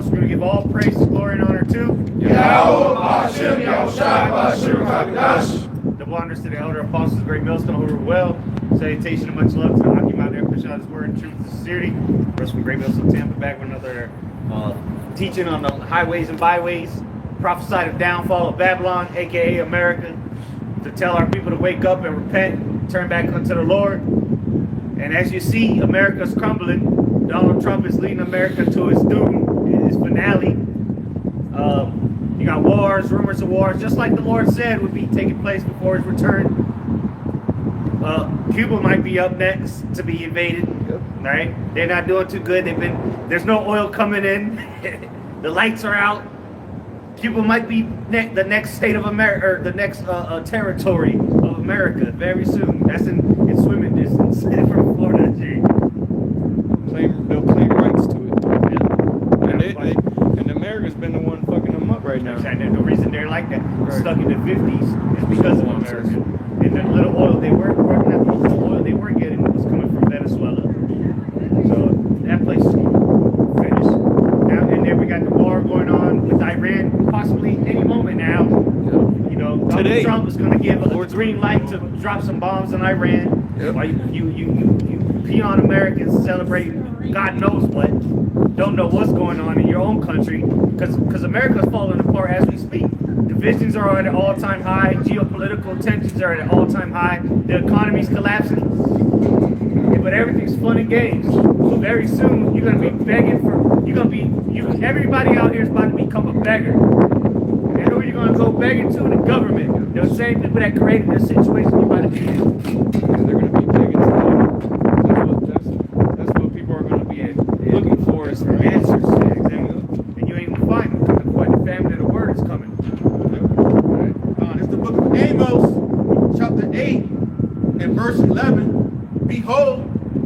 foremost, we're going to give all praise, glory, and honor to YAHWAH, BAHASHAM, YAHWASHI, double honors to the elder apostles, great millstone, who were well. Salutation and much love to the Hakim there, pushing out his word in truth and sincerity. First from Great Millstone Tampa, back with another teaching on the highways and byways, prophesied of downfall of Babylon, aka America, to tell our people to wake up and repent, turn back unto the Lord. And as you see, America's crumbling. Donald Trump is leading America to its doom, its finale. You got wars, rumors of wars, just like the Lord said would be taking place before his return. Cuba might be up next to be invaded. Right? They're not doing too good. There's no oil coming in. The lights are out. Cuba might be the next state of America, or the next territory of America very soon. That's in swimming distance from Florida. They'll claim rights to it. Yeah. And America's been the one fucking them up right now. Exactly. The reason they're like that, stuck in the 50s, is because of America. And the little oil they were getting was coming from Venezuela. So that place is finished. Now, and then we got the war going on with Iran, possibly any moment now. You know, Donald Trump is going to give a green light to drop some bombs in Iran. While you pee on Americans, celebrating God knows what. Don't know what's going on in your own country, because America's falling apart as we speak. Divisions are at an all-time high. Geopolitical tensions are at an all-time high. The economy's collapsing. But everything's fun and games. So very soon you're gonna be begging for. Everybody out here is about to become a beggar. And who are you gonna go begging to? The government. The same people that created this situation you're about to be in. They're gonna be begging to that's what people are gonna be looking for is for answers. And you ain't gonna find them. The famine of the word is coming. It's the book of Amos, chapter 8, and verse 11. Behold,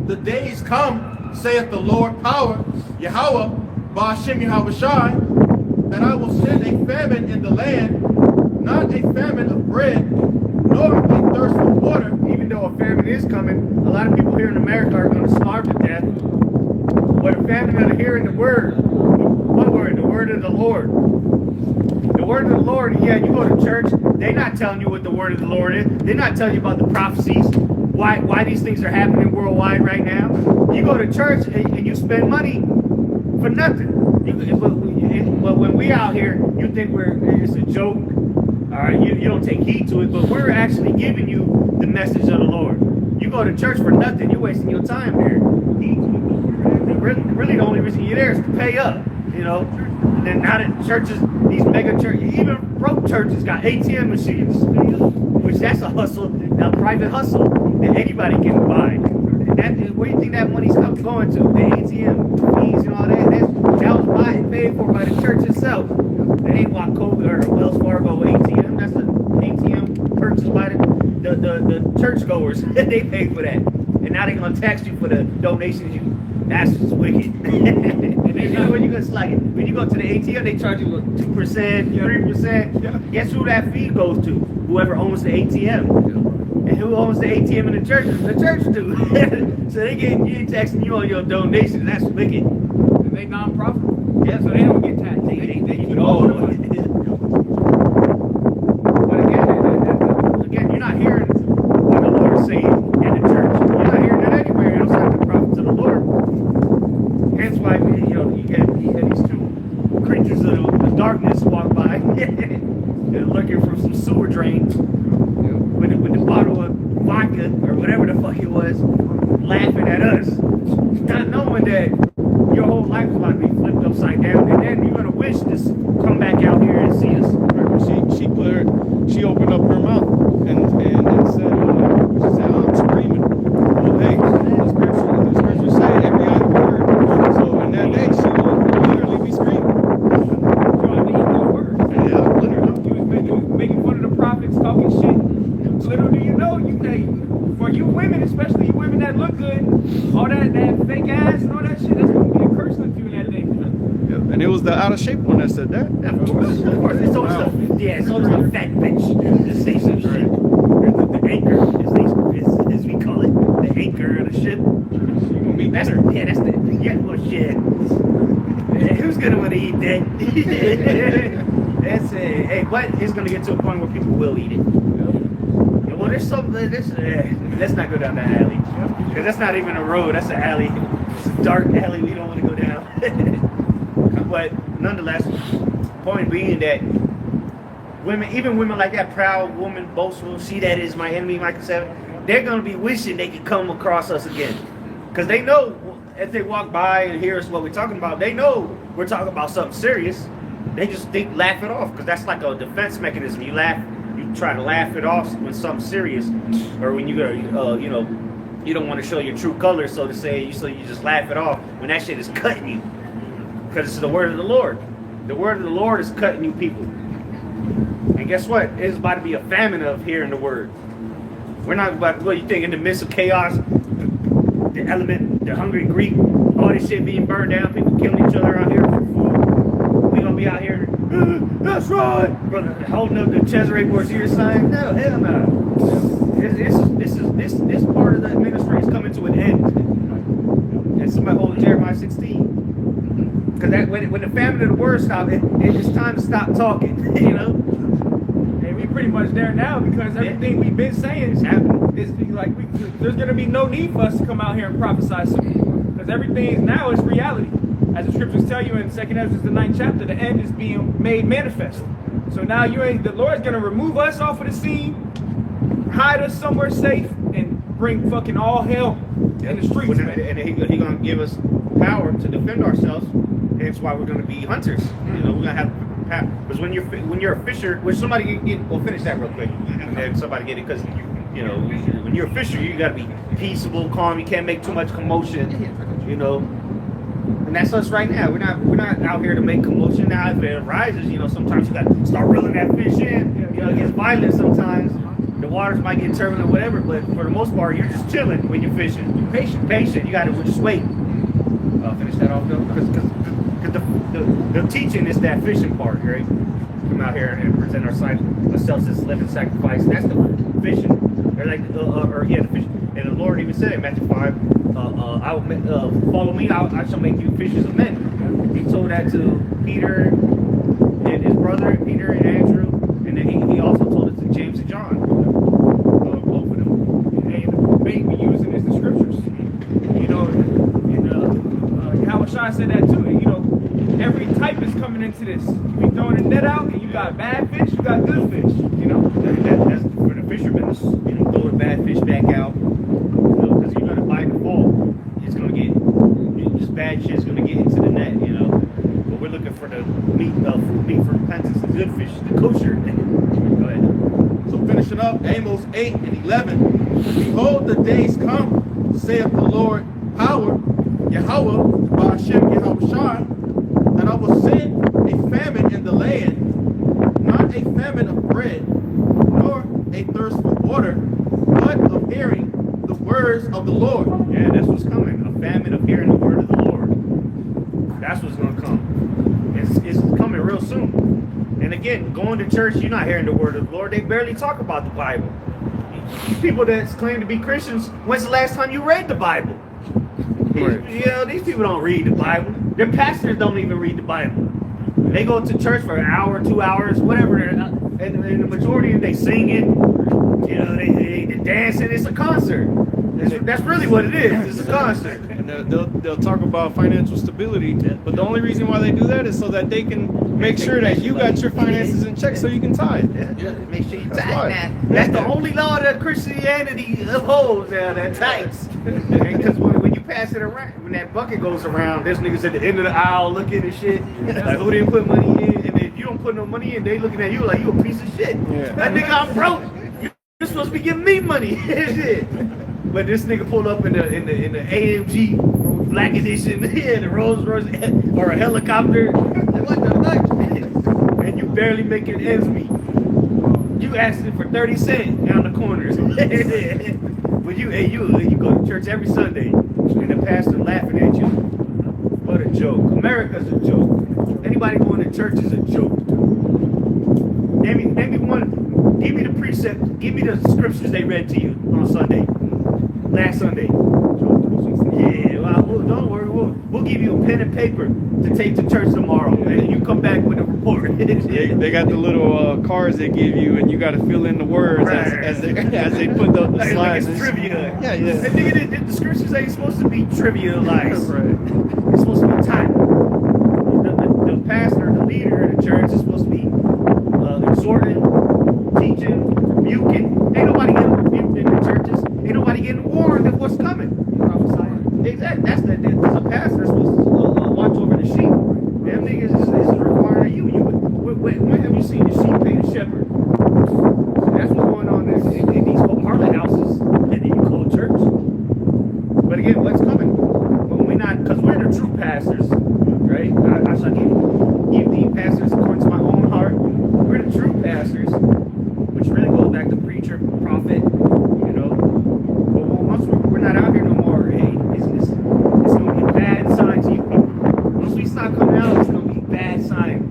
the days come, saith the Lord power, YAHWAH, BAHASHAM, YAHWASHI, that I will send a famine in the land, not a famine of bread, nor a thirst for water. Even though a famine is coming, a lot of people here in America are going to starve to death. But a famine going to hear in the word. What word? The word of the Lord. The word of the Lord, yeah, you go to church, they're not telling you what the word of the Lord is. They're not telling you about the prophecies, why these things are happening worldwide right now. You go to church and you spend money for nothing. But when we out here, you think it's a joke. All right, you don't take heed to it, but we're actually giving you the message of the Lord. You go to church for nothing, you're wasting your time there. Really the only reason you're there is to pay up, you know. And then now that churches, these mega churches, even broke churches got ATM machines, which that's a hustle, a private hustle that anybody can buy. And where do you think that money's going to? The ATM fees and all that. That was paid for by the church itself. That ain't Wachovia or Wells Fargo ATM. That's an ATM purchased by the churchgoers. They pay for that. And now they're gonna tax you for the donations you. That's just wicked. And you know when you go like when you go to the ATM, they charge you 2%, 3%. Guess who that fee goes to? Whoever owns the ATM. And who owns the ATM in the church? The church do. So they get taxing you on your donations. That's wicked. And they non-profitable. Yeah, so they don't get taxed. They keep it all. But again, you're not hearing what the Lord is saying in the church. You're not hearing that anywhere outside the prophets of the Lord. Hence why you had these two creatures of the darkness walk by. They're looking for some sewer drains with the bottle of vodka or whatever the fuck it was, laughing at us, not knowing that your whole life is about to be flipped upside down, and then you're gonna wish to come back out here and see us. She opened up her mouth and said, I'm screaming. Well, hey, the scripture say every other word. So in that day, she will literally be screaming. Yeah, literally. You was making fun of the prophets, talking shit. Little do you know, for you women, especially you women that look good, all that fake ass and all that shit, that's gonna be a curse on you in that day. Yeah, and it was the out of shape one that said that. Of course, it's always it's always a fat bitch to say some shit. The anchor, as we call it, the anchor of the ship. That's well shit. Who's gonna want to eat that? That's it. Hey, but it's gonna get to a point where people will eat it. Well, there's something. Let's not go down that alley, because that's not even a road. That's an alley. It's a dark alley. We don't want to go down. But nonetheless, point being that women, even women like that, proud woman, boastful, see that as my enemy, Micah 7, they're gonna be wishing they could come across us again, because they know as they walk by and hear us what we're talking about, they know we're talking about something serious. They just laugh it off, because that's like a defense mechanism. You try to laugh it off when something's serious, or when you know, you don't want to show your true colors, so to say, so you just laugh it off when that shit is cutting you, because it's the word of the Lord. The word of the Lord is cutting you people. And guess what? It's about to be a famine of hearing the word. We're not about, what you think, in the midst of chaos, the element, the hungry Greek, all this shit being burned down, people killing each other out here for food. We gonna be out here, that's right, brother, holding up the Cesare Borgia sign? No, hell no. This part of the ministry is coming to an end. And somebody hold Jeremiah 16. Because that when the famine of the word stops, it's time to stop talking, you know? And we pretty much there now, because everything we've been saying is happening. It's like there's going to be no need for us to come out here and prophesy something, because everything now is reality. As the scriptures tell you in 2nd Ezra, the 9th chapter, the end is being made manifest. So now the Lord's going to remove us off of the scene, hide us somewhere safe, and bring fucking all hell in the streets. And He's going to give us power to defend ourselves. That's why we're going to be hunters. You know, we're going to have, because when you're a fisher, which somebody we'll finish that real quick, and then somebody get it, because you know, when you're a fisher, you got to be peaceable, calm. You can't make too much commotion. You know, and that's us right now. We're not out here to make commotion. Now, if it rises, you know, sometimes you got to start reeling that fish in. You know, it gets violent sometimes. The waters might get turbulent or whatever, but for the most part, you're just chilling when you're fishing. You're patient. You got to just wait. Finish that off though, because the teaching is that fishing part, right? Come out here and present ourselves as living sacrifice. That's the fishing. They're like, the fishing. And the Lord even said in Matthew 5, I will follow me. I shall make you fishers of men. He told that to Peter and his brother, Peter and Andrew, and then he also told it to James and John. Both of them. And the bait we using is the scriptures. You know, Yahawashi said that too. You know, every type is coming into this. You be throwing a net out, and you got bad fish, you got good fish. You know, that's for the fishermen. You know, throw the bad fish back out. Because you're gonna bite the fall. It's gonna get just bad shit's gonna get into the net. You know, but we're looking for the meat for repentance, the good fish, the kosher. Go ahead. So finishing up, Amos 8 and 11. Behold, the days come, saith the Lord, power, YAHAWAH, BAHASHAM, YAHAWASHI, that I will send a famine in the land, not a famine of bread, nor a thirst for water, but of hearing the words of the Lord. Yeah, that's what's coming. A famine of hearing the word of the Lord. That's what's going to come. It's coming real soon. And again, going to church, you're not hearing the word of the Lord. They barely talk about the Bible. People that claim to be Christians, when's the last time you read the Bible? These people don't read the Bible. Their pastors don't even read the Bible. They go to church for an hour, 2 hours, whatever, and the majority of them, they sing it, you know, they dancing. It's a concert. That's really what it is. It's a concert. And they'll talk about financial stability, but the only reason why they do that is so that they can make sure that you got your finances in check, so you can tithe. Make sure you tithe. That's the only law that Christianity upholds now, that tithes. Because when you pass it around, when that bucket goes around, there's niggas at the end of the aisle looking and shit. Like, who didn't put money in? And if you don't put no money in, they looking at you like you a piece of shit. Yeah. That nigga, I'm broke. You're supposed to be giving me money. Shit. But this nigga pulled up in the AMG Black Edition, the Rolls Royce, or a helicopter. Like, what the fuck? And you barely making ends meet. You asking for 30 cents down the corners. But you go to church every Sunday, and the pastor laughing at you. What a joke. America's a joke. Anybody going to church is a joke. Name me one. Give me the precept. Give me the scriptures they read to you on Sunday. Last Sunday. Yeah, well, don't worry. We'll give you a pen and paper to take to church tomorrow, and you come back with a report. They got the little cards they give you, and you got to fill in the words as they put the like slides. it's trivia. Yeah, yeah. And nigga, the scriptures ain't supposed to be trivialized. Right. It's supposed to be tight. The pastor, the leader of the church is supposed to be exhorting, teaching, rebuking. Ain't nobody getting rebuked in the churches. Ain't nobody getting warned of what's coming. Exactly. That's the pastor supposed to watch over the sheep. Them niggas is requiring you. When have you seen the sheep pay the shepherd? That's what's going on in these harlot houses that you call church. But again, what's coming? When we're not, because we're the true pastors, right? I shall give the pastors according to my own heart. We're the true pastors, which really goes back to preacher, prophet, you know. But once we're not out here no more, hey, it's going to be bad sign to you people. Once we stop coming out, it's going to be bad sign.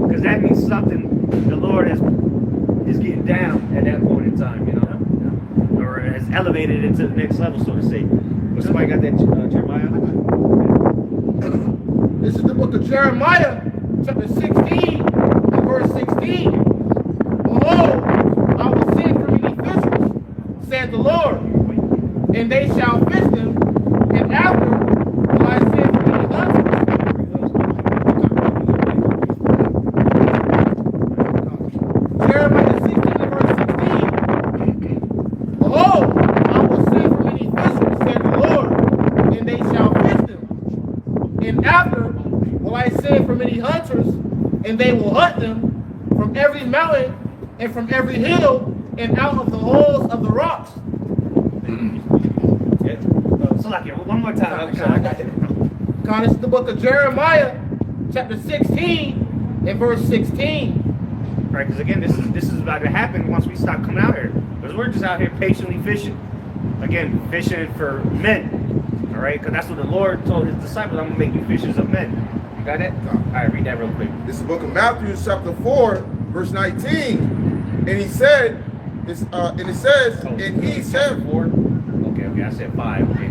Because that means something the Lord is getting down at that point in time, you know. Or has elevated it to the next level, so to say. But somebody got that Jeremiah? This is the book of Jeremiah, chapter 16, and verse 16. Behold, I will send for many fishers, said the Lord, and they shall fish them, and after will I send for many hunters. Jeremiah 16 and verse 16. Behold, I will send for many fishers, said the Lord, and they shall fish them, and after will I send for many hunters, and they will hunt them from every mountain and from every hill and out of the holes of the rocks. So like one more time. God, this is the book of Jeremiah, chapter 16 and verse 16. Right, because again, this is about to happen once we stop coming out here. Because we're just out here patiently fishing. Again, fishing for men. All right, because that's what the Lord told his disciples. I'm gonna make you fishers of men. You got that? All right, read that real quick. This is the book of Matthew, chapter 4, verse 19. And he said, and it says, and he said, 4. Okay, I said 5. Okay,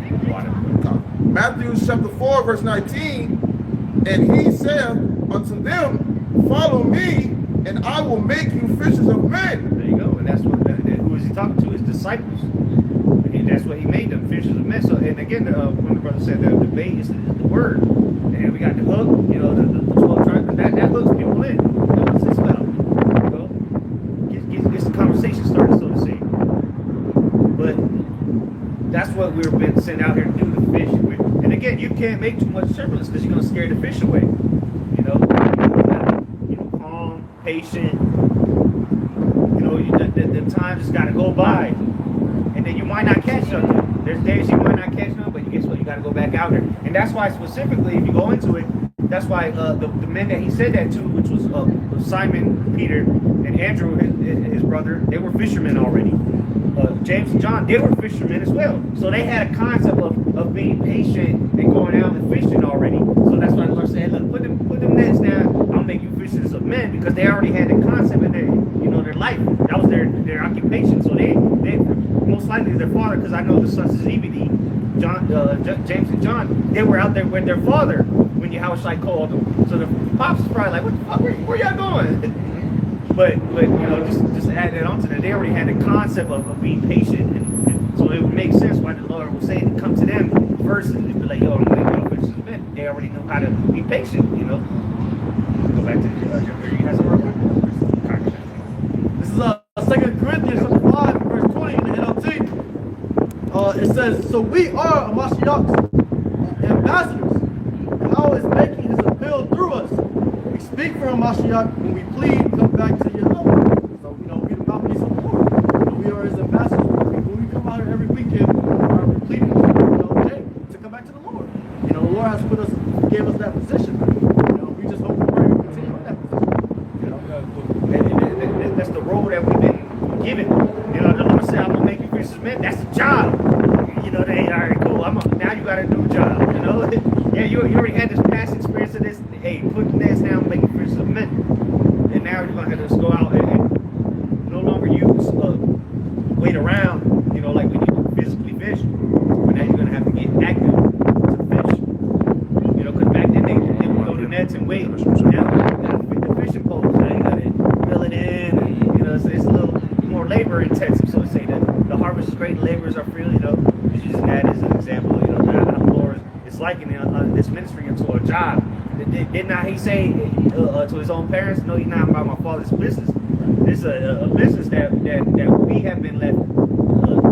Matthew chapter 4, verse 19. And he said unto them, follow me, and I will make you fishers of men. There you go. And that's what who is he talking to? His disciples. And that's what he made them, fishers of men. So, and again, when the brother said that the bait is the word. And we got the hook, you know, the 12 tribes, that hooks people in. You know, it's well. You know, gets the conversation started, so to say. But that's what we've been sent out here to do, to fish. And again, you can't make too much turbulence because you're going to scare the fish away. You know, calm, patient. You know, the time just got to go by. And then you might not catch something. There's days you might not catch them, but guess what? You got to go back out there. And that's why specifically, if you go into it, that's why the men that he said that to, which was Simon, Peter, and Andrew, his brother, they were fishermen already. James and John, they were fishermen as well. So they had a concept of being patient and going out and fishing already. So that's why the Lord said, look, put them nets down. I'll make you fishers of men, because they already had the concept in their life. That was their occupation. So they most likely their father, because I know the sons of Zebedee, James and John, they were out there with their father when Yahawashi called them. So the pops was probably like, what the fuck, where y'all going? But you know, just to add that on to that, they already had the concept of being patient, and so it would make sense why the Lord would say to come to them first and be like, yo, I'm going to finish this event. They already know how to be patient, you know. Go back to the you guys are working. This is 2 Corinthians 5, verse 20 in the NLT. It says, so we are Mashiach's ambassadors, and how is making his appeal through us. We speak for Mashiach when we plead, come back to Yahawah. So, you know, we the mouthpiece of the Lord. We are his ambassadors. When we come out here every weekend, we're pleading, to come back to the Lord. You know, the Lord has gave us that position. You know, we just hope and pray we continue in that position. You know, and that's the role that we've been given. You know, the Lord said, I'm gonna make you fishers of men. That's a job. You know, they all right, cool. Now you got a new job. You know, yeah, you already had this past experience of this. Hey, put the nets down, make it fishers of men. And now you're gonna have to go out and no longer use wait around. You know, like when you physically fish. But now you're gonna have to get active to fish. You know, because labor intensive, so to say. The harvest is great, laborers are few, you know. Just using that as an example, you know, how the Lord is likening this ministry into a job. Did not he say to his own parents, no, you're not about my father's business. This is a business that we have been left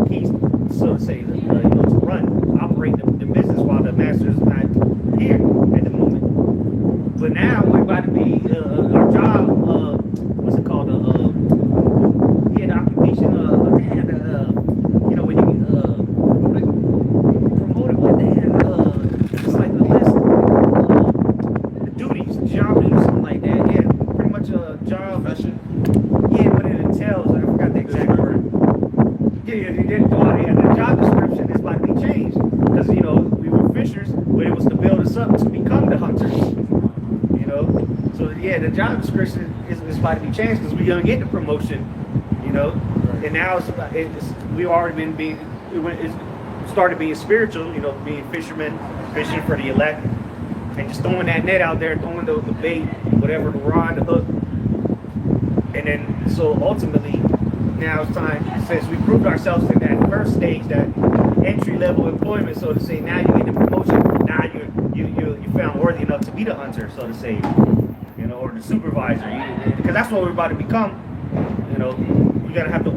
keys, so to say, you know, to run, operate the business while the master is not here at the moment. But now we're about to be our job. What's it called? The occupation. You know, when you promoted, what they had. It's like the list. The duties, job duties, something like that. Yeah, pretty much a job. Yeah, but it entails. I forgot the exact word. Yeah, the job description is about to be changed because you know we were fishers, but it was to build us up to become the hunters. You know, so yeah, the job description is about to be changed because we're gonna get the promotion. You know, and now we've already been it started being spiritual. You know, being fishermen, fishing for the elect, and just throwing that net out there, throwing the bait, whatever, the rod, the hook, and then so ultimately. Now it's time, since we proved ourselves in that first stage, that entry-level employment, so to say, now you get the promotion, now you found worthy enough to be the hunter, so to say, you know, or the supervisor, because that's what we're about to become. You know, you're going to have to,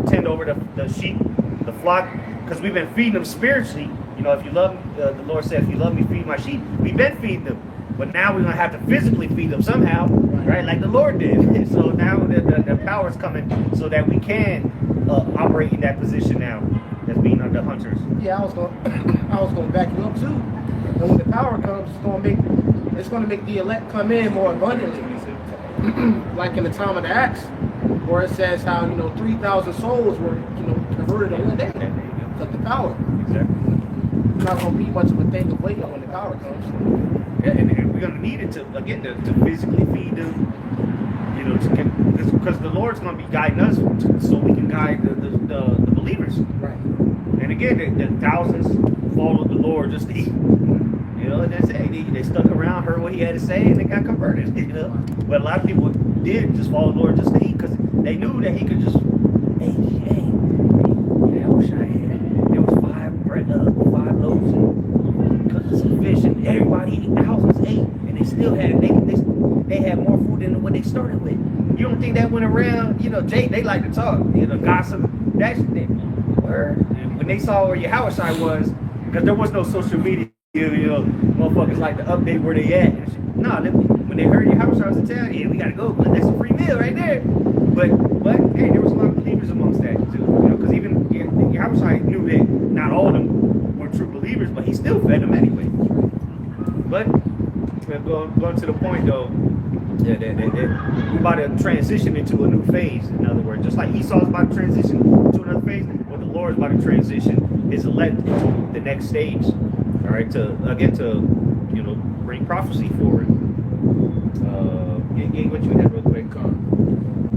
tend over the sheep, the flock, because we've been feeding them spiritually. You know, if you love me, the Lord said, if you love me, feed my sheep. We've been feeding them. But now we're going to have to physically feed them somehow, right? Like the Lord did. So now the power is coming so that we can operate in that position now as being under hunters. Yeah, I was going to back you up too. And when the power comes, it's going to make the elect come in more abundantly. Like in the time of the Acts, where it says how, you know, 3,000 souls were, you know, converted in one day because of the power. Exactly. It's not going to be much of a thing of waiting when the power comes. Yeah, and we're going to need it to physically feed them, you know, because the Lord's going to be guiding us so we can guide the believers. Right. And again, the thousands followed the Lord just to eat. You know, and that's it. They stuck around, heard what he had to say, and they got converted. You know, but a lot of people did just follow the Lord just to eat because they knew that he could just, hey, I wish I had. There was 5 loaves and some fish, and everybody ate, thousands ate, and they still had they had more food than what they started with. You don't think that went around? You know, they like to talk, you know, gossip. That's word. When they saw where YAHAWASHI was, because there was no social media, you know, motherfuckers like to update where they at. No, when they heard YAHAWASHI was in town, yeah, we gotta go. But that's a free meal right there. But hey, there was a lot of believers amongst that too. You know, because even YAHAWASHI knew that not all of them were true believers, but he still fed them anyway. But going to the point though, we're about to transition into a new phase. In other words, just like Esau's about to transition to another phase, well, the Lord is about to transition his elect to the next stage. All right, to you know, bring prophecy forward. Get what you had real quick.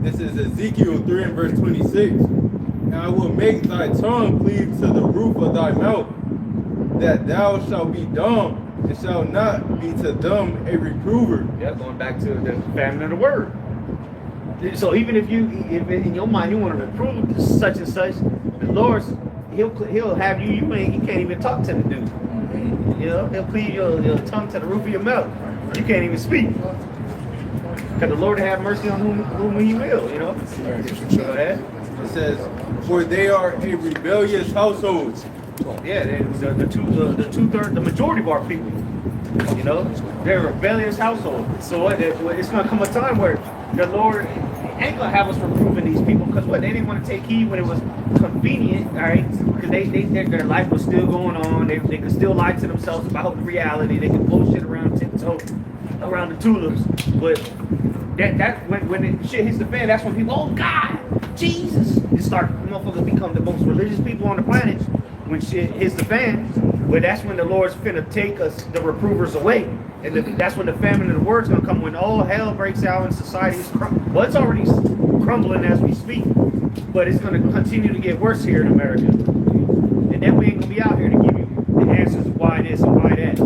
This is Ezekiel 3 and verse 26. And I will make thy tongue cleave to the roof of thy mouth, that thou shalt be dumb, and shalt not be to them a reprover. Yeah, going back to the famine of the word. So even if in your mind you want to reprove such and such, the Lord, he'll have you can't even talk to the dude. You know, he'll cleave your tongue to the roof of your mouth. You can't even speak. Because the Lord have mercy on whom he will, you know. Go ahead. It says, for they are a rebellious household. Yeah, the majority of our people, you know, they're a rebellious household. So it's going to come a time where the Lord ain't going to have us reproving these people because they didn't want to take heed when it was convenient, all right? Because their life was still going on. They could still lie to themselves about the reality. They could bullshit around tiptoe around the tulips. But when the shit hits the fan, that's when people, oh God, Jesus, motherfuckers become the most religious people on the planet. When shit hits the fan, but that's when the Lord's finna take us, the reprovers, away. And that's when the famine of the word's gonna come, when all hell breaks out and society is well, it's already crumbling as we speak, but it's gonna continue to get worse here in America. And then we ain't gonna be out here to give you the answers of why this and why that.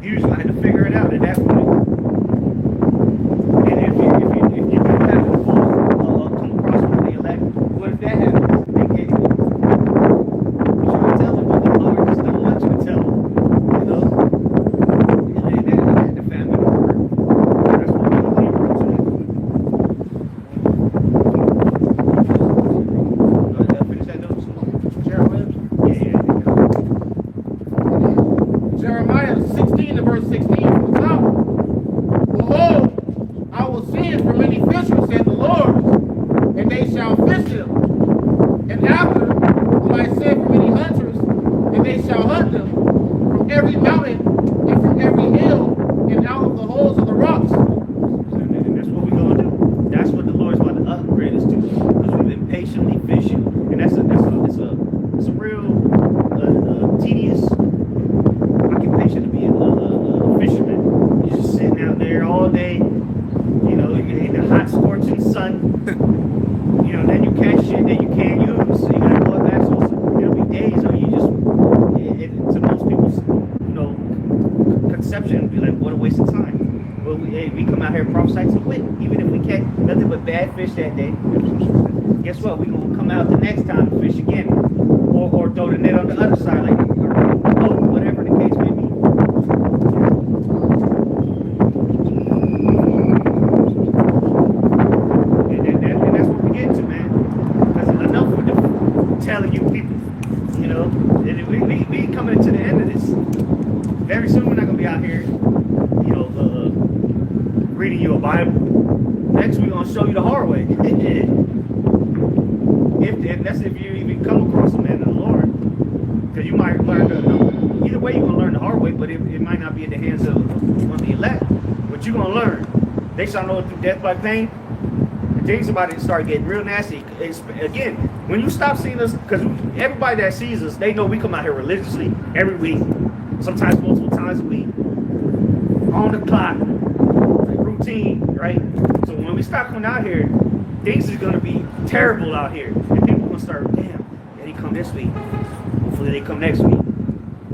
You just gonna have to figure it out at that point. And if you have to come across with the elect, day, you know, in the hot scorching sun. You know, then you catch shit that you can't use. So you gotta go back. So there'll be days where you just, to most people's, you know, conception, be like, what a waste of time. Well, we come out here and prophesy to win. Even if we catch nothing but bad fish that day, guess what? We gonna come out the next time and fish again, or throw the net on the other side, like, or whatever the case may be. And that's what we get to, man. Because enough with the telling you people, you know, we coming to the end of this. Very soon we're not gonna be out here, you know, reading you a Bible. Next we're gonna show you the hard way. if that's if you even come across a man of the Lord, because you might learn either way you're gonna learn the hard way, but it might not be in the hands of one of the elect. But you're gonna learn. They shall know it through death by pain. And things about it start getting real nasty. Again, when you stop seeing us, because everybody that sees us, they know we come out here religiously every week, sometimes multiple times a week, on the clock, like routine, right? So when we stop coming out here, things is gonna be terrible out here, and people gonna start, damn, they come this week. Hopefully they come next week.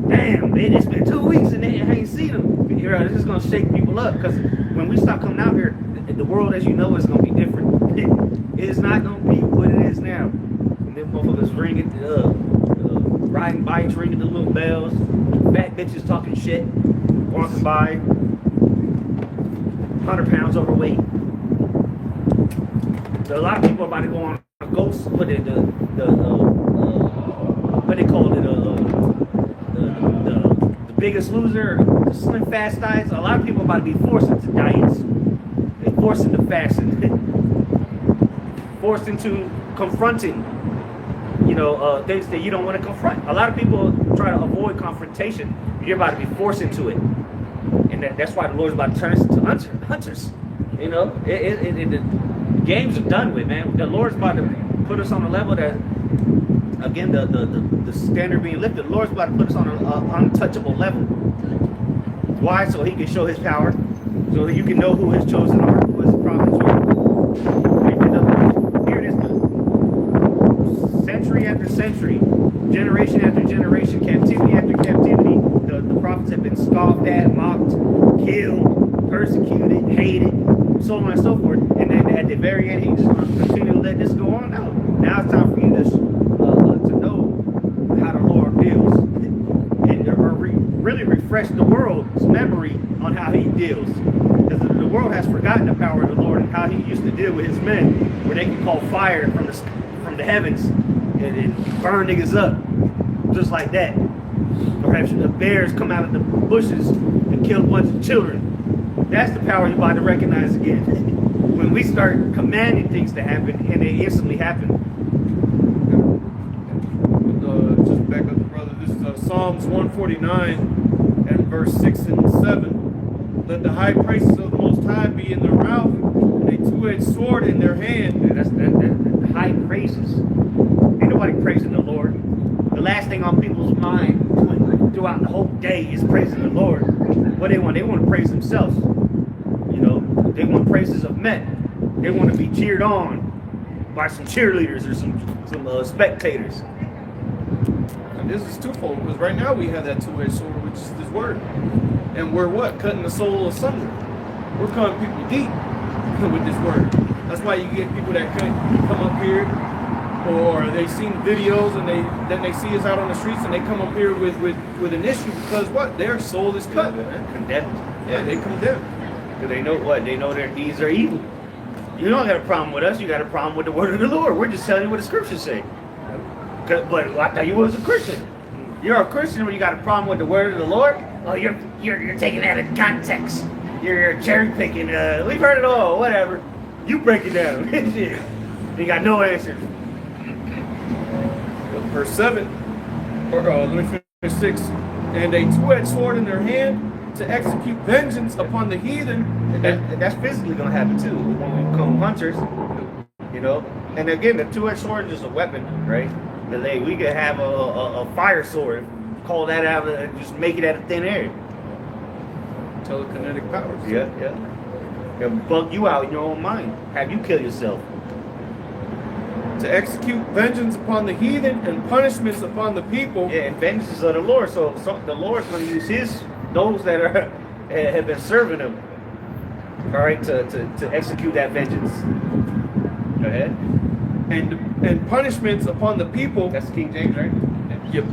Damn, man, it's been 2 weeks and I ain't seen them. You know, this is gonna shake people up, because when we stop coming out here, the world, as you know, is gonna be different. It is not gonna be what it is now. And then motherfuckers ringing, riding bikes, ringing the little bells, fat bitches talking shit, walking by, 100 pounds overweight. So a lot of people are about to go on a ghost, what they call it, the Biggest Loser, the Slim Fast diets. A lot of people are about to be forced into diets. They're forced into fasting, forced into confronting, you know, things that you don't want to confront. A lot of people try to avoid confrontation. You're about to be forced into it, and that's why the Lord's about to turn us into hunters. You know, the games are done with, man. The Lord's about to put us on a level that, again, the standard being lifted. The Lord's about to put us on an untouchable level. Why? So He can show His power, so that you can know who His chosen are, who His prophets are. Here it is, century after century, generation after generation, captivity after captivity. The prophets have been scoffed at, mocked, killed, persecuted, hated, so on and so forth. And then at the very end, He's just going to continue to let this go on. Now it's time for you to know how the Lord deals, and really refresh the world's memory on how He deals. Because the world has forgotten the power of the Lord and how He used to deal with His men, where they can call fire from the heavens and burn niggas up just like that. Perhaps the bears come out of the bushes and kill a bunch of children. That's the power you're about to recognize again. When we start commanding things to happen and they instantly happen. Just back up, brother. This is Psalms 149 and verse 6 and 7. Let the high praises of the Most High be in their mouth, and a two-edged sword in their hand. And that's high praises. Ain't nobody praising the Lord. The last thing on people's mind throughout the whole day is praising the Lord. What they want to praise themselves. You know, they want praises of men. They want to be cheered on by some cheerleaders or some spectators. And this is twofold, because right now we have that two-edged sword, which is this word. And we're what? Cutting the soul asunder. We're cutting people deep with this word. That's why you get people that come up here, or they seen videos and then they see us out on the streets and they come up here with an issue because what? Their soul is cut. Condemned. Yeah, they condemn. Because they know what? They know their deeds are evil. You don't got a problem with us. You got a problem with the word of the Lord. We're just telling you what the scriptures say. But I thought you was a Christian. You're a Christian when you got a problem with the word of the Lord. Oh, you're taking that out of context. You're cherry picking. We've heard it all. Whatever. You break it down. You got no answer. Verse 7, let me finish 6. And a two-edged sword in their hand to execute vengeance upon the heathen. And that's physically going to happen too when we become hunters. You know? And again, the two-edged sword is a weapon, right? We could have a fire sword, call that out and just make it out of thin air. Telekinetic powers. Yeah. It'll bug you out in your own mind. Have you kill yourself? To execute vengeance upon the heathen and punishments upon the people. Yeah, and vengeance is of the Lord. So the Lord's going to use those that are have been serving him, all right, to execute that vengeance. Go ahead. And punishments upon the people. That's King James, right? Yep.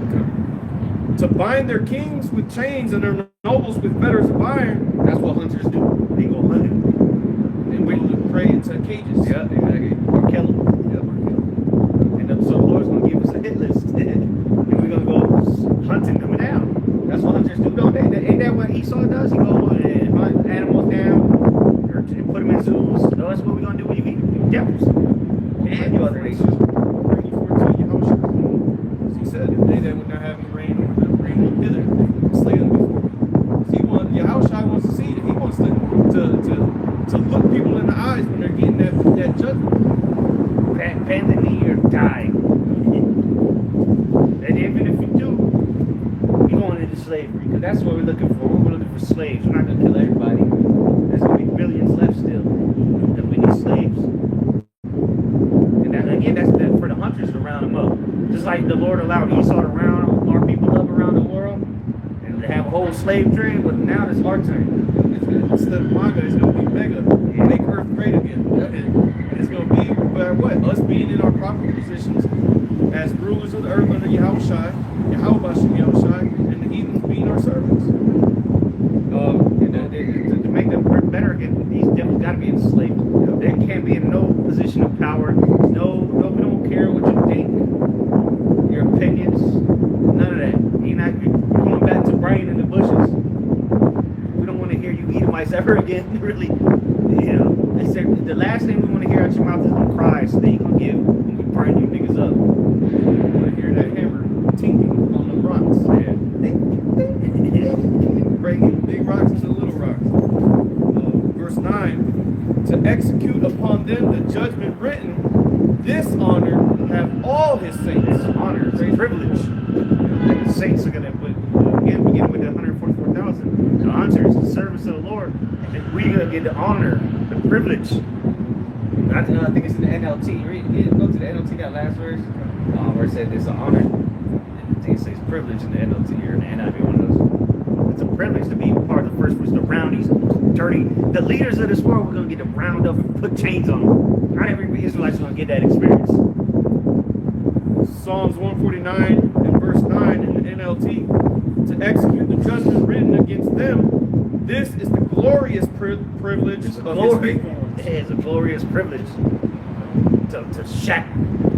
To bind their kings with chains and their nobles with fetters of iron. That's what hunters do. They go hunting. And wait to prey into cages. Yeah, exactly. Or kill them. Yeah, or kill them. And so the Lord's going to give us a hit list. And we're going to go hunting them down. That's what hunters do, don't they? Ain't that what Esau does? He go and hunt animals down or put them in zoos. No, that's what we're going to do when you eat devils. And you other nations. Bring you forth to Yahushua. As he said, if they that would not have me reign over them, bring them hither, slay them before me. He wants, Yahushua wants to see that. He wants to look people in the eyes when they're getting that judgment. Bend the knee or die. And even if you do, you're going into slavery. Because that's what we're looking for. We're looking for slaves. We're not going to kill everybody. There's going to be billions left still. Because we need slaves. And that, again, that's for the hunters to round them up. Just like the Lord allowed Esau to round our people up around the world and to have a whole slave trade, but now it's our turn. Instead of manga, it's going to be mega. Make earth great again. And it's going to be by what? Us being in our proper positions as rulers of the earth under Yahawashi, and the heathens being our servants. And to make them work better again, these devils got to be enslaved. They can't be in no position of power. No, we don't care what you think, your opinions, none of that. You're going back to brain in the bushes. We don't want to hear you Edomites ever again, really. You know, the last thing we want to hear out your mouth is them cry, so that you can give when we burn you niggas up. We want to hear that hammer tinking on the rocks. Yeah. Breaking big rocks into little rocks. Verse 9, to execute upon them the judgment written, this honor have all his saints. Honor, it's a privilege. And the saints are going to, again, begin with the 144,000. The hunters, the service of the Lord. And we're going to get the honor, the privilege. I think it's in the NLT. Go to the NLT, that last verse, where it said it's an honor. I think it says privilege in the NLT or in the NIV, one of those. It's a privilege to be part of the first fruits, to round these dirty, the leaders of this world. We're going to get them round up and put chains on them. Not every Israelite's going to get that experience. Psalms 149 and verse 9 in the NLT, to execute the judgment written against them, this is the glorious privilege of his faithful ones. It's a glorious privilege to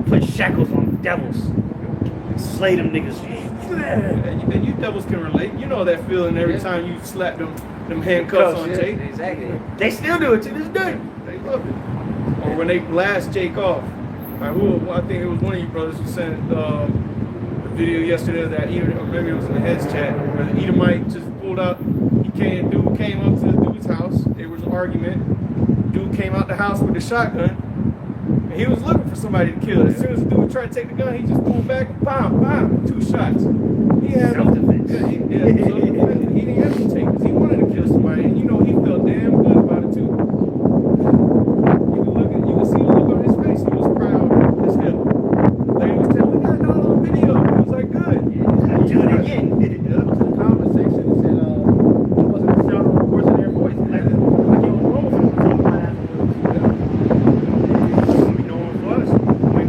put shackles on devils and slay them niggas. And you devils can relate. You know that feeling every time you slap them handcuffs on Jake. Exactly. They still do it to this day. They love it. Or when they blast Jake off. I think it was one of you brothers who sent the video yesterday that or maybe it was in the heads chat, where the Edomite just pulled up. Dude came up to the dude's house. There was an argument. Dude came out the house with the shotgun, and he was looking for somebody to kill. As soon as the dude tried to take the gun, he just pulled back, bam, 2 shots. He had self-defense. He didn't hesitate because he wanted to kill somebody, and you know he felt damn good about it too. You can see the look on his face. He was proud as hell. Lady was telling me, "We got it all on video." He was like, "Good." Do it again. To the comment section and said, it wasn't a sound of voice in their voice. Like it was wrong with them. It's going to be normal for us.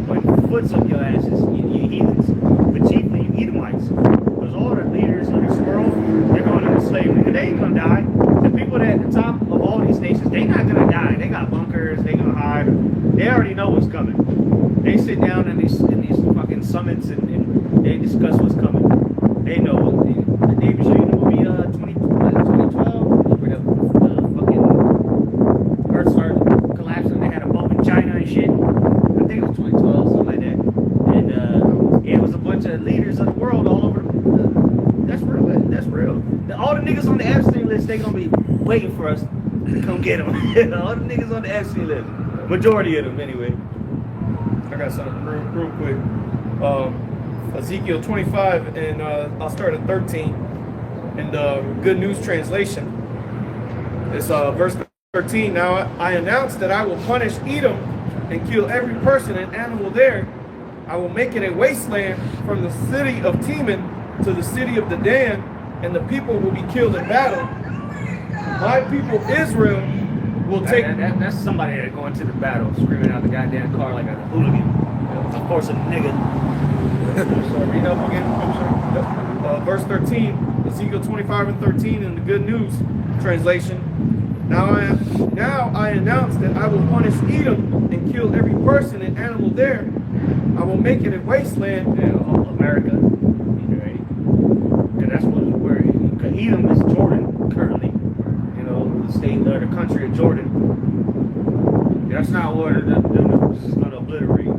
When foots up your asses, you heathens, but chiefly you Edomites. Because all the leaders of this world, they're going into slavery. They ain't going to die. The people that at the top of all these nations, they not going to die. They got bunkers. They going to hide. They already know what's coming. They sit down in these fucking summits and they discuss what's coming. They know. They even show you the movie 2012 where the fucking earth started collapsing. They had a bump in China and shit. I think it was 2012, something like that. And it was a bunch of leaders of the world all over. That's real. That's real. All the niggas on the Epstein list, they gonna be waiting for us to come get them. All the niggas on the Epstein list. Majority of them, anyway. I got something real quick. Ezekiel 25, and I'll start at 13. In the Good News Translation, it's verse 13. Now I announce that I will punish Edom and kill every person and animal there. I will make it a wasteland from the city of Teman to the city of Dedan, and the people will be killed in battle. My people Israel will take... That's somebody that going to the battle, screaming out the goddamn car like a hooligan. Of course, a nigga. So read up again. Verse 13, Ezekiel 25 and 13 in the Good News translation. Now I announce that I will punish Edom and kill every person and animal there. I will make it a wasteland. America, right? And that's where Edom is Jordan currently. You know, the state or the country of Jordan. That's not where the news is going to obliterate.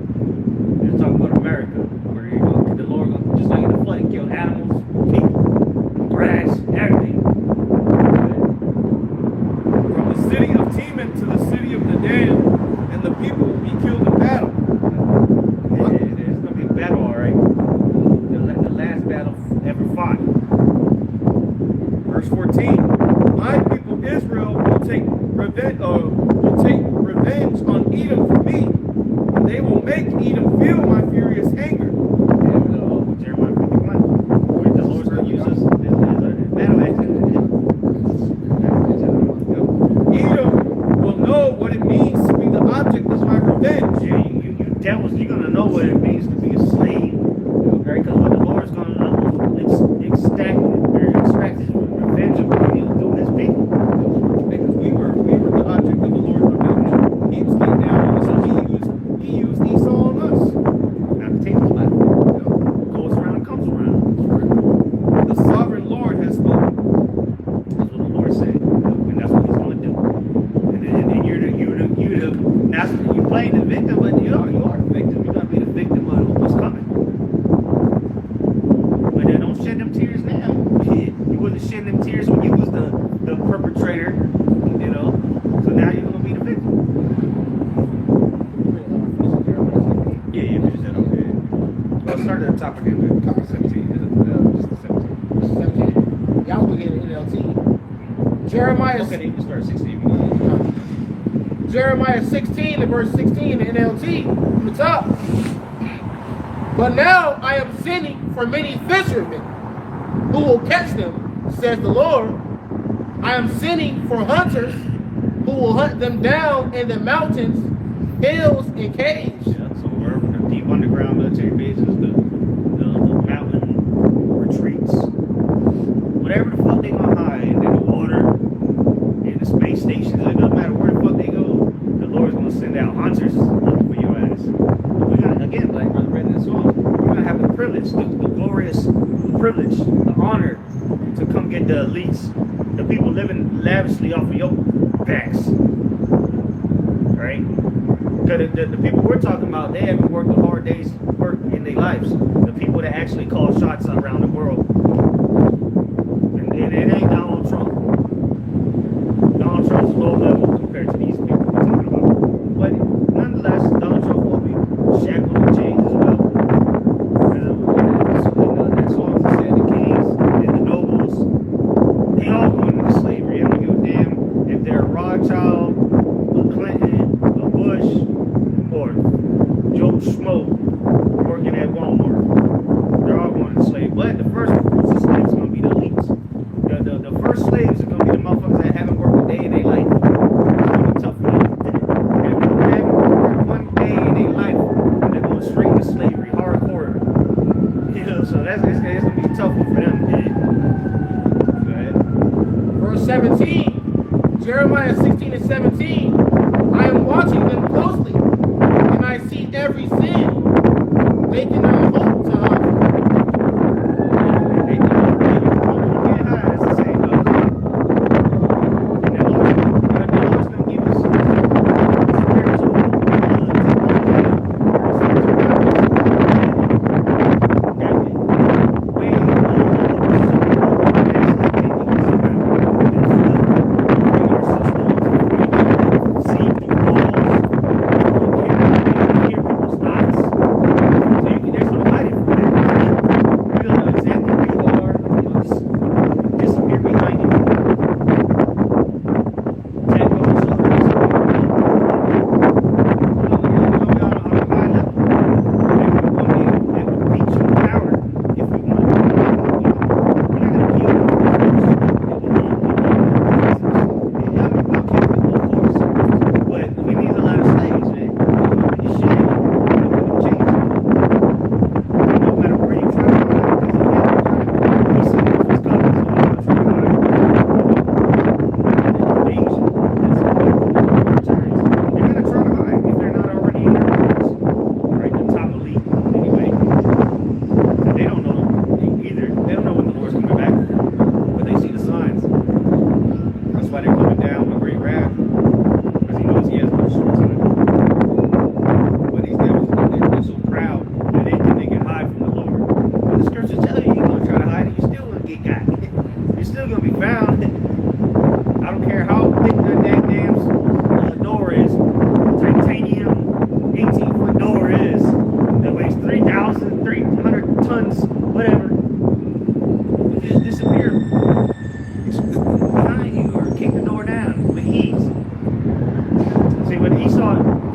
They're talking about America, where the Lord going just like in the flood, he killed animals, people, grass, everything. From the city of Teman to the city of Dedan, and the people will be killed in battle. It's going to be a battle, all right. The last battle ever fought. Verse 14, my people Israel will take revenge on Edom for me, and they will make Edom feel my furious anger. Jeremiah 51, where the Lord's going to use us as a battle axe. Edom will know what it means to be the object of my revenge. Yeah, you devils, you're going to know what it means to be a slave. Right? Because what the Lord's going to extract his revenge of what he'll do his people. Because we were the object of the Lord's revenge. He was getting down on us, so he used Esau on us. Now the tables back. Goes around and comes around. The sovereign Lord has spoken. That's what the Lord said. And that's what he's going to do. And you're now you playing the victim, but you are the victim. You're going to be the victim of what's coming. But then don't shed them tears now. You wasn't shedding them tears when you was the perpetrator, you know. So now you're going to be the victim. Yeah, you just said okay. Well, start at the top again. 17. Just the 17. Y'all look at NLT. Jeremiah. Okay, you can start 16. Jeremiah 16 and verse 16 in NLT from the top. But now I am sending for many fishermen who will catch them, says the Lord. I am sending for hunters who will hunt them down in the mountains, hills, and caves. Yeah, so wherever the deep underground military bases, the mountain retreats, whatever the fuck they gonna hide, in the water, in the space stations, it doesn't matter where the fuck they go, the Lord's gonna send out hunters looking for your ass. We're gonna, again, like Brother read in the song, we're gonna have the privilege, the glorious privilege, the honor to come get the elites, the people living lavishly off of your backs. Right? Because the people we're talking about, they haven't worked a hard day's work in their lives. The people that actually call shots around the world. And it ain't Donald Trump. Donald Trump's low level compared to these people we're talking about. But nonetheless, Donald Trump will be shackled and chained as well. That song said the kings and the nobles, they all going into slavery. I don't give a damn if they're a Rothschild, a Clinton, a Bush, or Joe Schmo working at Walmart. They're all going into slavery. But the first groups of slaves are going to be the elites. The first slaves are going to be the motherfuckers that haven't worked a day in their life. It's going to be tough for them. Haven't worked one day in their life, and they're going straight into slavery, hardcore. You know, so it's going to be tough for them. Go ahead. Verse 17, Jeremiah 16 and 17. I am watching them closely, and I see every sin. They cannot hope to hide. They can't hide, it's the same, though. And the Lord's going to give us spiritual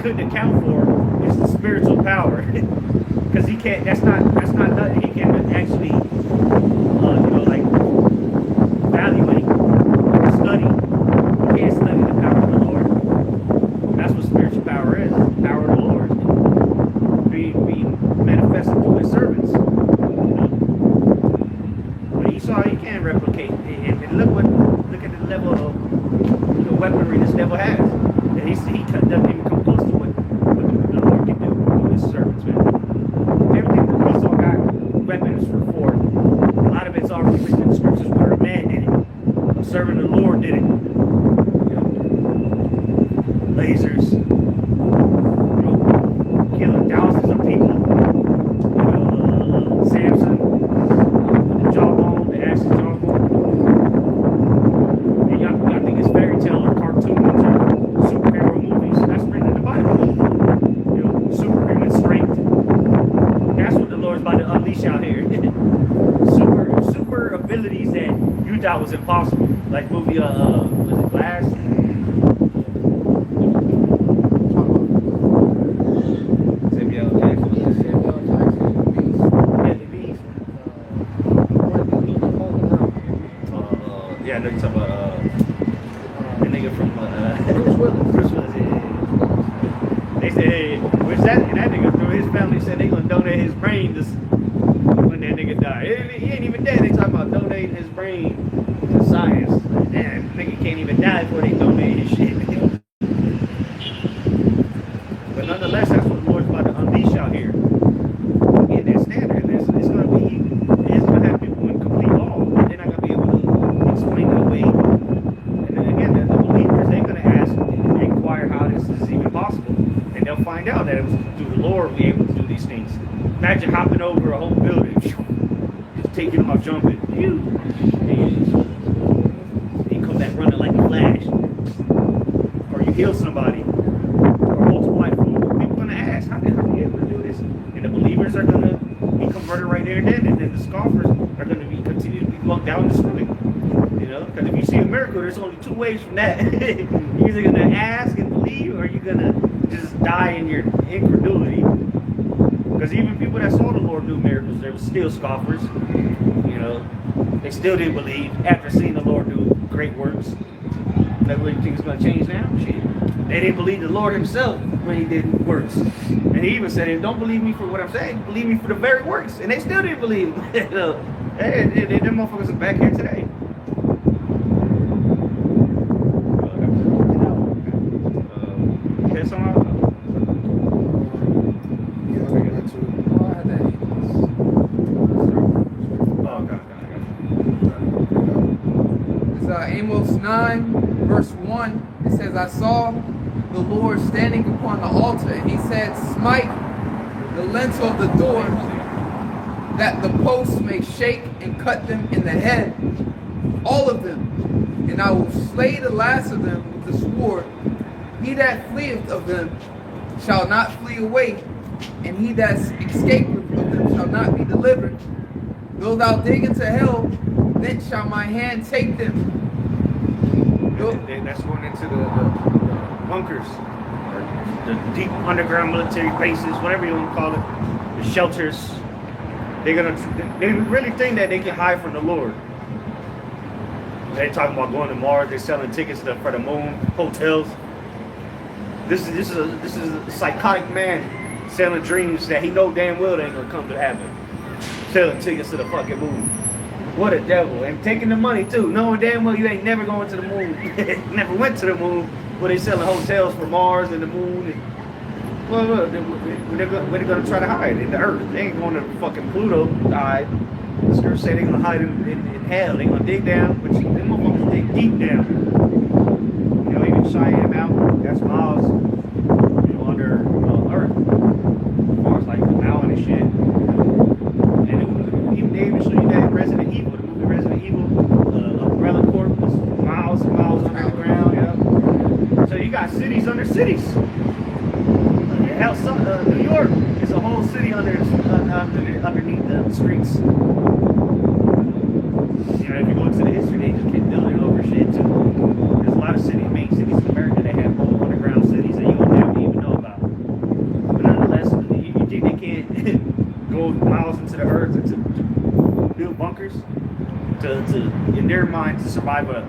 couldn't account for is the spiritual power, because he can't. That's not nothing. He can't actually, like evaluate, or study. He can't study the power of the Lord. That's what spiritual power is. The power of the Lord being manifested through His servants. But Esau, he can't replicate. And look at the level of the weaponry this devil has. And he doesn't even come close to what the Lord can do with His servants, man. Everything that Esau got weapons for. A lot of it's already written in the scriptures where a man did it. A servant of the Lord did it. Lasers, killing thousands of people. Samson, the jawbone, the acid jawbone. And y'all think it's fairy tale or cartoons or superhero movies. That's written in the Bible. Superhuman strength. That's what the Lord's about to unleash out here. super abilities that you thought was impossible. Like movie was it Glass? Yeah, I know you're talking about the nigga from Bruce Willis. Yeah. They said, hey, which that nigga through his family said they gonna donate his brain just when that nigga died. He ain't even dead. They talking about donating his brain to science. Damn, nigga can't even die before they donate his shit. But nonetheless, that's what the Lord's about to unleash out here. Again, that standard. It's gonna have people in complete awe. They're not gonna be able to explain it away. And then again, the believers, they're gonna ask and inquire how this is even possible. And they'll find out that it was through the Lord we able to do these things. Imagine hopping over a whole building, just taking off, jumping. You come back running like a flash. Or you heal somebody. Or multiply food. People are gonna ask, how did you able to do this? And the believers are gonna be converted right there and then. And then the scoffers are gonna be continue to be walked down the street. Because if you see a miracle, there's only two ways from that. You're either going to ask and believe, or you're going to just die in your incredulity. Because even people that saw the Lord do miracles, they were still scoffers. They still didn't believe after seeing the Lord do great works. That what you think is going to change now? Shit. They didn't believe the Lord Himself when He did works. And He even said, don't believe me for what I'm saying, believe me for the very works. And they still didn't believe Him. Them motherfuckers are back here today. Amos 9, verse 1, it says, I saw the Lord standing upon the altar, and He said, smite the lintel of the door, that the posts may shake and cut them in the head, all of them, and I will slay the last of them with the sword. He that fleeth of them shall not flee away, and he that escapeth of them shall not be delivered. Though thou dig into hell, then shall my hand take them. That's going into the bunkers, or the deep underground military bases, whatever you want to call it, the shelters. They really think that they can hide from the Lord. They're talking about going to Mars. They're selling tickets for the moon, hotels. This is a psychotic man selling dreams that he know damn well they ain't gonna come to happen. Selling tickets to the fucking moon. What a devil. And taking the money too, knowing damn well you ain't never going to the moon. Never went to the moon, but they selling hotels for Mars and the moon. And, well, where they gonna try to hide? In the earth. They ain't going to fucking Pluto to hide. The scripture say they're gonna hide in hell. They gonna dig down, but them motherfuckers dig deep down. Even Cheyenne Mountain, that's miles, under earth. As far as like the mountain and shit. And they even show you that Resident Evil, the movie Resident Evil, Umbrella Corp was miles and miles under the ground. So you got cities under cities. Hell, New York is a whole city underneath the streets. If you go into the history, they just keep building over shit too. There's a lot of cities, main cities in America, that have whole underground cities that you don't never even know about. to in their mind to survive a.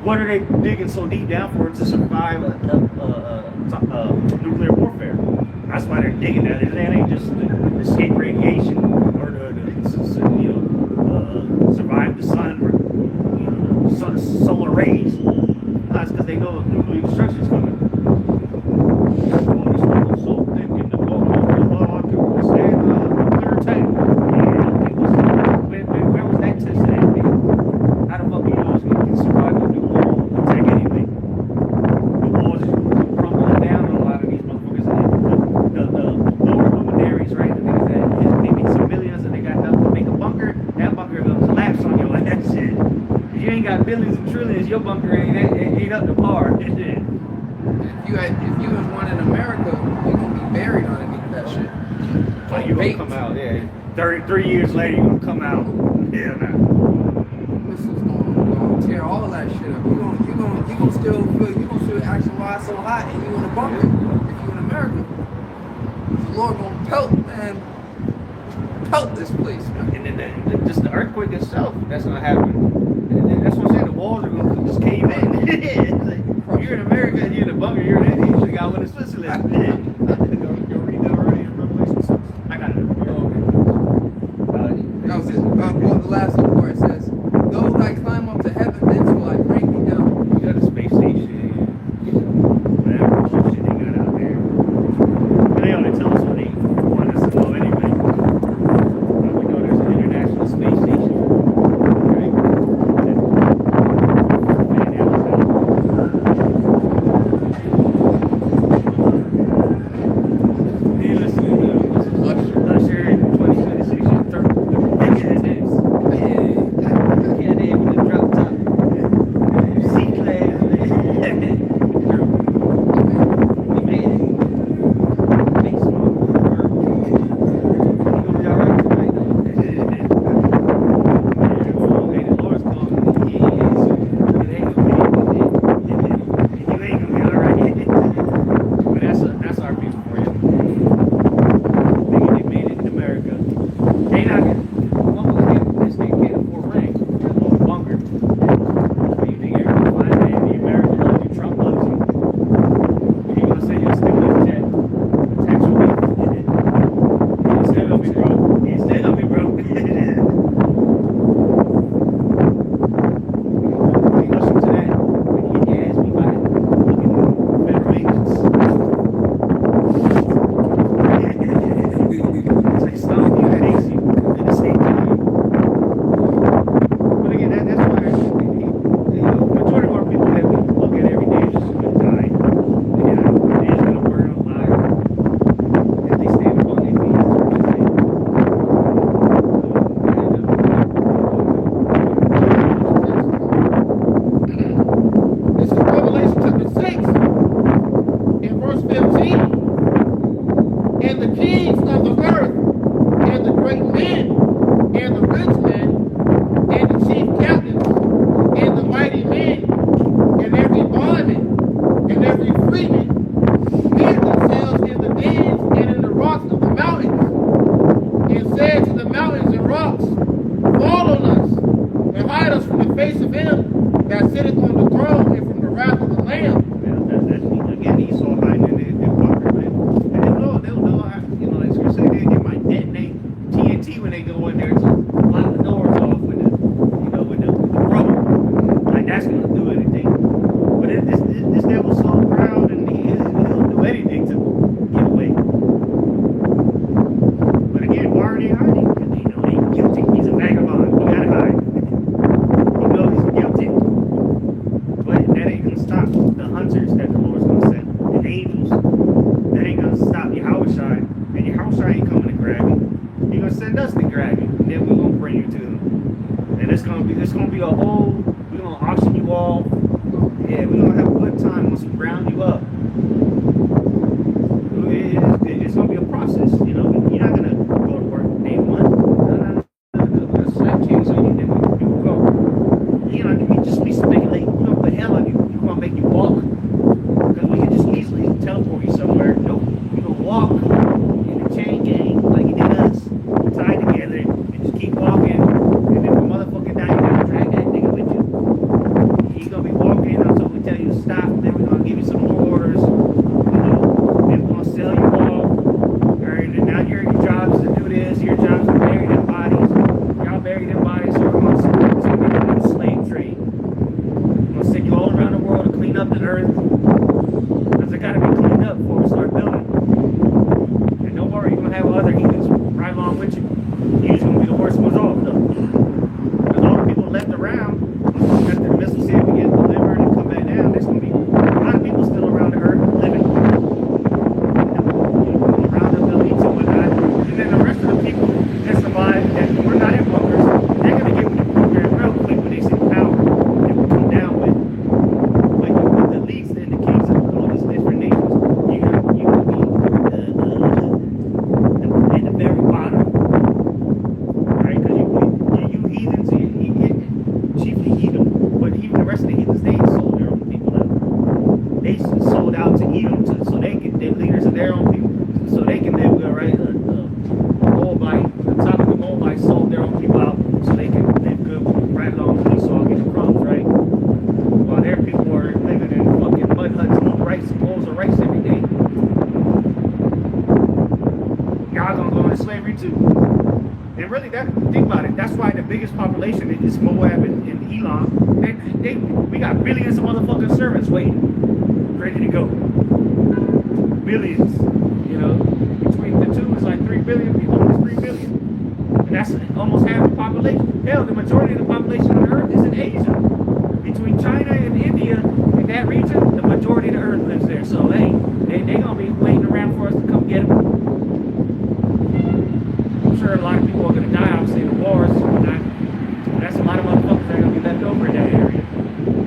What are they digging so deep down for to survive nuclear warfare? That's why they're digging that. It ain't just to escape radiation or to survive the sun or solar rays. That's because they know nuclear destruction is coming. So thick in the boat, can stand nuclear attack. Where was that tested at? How the fuck you know it's going to survive a nuclear attack anyway? The walls are crumbling down on a lot of these motherfuckers. The lower luminaries, right? The niggas that they make some millions and they got enough to make a bunker. That bunker will collapse on your ass. Shit. If you ain't got billions and trillions, your bunker ain't up to par. If you was one in America, you gonna be buried underneath that shit. But you gonna come out, yeah. 33 years later, you gonna come out. Yeah, nah. Missiles gonna tear all of that shit up. You gonna still asking why it's so hot and you in a bunker. If you in America, the Lord gonna pelt this place, man. And then just the earthquake itself, that's gonna happen. And that's what I'm saying. The walls are gonna just cave in. It's like, if you're in America and you're in a bunker, you're an idiot. You should got one in Switzerland. You read that already in Revelation 6? I got it. That was it. Well, the last one where it says, "Though I climb up to heaven, then will I bring me down." You got a space station. Whatever shit they got out there. But they only tell us what they want us to know anyway. But we know there's an international space station. Right? us every day. Y'all gonna go into slavery too. And really, think about it. That's why the biggest population is Moab and Elam. We got billions of motherfucking servants waiting, ready to go. Billions, you know. Between the two, it's like 3 billion people. It's 3 billion, and that's almost half the population. Hell, the majority of the population on Earth is in Asia. Between China and India, in that region, the majority of the Earth lives there. So hey, they gonna be waiting around for us to come get them. I'm sure a lot of people are going to die, obviously, in the wars. That's a lot of motherfuckers that are going to be left over in that area.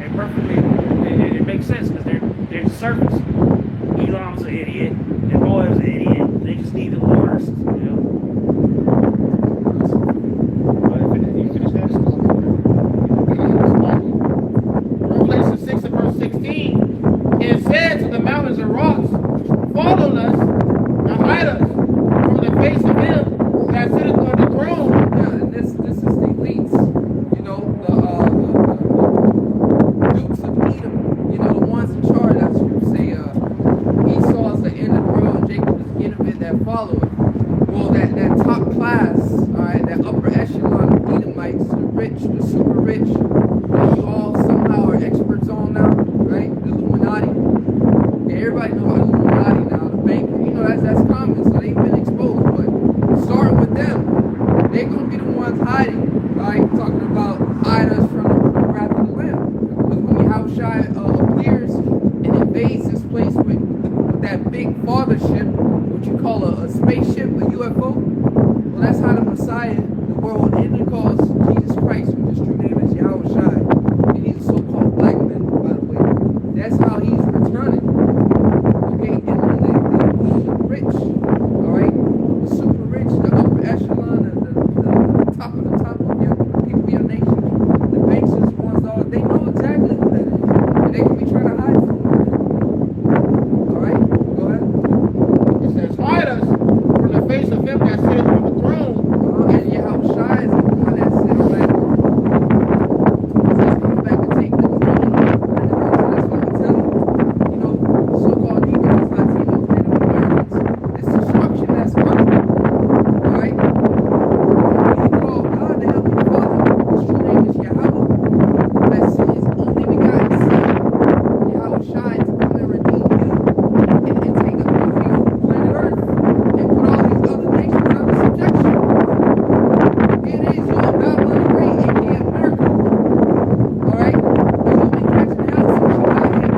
And perfectly, it makes sense because they're servants. Elam's an idiot, and Moab's an idiot. They just need the worst, you know? You finish that? Revelation 6 and verse 16, it said to the mountains and rocks, follow us and hide us from the face of him that sitteth on the throne. Yeah, and this is the elites, you know, the dukes of Edom, you know, the ones in charge. That's what you say, Esau is the end of the world, and Jacob is the end of it that follow it. Well, that top class, all right, that upper echelon of Edomites, the rich, the super rich, that you all somehow are experts on now, right? The Illuminati. Yeah, everybody knows about Illuminati now, the banker, you know, that's common, so they've been exposed, but starting with them, they're going to be the ones hiding, right? Talking about hide us from the wrath of the Lamb. Because when Yahushua appears and invades this place with that big father ship, what you call a spaceship, a UFO, well, that's how the Messiah, the world, and it calls Jesus Christ, which his true name is Yahawashi, and he's a so-called black man, by the way. That's how he's returning. Okay, and then the rich, all right, the super rich, the upper echelon, the top of the top of your people, your nation, the banks, the ones, all they know exactly who that is, and they can be trying to hide from it. All right, go ahead. It says, hide us from the face of him that sitteth on the throne. And Yahushua is the one that sits on that throne. He's coming back to take the throne. And that's what I'm telling you. You know, so-called Negroes, Latinos, Native Americans, this destruction that's coming. All right? He called God the Heavenly Father. His true name is Yahawah. That sent his only begotten Son, Yahushua, to come and redeem you and take a movie over planet Earth and put all these other nations under subjection. It is you and Babylon the Great, aka America. Alright? And you've been catching hell since you got here.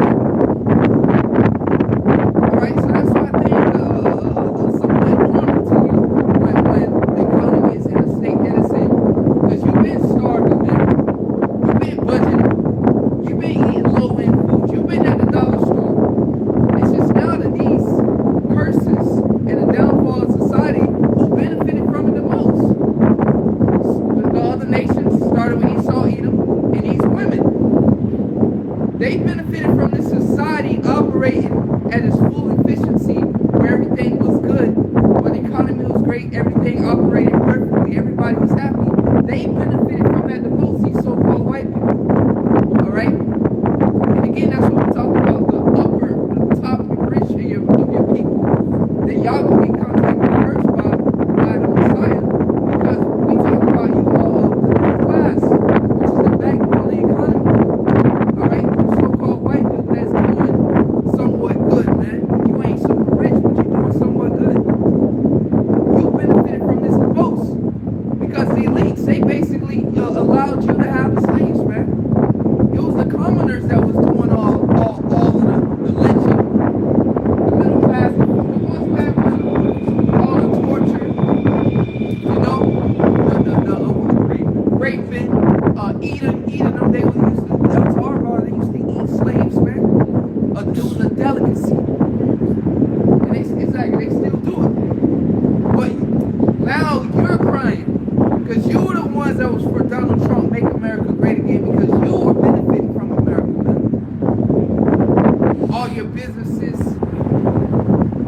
Alright, so that's why I think somewhat normal to you when the economy is in a state that it's in. Because you've been starving, man. You've been budgeting. You've been eating low-end food. You've been at the dollar store. It's just now that these curses and the downfall of society who benefited from it the most. The other nations started with Esau, Edom, and these women. They benefited from this society operating at its full efficiency where everything was good, where the economy was great, everything operated perfectly, everybody was happy. They benefited from that the most, these so-called white people. Alright? And again, that's what we're talking about, the top rich of your people. That y'all gonna be contacted first by the Messiah, because we talk about you all of the middle class, which is the backbone of the economy. Alright? The so-called white people that's doing somewhat good, man. You ain't super rich, but you're doing somewhat good. You benefited from this the most. Because the elites, they basically allowed you to have slaves, man. It was the commoners that was doing all of the lynching. The middle class, the most bad ones, all the torture, you know, the raping, eating them. They used to, they used to eat slaves, man. It was a delicacy. And exactly, they still do it. But now you're crying because you were the ones that was for Donald Trump, make America great again, because you were benefiting from America, man. All your businesses,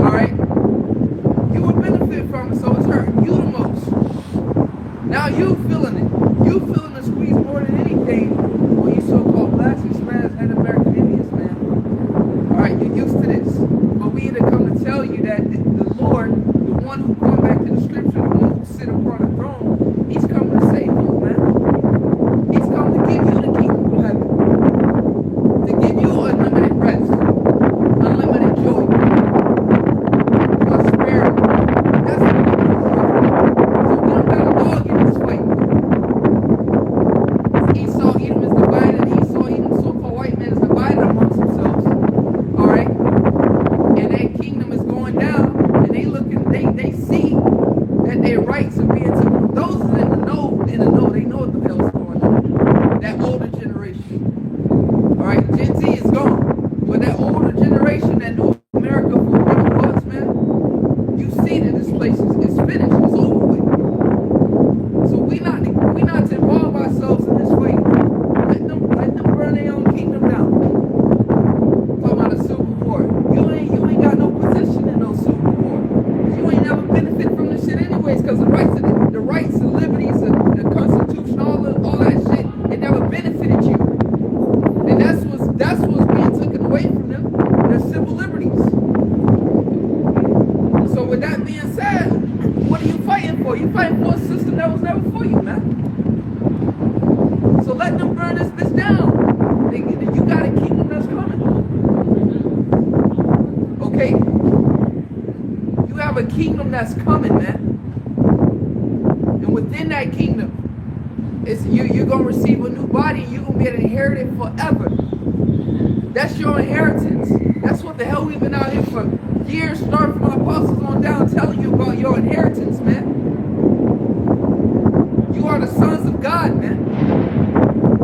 all right? You would benefit from it, so it's hurting you the most. Now you feeling it. You feeling the squeeze more than anything when you so-called blacks, Hispanics, and American Indians, man. All right, you're used to this. But with that being said, what are you fighting for? You fighting for a system that was never for you, man. So let them burn this bitch down. You got a kingdom that's coming. Okay. You have a kingdom that's coming, man. And within that kingdom, you're going to receive a new body and you're going to be able to inherit it forever. That's your inheritance. That's what the hell we've been out here for years, starting from our apostles on down, telling you about your inheritance, man. You are the sons of God, man.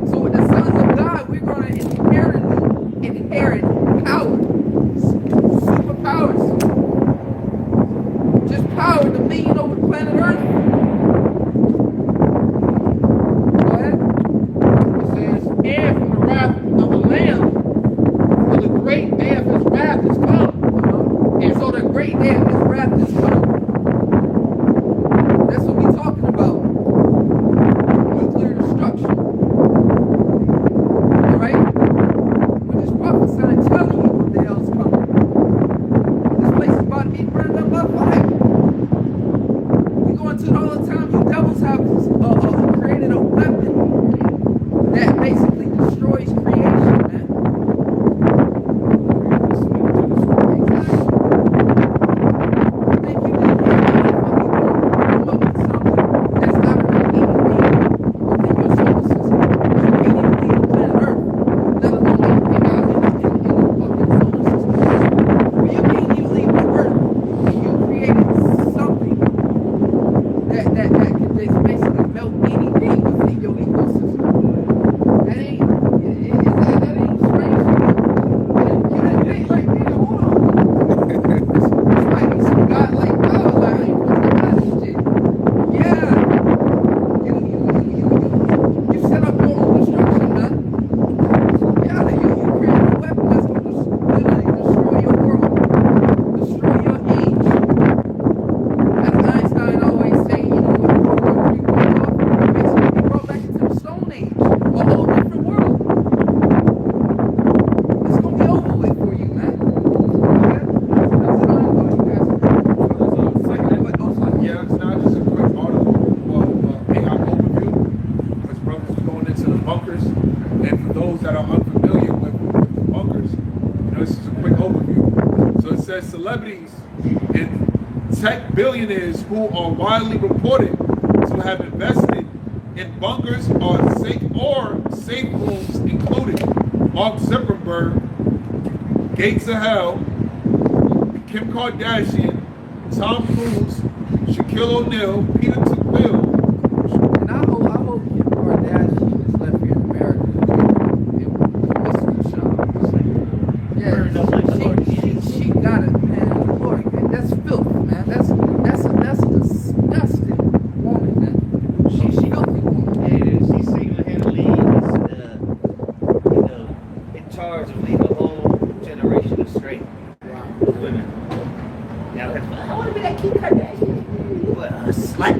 So with the sons of God, we're going to inherit power. Superpowers. Just power, dominion over planet Earth. Go ahead. It says, and from the wrath of the Lamb, for the great day of his wrath is come. And so the great day of his wrath is come. That's what we're talking about. Nuclear destruction. Alright? We're just prophesying, telling you what the hell's coming. This place is about to be burned up by fire. We go into it all the time. You devils have created a weapon that basically destroys creation, man. Celebrities and tech billionaires who are widely reported to have invested in bunkers or safe rooms, including Mark Zuckerberg, Gates of Hell, Kim Kardashian, Tom Cruise, Shaquille O'Neal, Peter Thiel. And I hope Kim Kardashian is left here in America. Yeah, she got it, man. Lord, that's filth, man. That's a disgusting woman, man. She's filthy woman. Yeah, she's single-handedly in charge of leading a whole generation astray. Wow. Women. Now, I want to be that Kim Kardashian. What, a slut?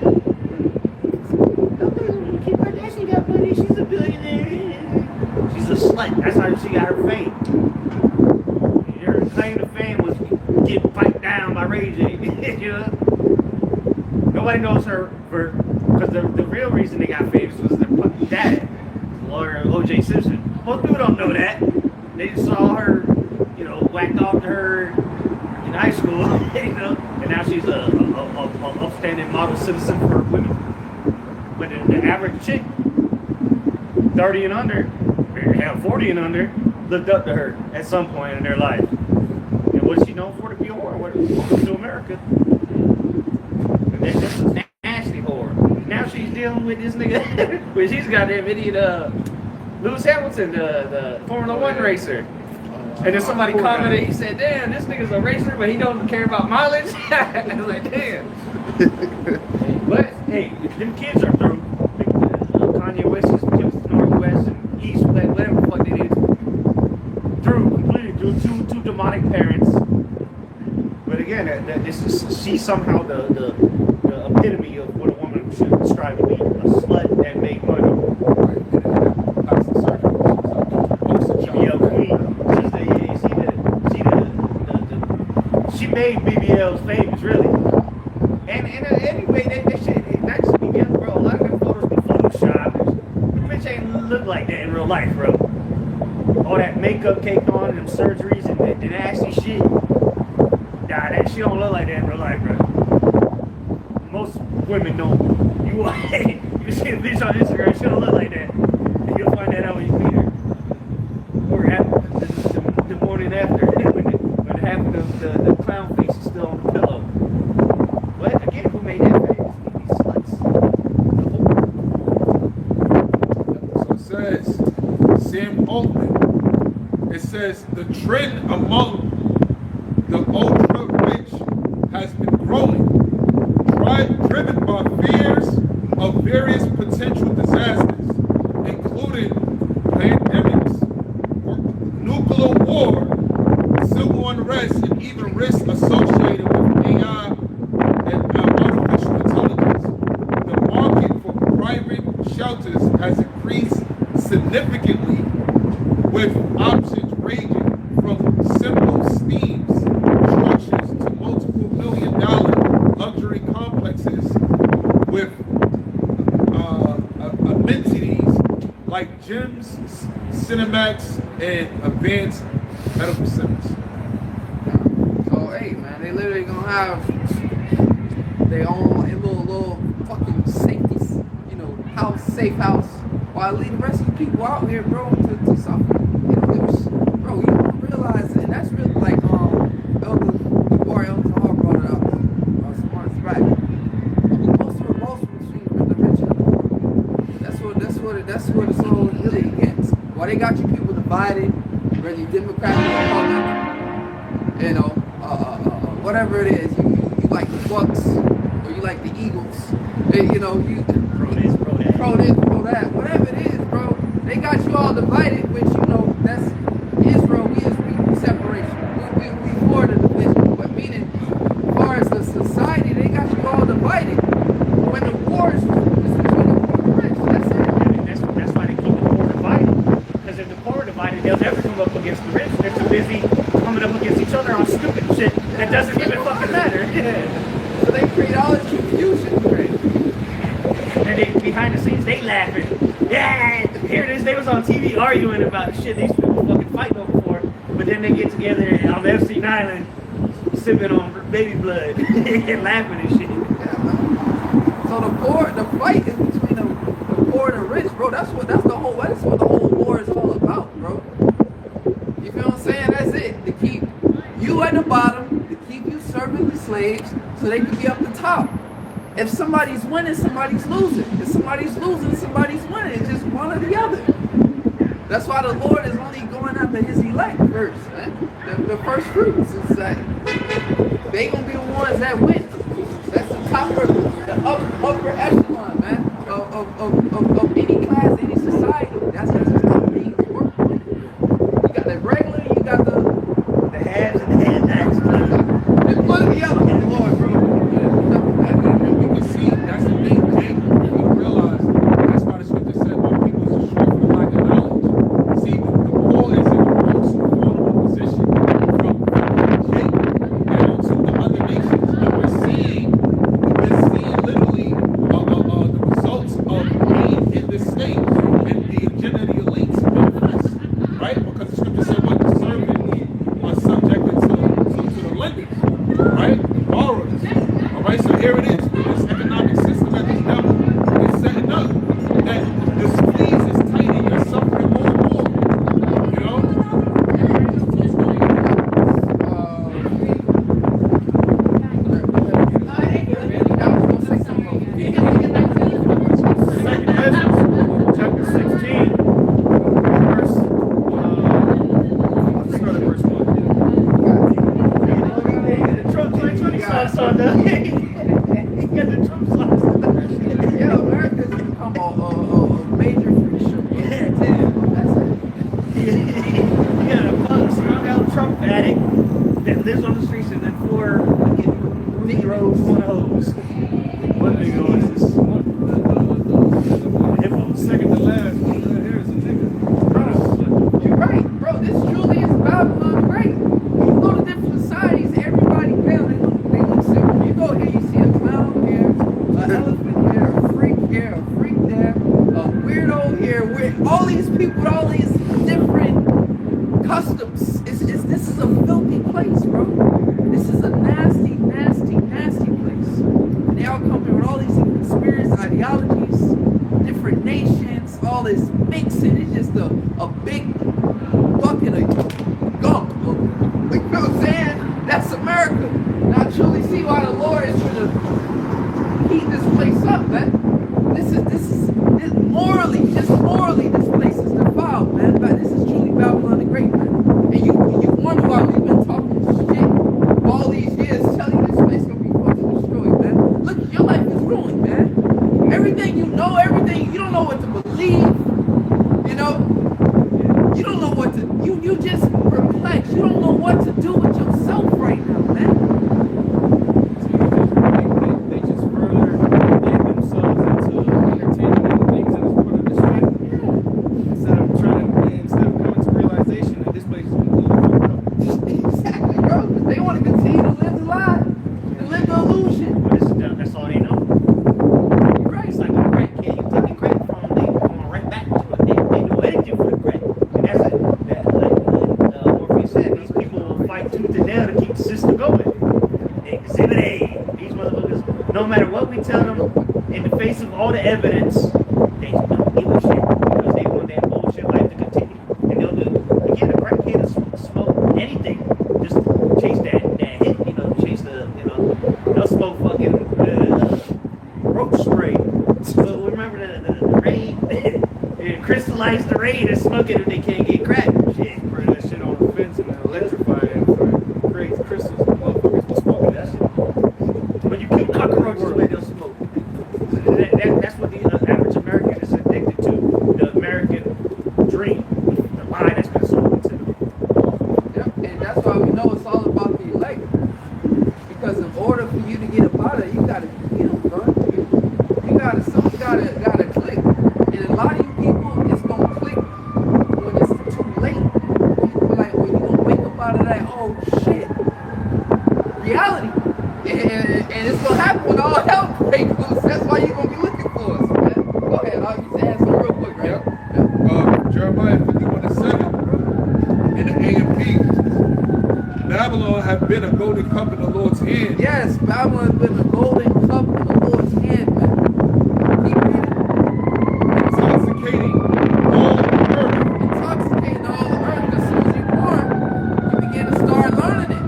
Kim Kardashian got money. She's a billionaire. She's a slut. That's how she got her fame. Her claim to fame was getting piped down by Ray J. You know? Nobody knows her because the real reason they got famous was their dad, lawyer O.J. Simpson. Most people don't know that. They just saw her, whacked off to her in high school, and now she's a upstanding model citizen for women. But the average chick, 30 and under, hell, 40 and under, looked up to her at some point in their life. And what's she known for? To be a whore. Welcome to America. And that's a nasty whore. Now she's dealing with this nigga, but she's got that idiot, Lewis Hamilton, the Formula One racer. And then somebody commented, he said, damn, this nigga's a racer, but he don't care about mileage. I was like, damn. But, hey, them kids are through. Kanye West is Northwest and East, whatever the fuck it is. Through, completely through two demonic parents. But again, she's somehow the epitome of what a woman should describe to be. A slut that made money. she made BBLs famous, really. And anyway, that shit, not just BBL, bro. A lot of them photos be photoshopped. The bitch ain't look like that in real life, bro. All that makeup caked on and them surgeries and the nasty shit. Nah, that shit don't look like that in real life, bro. Most women don't. You see a bitch on Instagram, she don't look like that. And you'll find that out when you meet her. Or the morning after, when half of the clown face is still on the pillow. But again, who made that face? These sluts. So it says, Sam Altman, it says the trend among the ultra rich has been growing, driven by fears of various potential disasters, including pandemics, nuclear war, civil unrest, and even risks associated with AI and artificial intelligence. The market for private shelters has increased significantly, with options ranging from simple steam structures to multiple $1 million luxury complexes with amenities like gyms, Cinemax, and advanced medical centers. So hey man, they literally gonna have their own little fucking safety, house, safe house, while leave the rest of the people out here, bro, to suffer. Bro, you don't realize, and that's really like Elder Zahar brought it up. Smart's right. Most of the most between the rich and the poor. That's what it's all really against. Why they got you people divided, whether you Democrat or Republican, whatever it is, you like the Bucks or you like the Eagles, you pro this, pro that, whatever it is, bro. They got you all divided, which that's Israel. We separation. We for the division, but meaning as far as the society, they got you all divided. When the wars is between the poor and the rich, that's it. That's why they keep the poor divided. Because if the poor are divided, they'll never come up against the rich. They're too busy coming up against each other on stupid shit that doesn't even fucking matter. So they create all this confusion. And they, behind the scenes, they laughing. Yeah, here it is. They was on TV arguing about shit these people fucking fighting over for. But then they get together on the FC Island, sipping on baby blood and laughing and shit. Yeah, so the fight is between the poor and the rich, bro. That's what the whole war is all about, bro. You feel what I'm saying? That's it. To keep you at the bottom, to keep you serving the slaves, so they can be up the top. If somebody's winning, somebody's losing. If somebody's losing, somebody's winning. It's just one or the other. That's why the Lord is only going after his elect first, man. The first fruits. It's like, they gonna be the ones that win. That's the the upper echelon, man, of any class, any society. That's how things work. You got the regular, you got the haves and the have-nots. It's one or the other, Lord, bro. And we can see that's the thing, Jake. We realize that's why the scripture said my people is short for the lack of knowledge. See, the poor is in the most vulnerable position from Jake down to the other nations. And we're seeing literally the results of being in this state and the agenda of the elites manifest, right? Because the scripture said what the servant are subjected to the lenders, right? The borrowers. All right, so here it is with this economic system that this devil is setting up, that the squeeze is tight and you're suffering more and more. You know? Chapter 16, verse, let's start at verse 1. The Trump 2020 sauce on the, he got the Trump sauce on the. Yeah, America's become a major freak show. That's it. You got a strung out Trump addict that lives on the streets and then 4 fucking Negroes on hose. One Negro is this. Second to last, here's a nigga. You're right, bro. This truly is Babylon great. You go to different societies, everybody America. And I truly see why the Lord is trying to keep this place up, man. This morally, this place is defiled, man. But this is truly Babylon the Great, man. And you wonder why we've been talking shit all these years, telling you this place gonna be fucking destroyed, man. Look, your life is ruined, man. Everything you know, you don't know what to believe, you know. You don't know what to, you just perplexed. You don't know what to do with yourself right now, man. They just further get themselves into entertaining things that is put on display. Instead of coming to realization that this place is completely fucked up. Exactly, bro. They want to continue to live the lie, to live the illusion. That's all they know. You're right. It's like a crack kid. You take the crack from them, they going right back to it. They do anything for the crack. And that's it. Like Morpheus said, these people will fight tooth and nail to keep the system going. Exhibit A. These motherfuckers, no matter what we tell them, in the face of all the evidence, they don't give a shit because they want that bullshit life to continue. And they'll do, again, a crack kid will smoke anything just to chase that hit, chase the, they'll smoke fucking roach spray. So remember the raid? They crystallize the raid and smoke it if they can't get crack. Shit. Spray that shit on the fence and then electrify it and create crystals and motherfuckers will smoke it. That shit. When you kill cockroaches, the way they'll smoke. That's what the average American is addicted to. The American dream. The lie that's been sold to them. Yep. And that's why we know it's all about the elect. Because in order for you to get up out of it, you gotta be healed, bro. You gotta click. And a lot of you people, it's gonna click when it's too late. When you gonna wake up out of that, oh shit, reality. And it's gonna happen when all hell breaks loose. That's why you're gonna be looking for us, man. Go ahead, I'll just ask them real quick, right? Yep. Jeremiah 51:7 in the AMP. Babylon have been a golden cup in the Lord's hand. Yes, Babylon has been a golden cup in the Lord's hand, man. Keep reading. Intoxicating all the earth. Intoxicating all the earth. As soon as you're born, you begin to start learning it.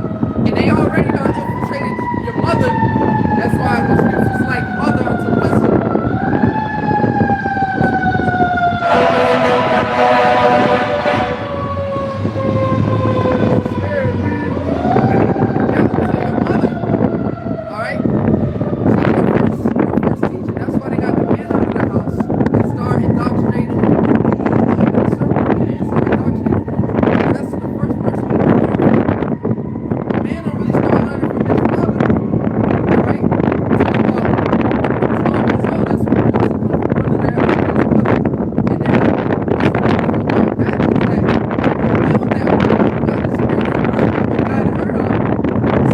And they already done infiltrated your mother. That's why the scriptures like mother unto wisdom. Spirit, man. Yeah, so your mother. Alright? First teacher. That's why they got the men out of the house and start indoctrinating them. That's the first person you learn from. The man don't really start learning from his father. Right? Until about 12 years old, that's when he wants to come from under that his mother. And then that is that build that woman got the spirit in her and guided her up.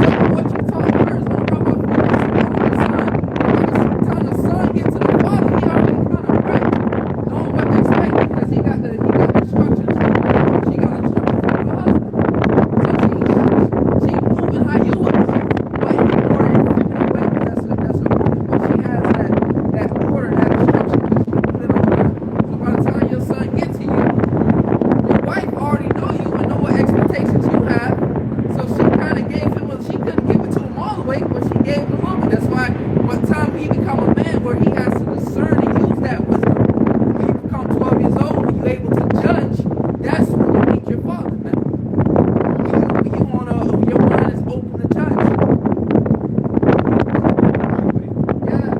Some of what you taught her is gonna rub off on the son. By the time the son gets to the father, he already kind of prepped, knowing what to expect because he got the instructions. She got instructions from her husband. So she's moving how you would move, but in a more intimate way. That's important. But she has that order, that instruction. Put it on her. So by the time your son gets here, your wife already know you and know what expectations you have. So she kind of gave him, she couldn't give it to him all the way, but she gave him a little bit. That's why by the time he become a man where he has to discern and use that wisdom, when you become 12 years old, when you're able to judge, that's when you meet your father, man. When your mind is open to judge. Yeah.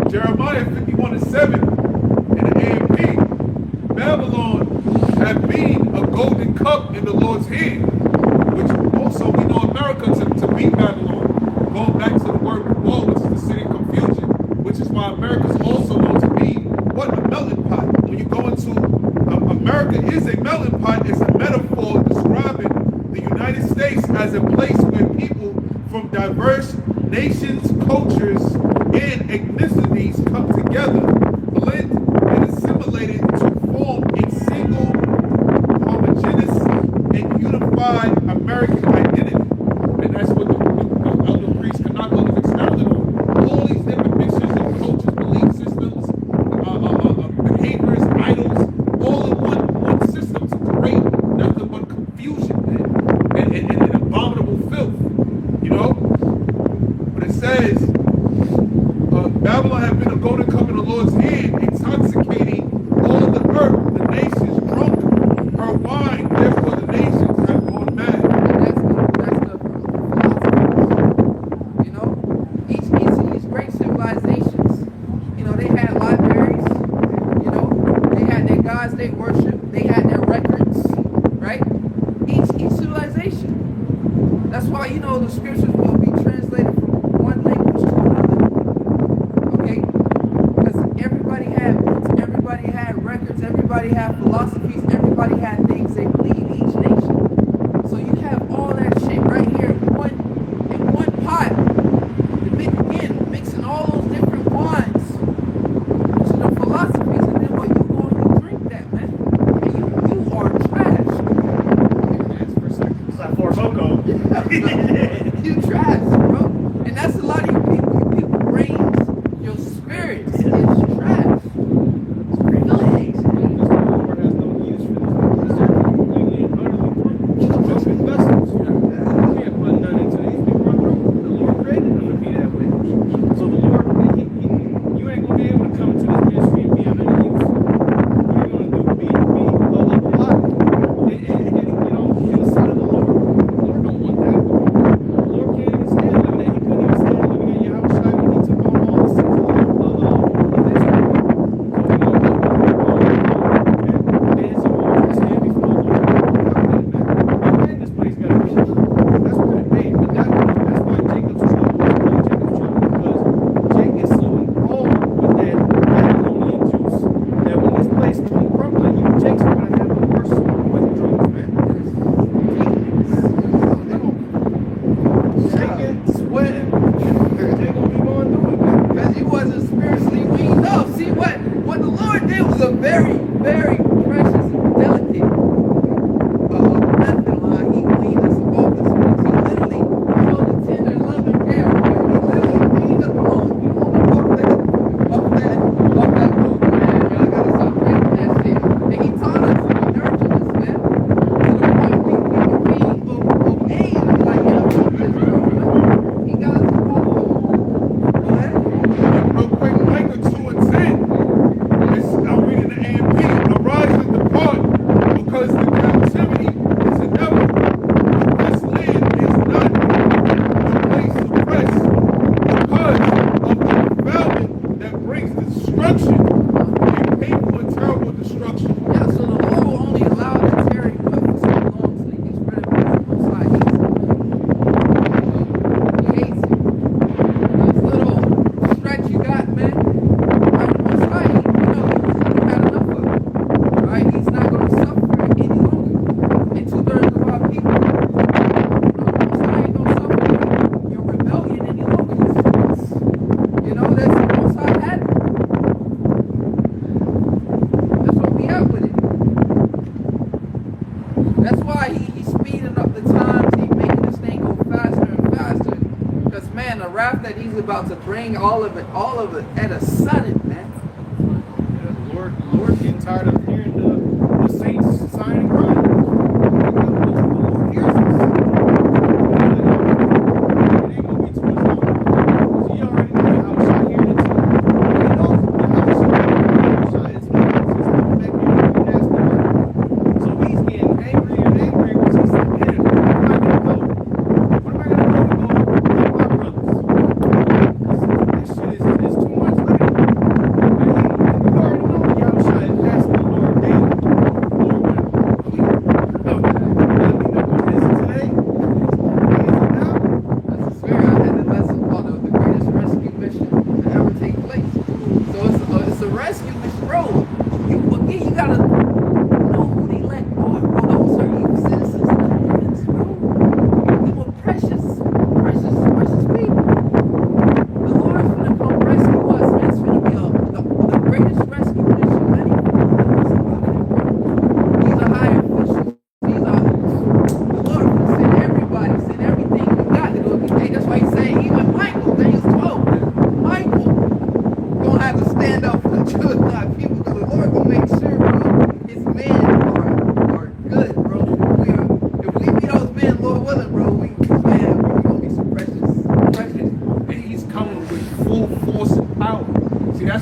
Jeremiah 51:7 in the AMP. Babylon have been a golden cup in the Lord's hand, which also we know America to beat Babylon. a place where people from diverse nations, cultures, and ethnicities come together, blend, and assimilated to form a single, homogeneous, and unified American identity. And that's what the elder priest Kanaka expounded on. All these different mixtures of cultures, belief systems, behaviors, idols, all in one system to create nothing but confusion and abominable filth. You know? But it says, Babylon had been a golden cup in the Lord's hand, intoxicating all the earth, the nations drunk her wine, therefore the nations have gone mad. You know, each of these great civilizations, you know, they had libraries, you know, they had their gods they worship, they had their records, right? Each civilization. That's why, you know, the scriptures will be translated from one language to another. Okay? Because everybody had books, everybody had records, everybody had philosophies, everybody had things they believe, each nation. So you have all that shit right here in one pot. Again, mixing all those different wines to the philosophies, and then what you go and you drink that, man. And you are trash. It's like Four Loko. You trash, bro. And that's a lot of you people. People brains, your spirits is trash. Filthy. Lord has no use for this. These are completely and utterly broken vessels. You can't put none into these. They run through. The Lord created them to be that way. So the Lord, you ain't gonna be able to come to this ministry and be of any use. What you're gonna do be a lot. And you know, in the sight of the Lord don't want that. The Lord can't even stand living there. He couldn't even stand living in Yahawashi when he took on all the sins of Israel. Because he wasn't spiritually weaned up. See, what the Lord did was a very, very precious and delicate method line. He weaned us off the spirits. He literally showed a tender, loving care. He literally weaned us off that root, man. Y'all gotta stop breaking that shit. And he taught us to nurture us, man. To the point we obey and be like, yeah, fuck this, bro. He got us to follow. Go ahead. Real quick, Micah 2:10. I'm reading the AMP. Arise and depart, because the captivity is inevitable. This land is not a place to rest, because of the development that brings destruction, a painful and terrible destruction. Yeah, so the Lord will only allow the tarry for so long till he gets rid of it. Most High hates it. He hates it. This little stretch you got, man, right? The Most High, you had enough of it. Right? He's not going to suffer it any longer. And 2/3 of our people, the Most High ain't going to suffer your rebellion any longer. You know, that's the Most High had it. That's what we have with it. That's why he's speeding up the times. He's making this thing go faster and faster. Because, man, the wrath that he's about to bring, all of it at a sudden, man. The Lord getting tired of hearing the saints sign and crying. The Lord hears us. It ain't gonna be too much longer. Because he already know how shot hearing it too. He knows how shot is hearing it. He's coming back here and nasty work. So he's getting angrier and angrier because he's like, man, where am I gonna go? What am I gonna do to go with my brothers? This shit is too much living. And you already know Yahawashi is asking the Lord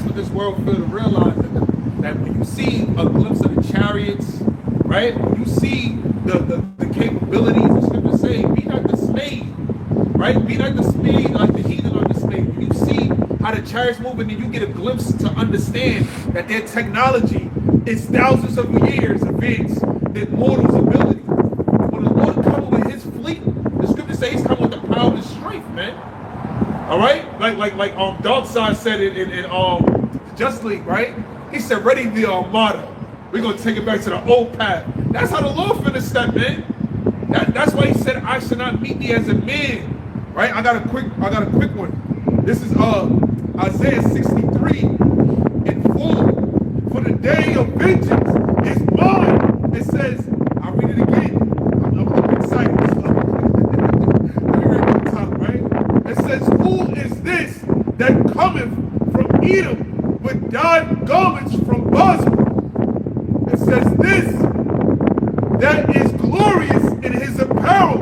what this world fails to realize, that when you see a glimpse of the chariots, right? When you see the capabilities, the scriptures say, be not dismayed, right? Be not dismayed like the heathen are dismayed. When you see how the chariots move, and then you get a glimpse to understand that their technology is thousands of years advanced than mortals' ability. When the Lord comes with his fleet, the scripture says he's coming with the power and strength, man. All right? Like Dark Side said it in Just League, right? He said, ready the Armada. We're gonna take it back to the old path. That's how the Lord finna step, man. That's why he said, I should not meet thee as a man. Right? I got a quick one. This is Isaiah 63 in full. For the day of vengeance is mine. It says, I'll read it again. I'm excited. Let me read it from the top, right? It says, who is this that cometh from Edom with dyed garments from Basra? It says, this that is glorious in his apparel,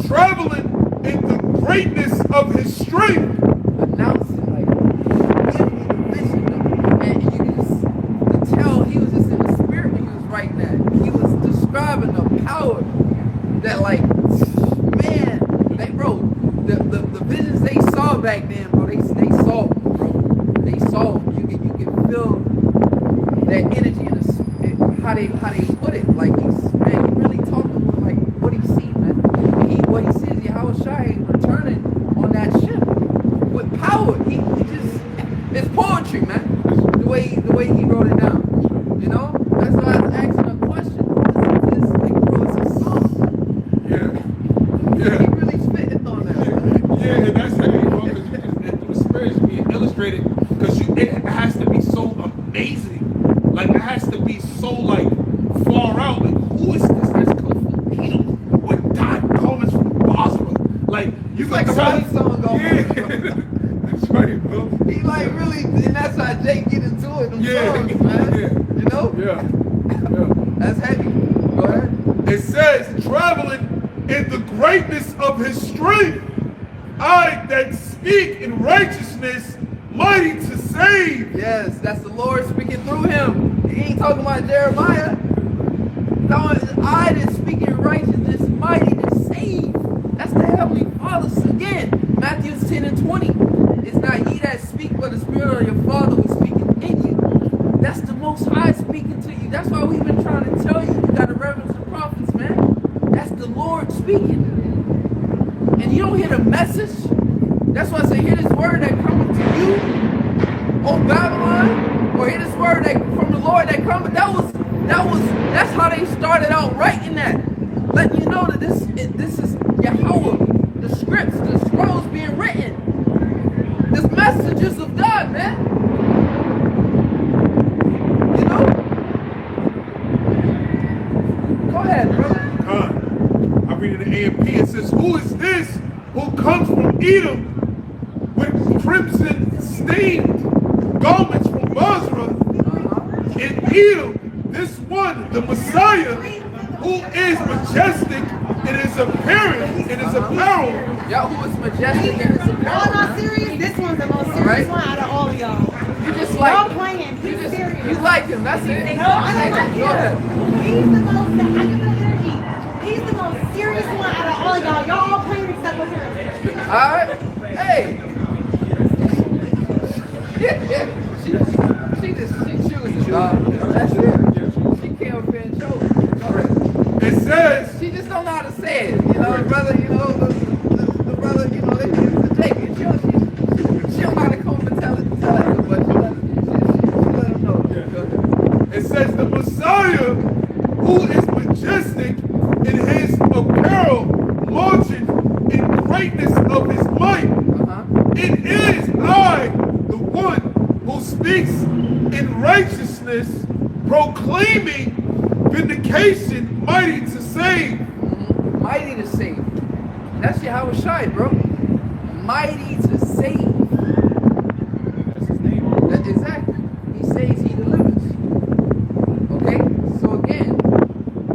traveling in the greatness of his strength. Announcing, like, giving you the vision, and you can just tell he was just in the spirit when he was writing that. He was describing the power that, like, man, they, bro, the visions they saw back then, bro, they saw, bro, they saw. You can feel that energy in the, how they put it. Like, he's, man, he really talking about, like, what he see, man. What he sees, YAHWASHI returning on that ship with power. He just, it's poetry, man. The way he wrote it down. You know? That's why I was asking a question. This like, bro, it's a song. Yeah. He really spitting on that. Yeah, and that's heavy, bro, because the spirit is being illustrated, because it has to be so amazing. Like, it has to be so, like, far out. Like, who is this that's come from Edom with dyed garments from Basra? Like, you Like a white song going. Yeah. That's right, bro. He like really, and that's how Jake get into it, them songs, man. Yeah. You know? Yeah. That's heavy. Go ahead. It says, traveling in the greatness of his strength, I that speak in righteousness, mighty to save. Yes, that's the Lord speaking through him. He ain't talking about Jeremiah. I that speak in righteousness, mighty to save. That's the Heavenly Father. Again, Matthew 10 and 20. It's not ye that speak, but the Spirit of your Father who is speaking in you. That's the Most High speaking to you. That's why we've been trying to tell you. You got to reverence the prophets, man. That's the Lord speaking. And you don't hear the message. That's why I say, hear this word that comes to you, O Babylon, or hear this word that from the Lord that comes. That's how they started out writing that. Letting you know that this is Yahweh, the scripts, the scrolls being written. This messages of God, man. You know? Go ahead, brother. I read in the AMP, it says, who is this who comes from Edom with crimson stained garments from Basra? In Edom, this one, the Messiah, who is majestic in his appearance, in his apparel. Y'all who is majestic in his apparel. Y'all not serious? This one's the most serious one out of all of y'all. You just like Y'all playing. He's serious. You like him, that's it. No, I don't like Go ahead. him. He's the most, I give him energy. He's the most serious one out of all of y'all. Y'all all playing except with him. Alright. Hey. Yeah. She chooses, dog. That's it. She can't offend children. It says, She just don't know how to say it. You know, the brother, you know, the brother, you know, they use the take it. She don't know how to come and tell it, but she let him know. it says the Messiah, who is majestic in his apparel, marching in greatness of his might. It is I, the one who speaks in righteousness, proclaiming vindication, mighty to save. Mighty to save. That's YAHWASHI, bro. Mighty to save. That's his name. Exactly. He saves, he delivers. Okay? So again,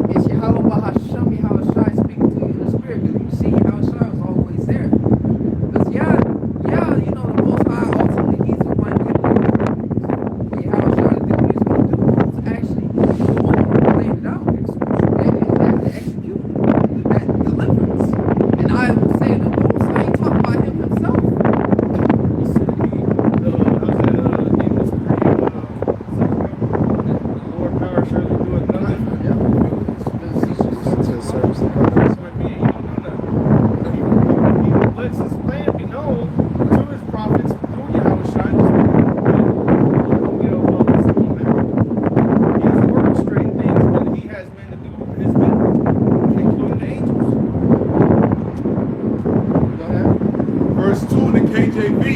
it's BAHASHAM, YAHWASHI speaking to you in the spirit. Because you see, YAHWASHI was always there. Because you know, the Most High, ultimately, he's the one who Verse 2 in the KJV.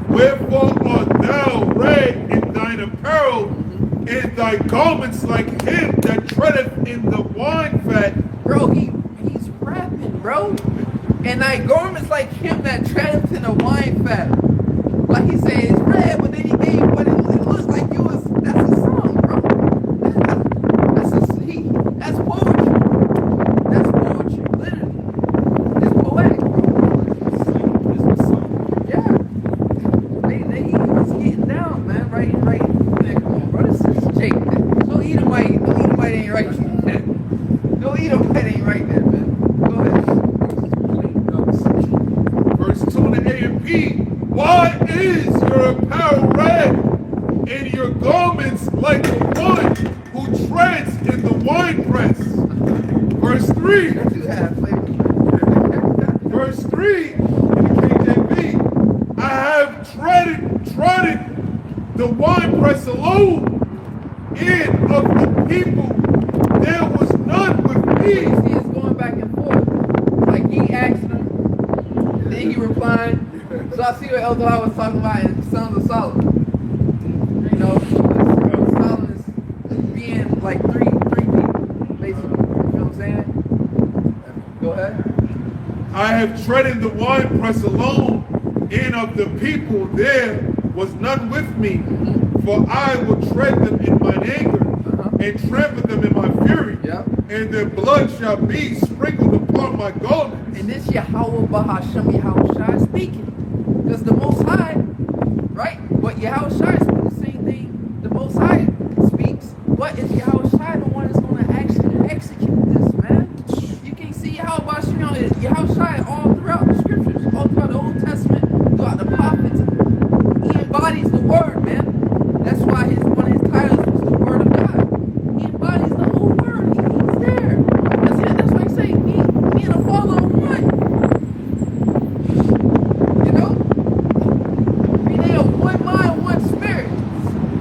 Wherefore art thou red in thine apparel, and thy garments like him that treadeth in the wine vat? Bro, he's rapping, bro. And thy garments like him that treadeth in the wine vat. Like he said, it's red, but then he gave what it looks like you was. That's a song, bro. That's poetry. That's poetry, literally. It's poetic, bro. Yeah. He was getting down, man. Right. Man, come on, bro. This is Jake. No Edomite ain't right there. No Edomite ain't right there, man. Go ahead. Verse 2 in the A&P. Why is your apparel red, and your garments like the one who treads in the winepress? Verse 3. Verse 3 in the KJV. I have trodden the winepress alone, and of the people there was none with me. See, it's going back and forth. Like he asked him, and then he replied. So I see what Elder was talking about in Sons of Solomon. You know, Solomon is being like three people, basically. You know what I'm saying? Go ahead. I have trodden the winepress alone, and of the people there was none with me. For I will tread them in mine anger, and trample them in my fury, and their blood shall be sprinkled upon my garments. And this Yahawah BAHASHAM Yahawashi speaking. Because the Most High, right? But Yahawashi speaks the same thing the Most High speaks. But is Yahawashi the one that's going to actually execute this, man? You can see Yahawashi all throughout the scriptures, all throughout the Old Testament, throughout the prophets. He embodies the word, man. That's why one of his titles was the Word of God. He embodies the whole word. He's there. That's it. That's why I say me and the Father are one. You know? They are one mind, one spirit.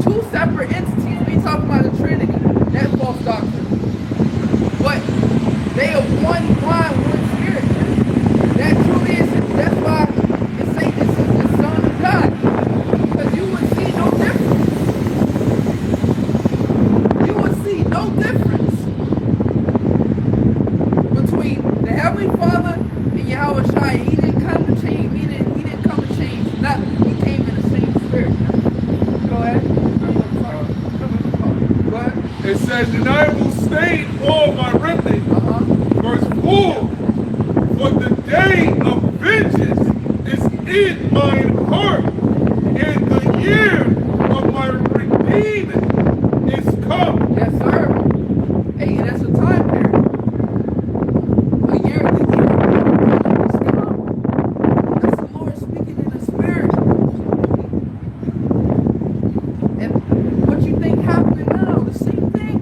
Two separate entities. We talking about the Trinity. That false doctrine. But they are one mind, one spirit. That truly is. That's why it say this is the Son of God. Because you would see no difference. You would see no difference between the Heavenly Father and Yahawashi. He didn't come to change. He didn't come to change nothing. He came in the same spirit. Go ahead. Go ahead. It says, and I will stain all my remnant. Verse 4. For the day of vengeance is in mine heart, and the year of my redeeming is come. Yes, sir. Hey, and that's a time period. A year of the year is come. That's the Lord speaking in the spirit. And what you think happening now? The same thing.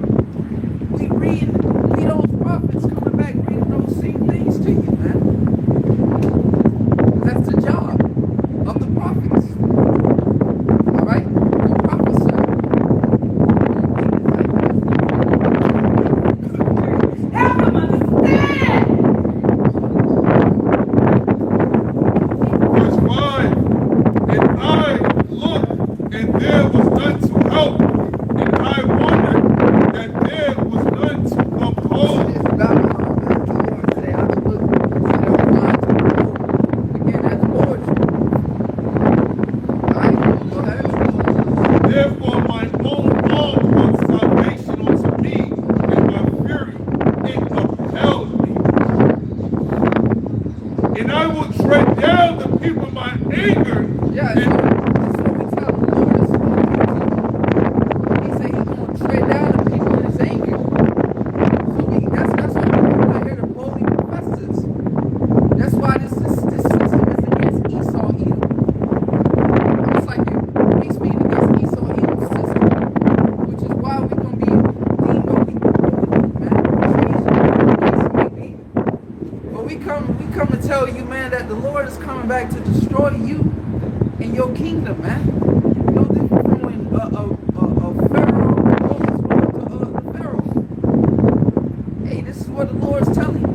We read those prophets coming back reading those same things to you, man. That's the job of the prophets. All right? The prophesy. Help them understand. Verse 5. And I looked, and there was none to help, and I wondered that there was none to uphold. It's Babylon, man. The Lord say, I look, and there was none to uphold. Again, that's poetry. All right? Go ahead. Therefore my own arm brought salvation unto me, and my fury it upheld me. And I will tread down the people of my anger. Yeah, and so we tell the Lord is going to he said he's going to tread down the people in his anger. So that's why we're here to boldly confess this. That's why this system is against Esau Edom. It's like he's speaking against Esau Edom's system, which is why we're going to be deemed what we man. But we come to tell you, man, that the Lord is coming back to destroy you and your kingdom, man. No different from when Pharaoh goes to the Pharaoh. Hey, this is what the Lord's telling you.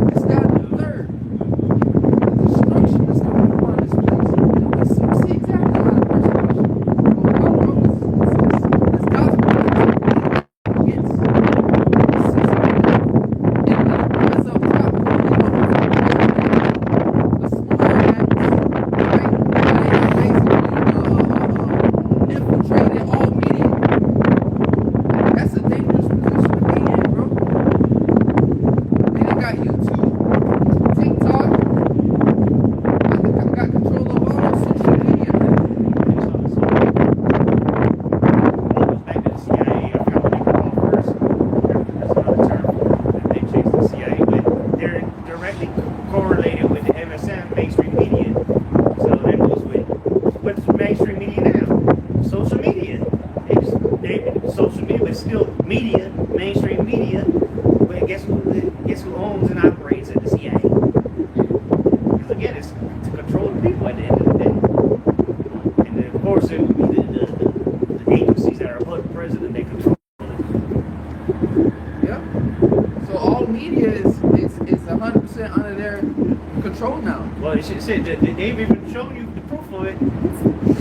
It's that the third. The destruction mainstream media. So that goes with what's mainstream media now? Social media. Social media, but still media, mainstream media. But guess who owns and operates it? The CIA. Because again, it's to control the people at the end of the day. And then, of course, it would be the agencies that are above the president, they control it. Yeah. So all media is 100% under their control now. Well, it should say that they've even shown you the proof of it.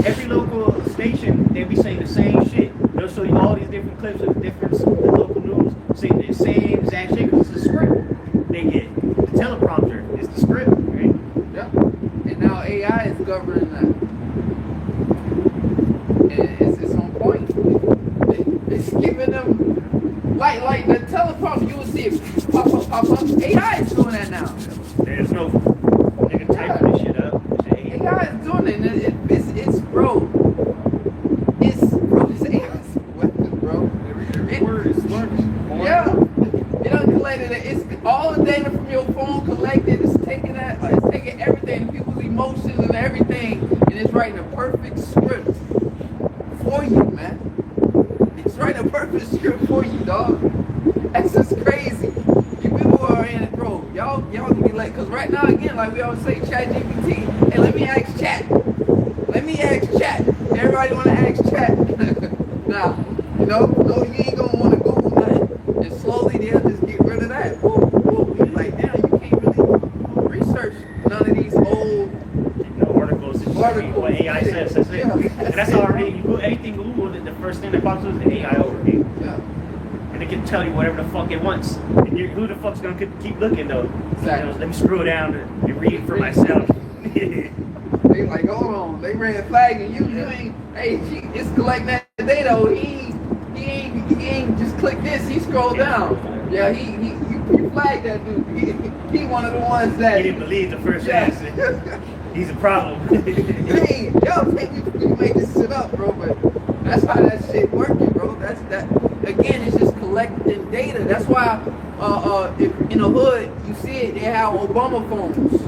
Every local station, they be saying the same shit. They'll show you all these different clips of different local news saying the same exact shit because it's the script they get. The teleprompter is the script, right? Yeah. And now AI is governing that. And it's on point. It's giving them, like the teleprompter, you will see it pop up. AI is doing that now. There's no nigga typing this shit up. AI is doing it. It's bro. It's AI's weapon, bro. Every word is smart. Yeah. It uncollated it. It's all the data from your phone collected. It's taking that. It's taking everything, people's emotions and everything, and it's writing a perfect script for you, man. It's writing a perfect script for you, dog. That's just crazy. You people are in it, bro. Y'all can be like, cause right now again, like we always say, Chat GPT. Hey, let me ask Chat. Let me ask Chat. Everybody wanna ask Chat. Now, no, you ain't gonna wanna Google nothing. And slowly they'll just get rid of that. Woo, woo. You're like, now you can't really research none of these old Articles. What AI says. That's it. Yeah, and that's already, you put anything Google, the first thing that pops up is the AI overview. Yeah. And it can tell you whatever the fuck it wants. And who the fuck's gonna keep looking though? Exactly. Let me scroll down and read it for myself. They like, hold on, they ran flagging you. You ain't. Hey, it's collecting that data. He ain't just click this. He scrolled down. Yeah, he flagged that dude. He one of the ones that He didn't believe the first answer. He's a problem. hey, yo, you make this shit up, bro. But that's how that shit working, bro. That's that. Again, it's just collecting data. That's why, if in the hood you see it, they have Obama phones,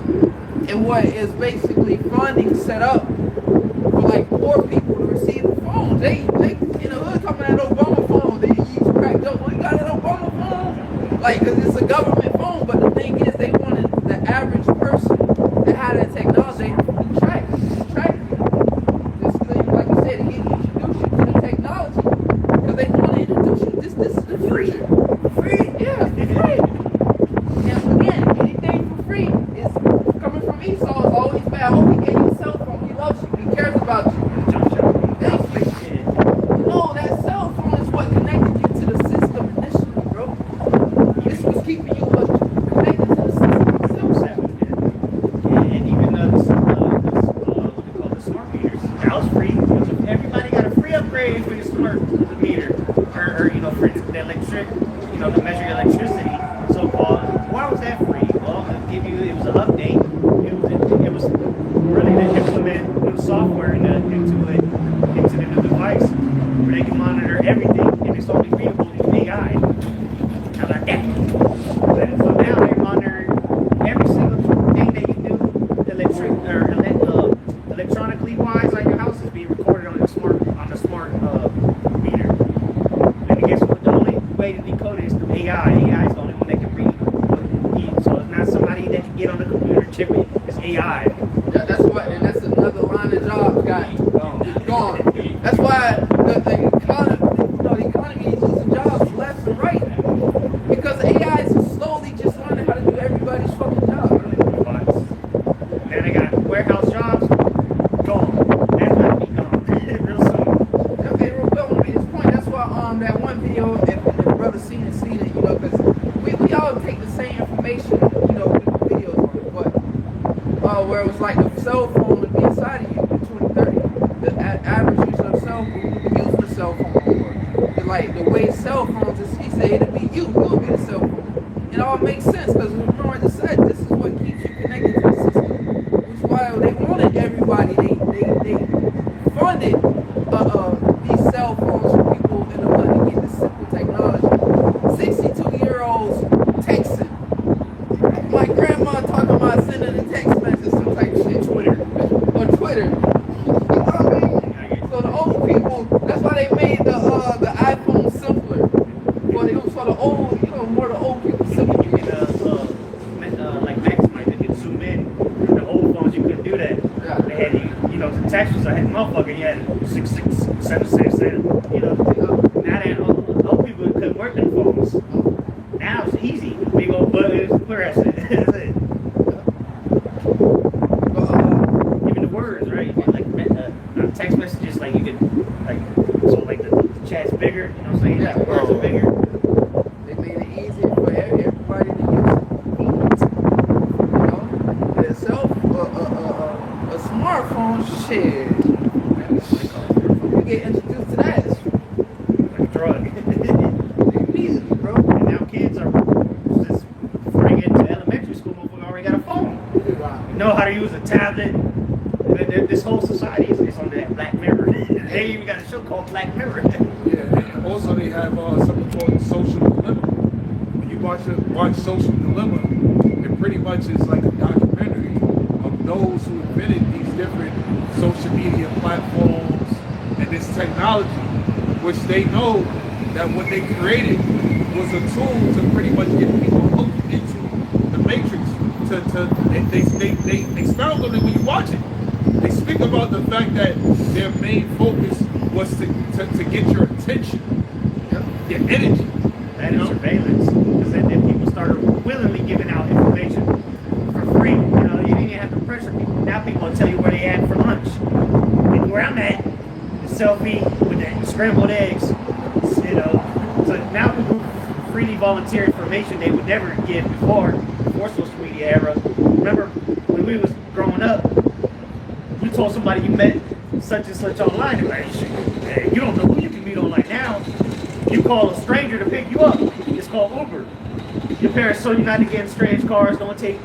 and what is basically funding set up for like poor people to receive the phones. They in the hood talking about Obama phone. They use cracked up. Well, you got an Obama phone, like, cause it's a government phone. But the thing is, they wanted the average person to have that technology to track. Just like I said, he introduced you to the technology because they want to introduce you. This is the future. Free, yeah, free. And again, anything for free is coming from Esau. Is always bad. Oh, he gave you a cell phone. He loves you. He cares about you. No, that cell phone is what connected you to the system initially, bro. This was keeping you connected to the system. And even what we call the smart meters. That was free. So everybody got a free upgrade for your smart meter, or for the electric, to measure your electricity. So called. Why was that free? Well, it was an update. It was really to implement new software into the new device where they can monitor everything, and it's only readable in AI. How about that? So now they monitor every single thing that you do, electronically wise, like your house is being recorded on the smart meter. And guess what? The only way to decode it is through AI. AI is the only one that can read. So it's not somebody that can get on the computer chip it. It's AI. Yeah, that's what, and that's another line of jobs got gone. That's why the economy is losing jobs left and right because AI is slowly just learning how to do everybody's fucking job. Then they got warehouse jobs gone. They're gonna be gone real soon. Okay, Rebel made his point. That's why that one video, if brother seen it, because we all take the same information, with the videos on it, but where it was like the cell phone would be inside of you in 2030. The average user of cell phone would be using a cell phone more. Like the way cell phones is, he said it'll be you'll be the cell phone. It all makes sense because remember I just said this is what keeps you connected to the system. Which is why they wanted everybody. They funded these cell phones for people in the hood to get this simple technology. 62-year-olds texting. My grandma talking about sending a text message, some type do that. Yeah. They had you know, the tax was a motherfucker. You had 666, you know. Now that old people couldn't work them phones. Now it's easy. Big old button, press it. That's it. Even the words, right? You can, like text messages, like you can, like, so like the chat's bigger. You know what I'm saying? Yeah. Like, words are bigger. They made it easier for everybody to use it. You know, itself, a smartphone, shit. You get introduced to that, it's Like a drug. immediately, bro. And now kids are just before they get into elementary school, motherfucker already got a phone. Know how to use a tablet. This whole society is on that Black Mirror. They even got a show called Black Mirror. Yeah, and also they have something called Social Dilemma. When you watch Social Dilemma, it pretty much is like a documentary of those who invented these different social media platforms and this technology, which they know that what they created was a tool to pretty much get people hooked into the matrix. They spell on it when you watch it. They speak about the fact that their main focus was to get your attention, your energy. That is surveillance. Because then people started willingly giving out information for free. You know, you didn't even have to pressure people. Now people will tell you where they at for lunch. And where I'm at, the selfie with the scrambled eggs. You know, so now people freely volunteer information they would never give before social media era. Remember when we was growing up, you told somebody you met such and such online, and like, hey, you don't know who you can meet online now. You call a stranger to pick you up. It's called Uber. Your parents told you not to get in strange cars. Don't take,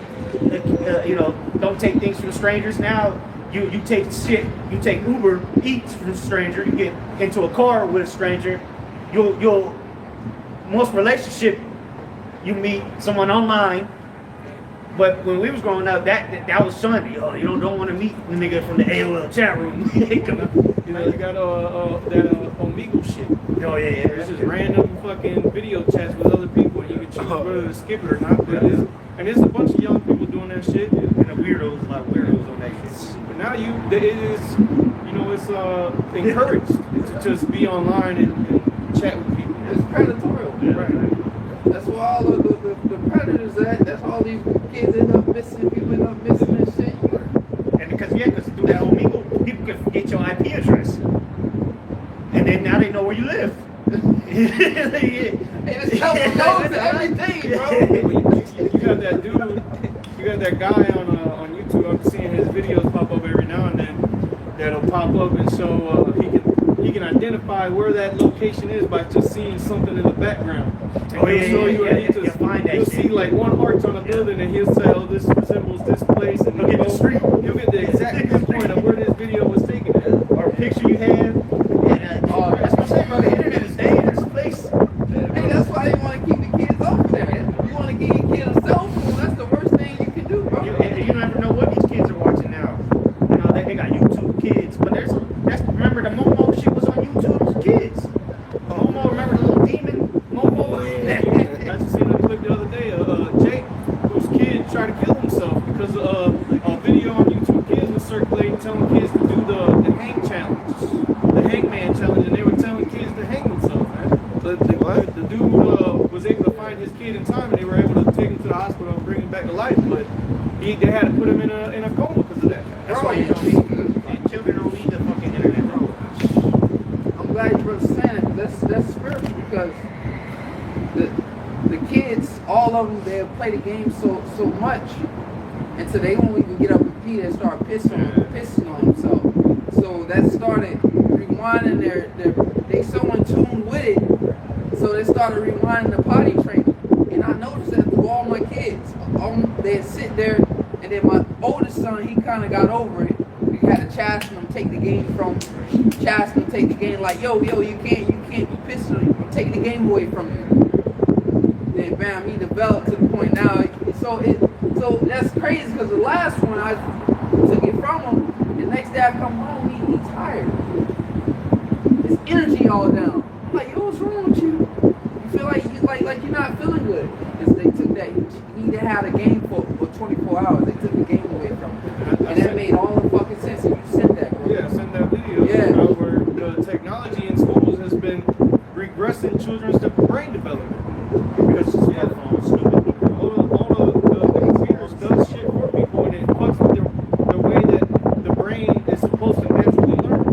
don't take things from strangers. Now you take shit. You take Uber Eats from a stranger. You get into a car with a stranger. You'll most relationship you meet someone online. But when we was growing up, that was shunned. You don't want to meet the nigga from the AOL chat room. You know, you got that Omegle shit. Oh yeah. It's just random fucking video chats with other people, and you can choose whether to skip it or not. But there's a bunch of young people doing that shit, And the weirdos, a lot of weirdos on that shit. but now it's encouraged to just be online and chat with people. It's predatory. Right. That's where all of the predators at. That's all these kids end up missing. People end up missing and shit. And because through that Omegle, people can get your IP address, and then now they know where you live. Hey, this cell phone knows everything, bro. You got that dude, you got that guy on YouTube. I'm seeing his videos pop up every now and then. That'll pop up and show he can identify where that location is by just seeing something in the background. And he'll find that you'll shit. see like one arch on a building, and he'll say, "Oh, this resembles this place," and Look at the street. You'll get the exact pinpoint of where this video was taken at. Or a picture you have. And that's what I'm saying, bro. The internet is dangerous place. Hey, that's why they want to keep the kids off there. You want to give your kid a cell phone, that's the worst thing you can do, bro. You don't ever know what these kids are watching now. You know, they got YouTube Kids, but remember the Momo shit was on YouTube Kids. Momo, remember the little demon Momo? I just seen a clip the other day. Jake, whose kid tried to kill himself because a video on YouTube Kids was circulating telling kids to do the hang challenge, the hangman challenge, and they were telling kids to hang themselves, man. So the dude was able to find his kid in time, and they were able to take him to the hospital and bring him back to life, but they had to put him in a coma because of that. That's why you don't need children don't need the fucking internet, bro. I'm glad you were saying it. That's spiritual because the kids, all of them, they play the game so much until they won't even get up and pee and start pissing on themselves. So that started rewinding they so in tune with it. So they started rewinding the potty training. And I noticed that through all my kids, they'd sit there, and then my oldest son, he kind of got over it. We had to chasten him, take the game like, yo, you can't be pissing on you, take the game away from him. Then bam, he developed to the point now. So that's crazy because the last one I took it from him. The next day I come home, he's tired. His energy all down. I'm like, yo, what's wrong with you? You feel like you're not feeling good. Because they took that. He he didn't have a game for 24 hours. They took the game away from him. And that made all the fucking sense. And you sent that, bro. Yeah, I sent that video. Yeah. Where the technology in schools has been regressing children's brain development. Because smartphones, stupid people, all the computers does shit for people, and it fucks with the way that the brain is supposed to naturally learn.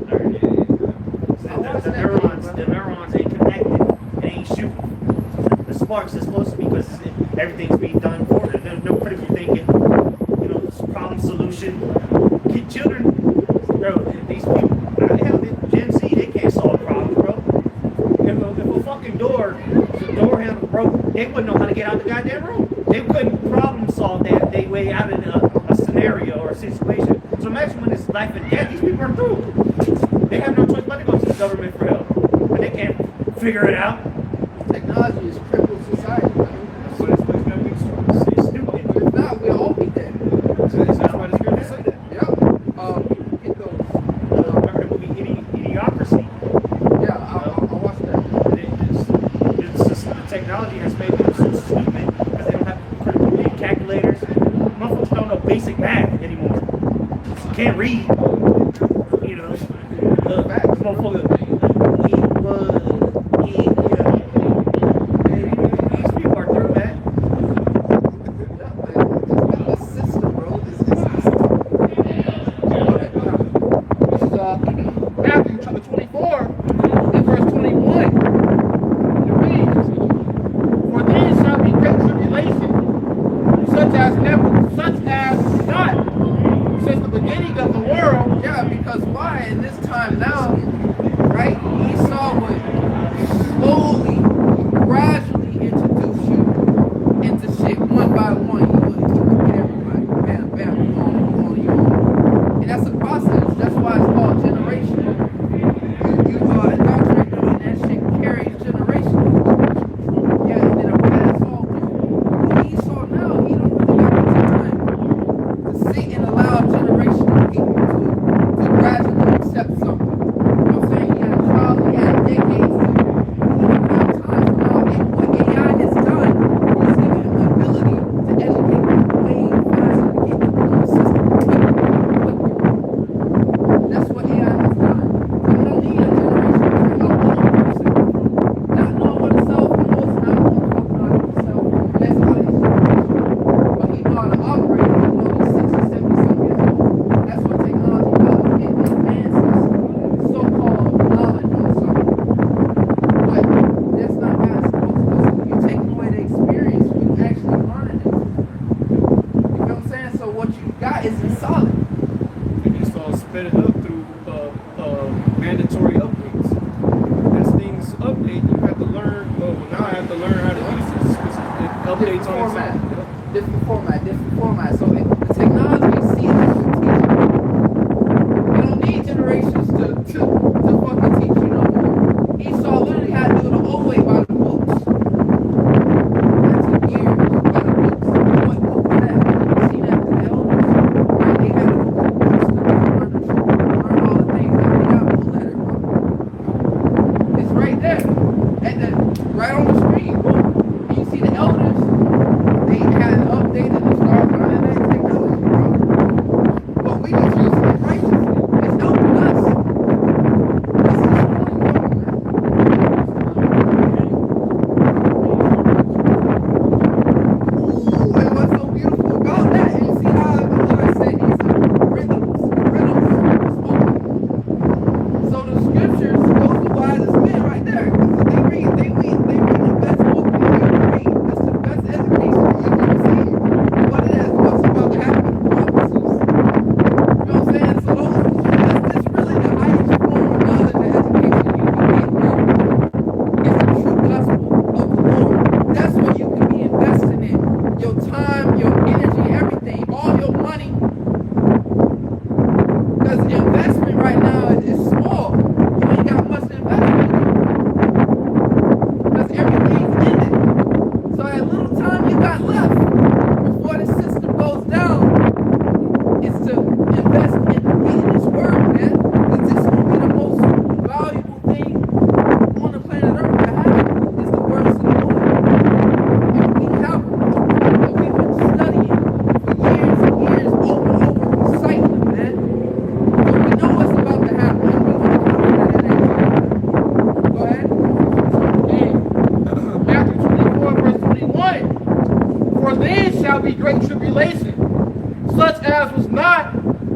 The neurons ain't connected. It ain't shooting. The sparks are supposed to be because everything's being done for it. There's no critical thinking. You know, problem solution. Kid children, bro. These people, hell, Gen Z, they can't solve problems, bro. If a fucking door handle broke, they wouldn't know how to get out the goddamn room. They couldn't problem solve that they way out in a scenario or a situation. So imagine when it's life and death, these people are through. They have no choice but to go to the government for help. But they can't figure it out. Technology has crippled society, man. That's what it's gonna be. It's stupid. If not, we'll all be dead. That's why the scripture said that. Yeah. Get those. Remember the movie Idiocracy? Yeah, I'll watch that. The technology has made them so stupid because they don't have critical thinking calculators. Motherfuckers don't know basic math anymore. Can't read. You know, motherfucker. These people are through, man. The system, bro. This is Matthew chapter 24 and verse 21. It reads, "For then shall be great tribulation, such as not since the beginning of the world." Yeah, because why? In this time now, right? Esau would slowly, gradually introduce you into shit one by one. You would get everybody. Bam, bam, you on. And that's a process. That's why it's called generation. You indoctrinate them and that shit carries generations. Yeah, and then a pass all through. Esau now, he don't really got the time to sit and allow a generation of people to gradually accept something. You know what I'm saying? He had trials, he had decades. He didn't have time for now. And what AI has done is given him the ability to educate people way faster to get people on the system quicker. That's what AI has done. You don't need a generation to help one person not knowing what a cell phone was, not knowing what a cell phone. That's how they but he know how to operate it, even though he's 60, 70 some years old. That's what technology does. It advances so-called knowledge on something. But that's not how it's supposed to go. When you take away the experience, you actually learn it. You know what I'm saying? So what you got isn't solid. And you saw sped it up through mandatory updates. As things update, you have to learn. Well, now I have to learn how to use this. It updates on its own. Different format. So the technology see it as a teacher. You don't need generations to fucking teach you no more. Esau literally had to do the old way by the books. That took years by the books. What book was that? You see that with the elders? Right? They had to go through books to learn all the things. Now they got book letters, bro. It's right there. Right on the screen. Boom. And you see the elders, they had updated the stars running that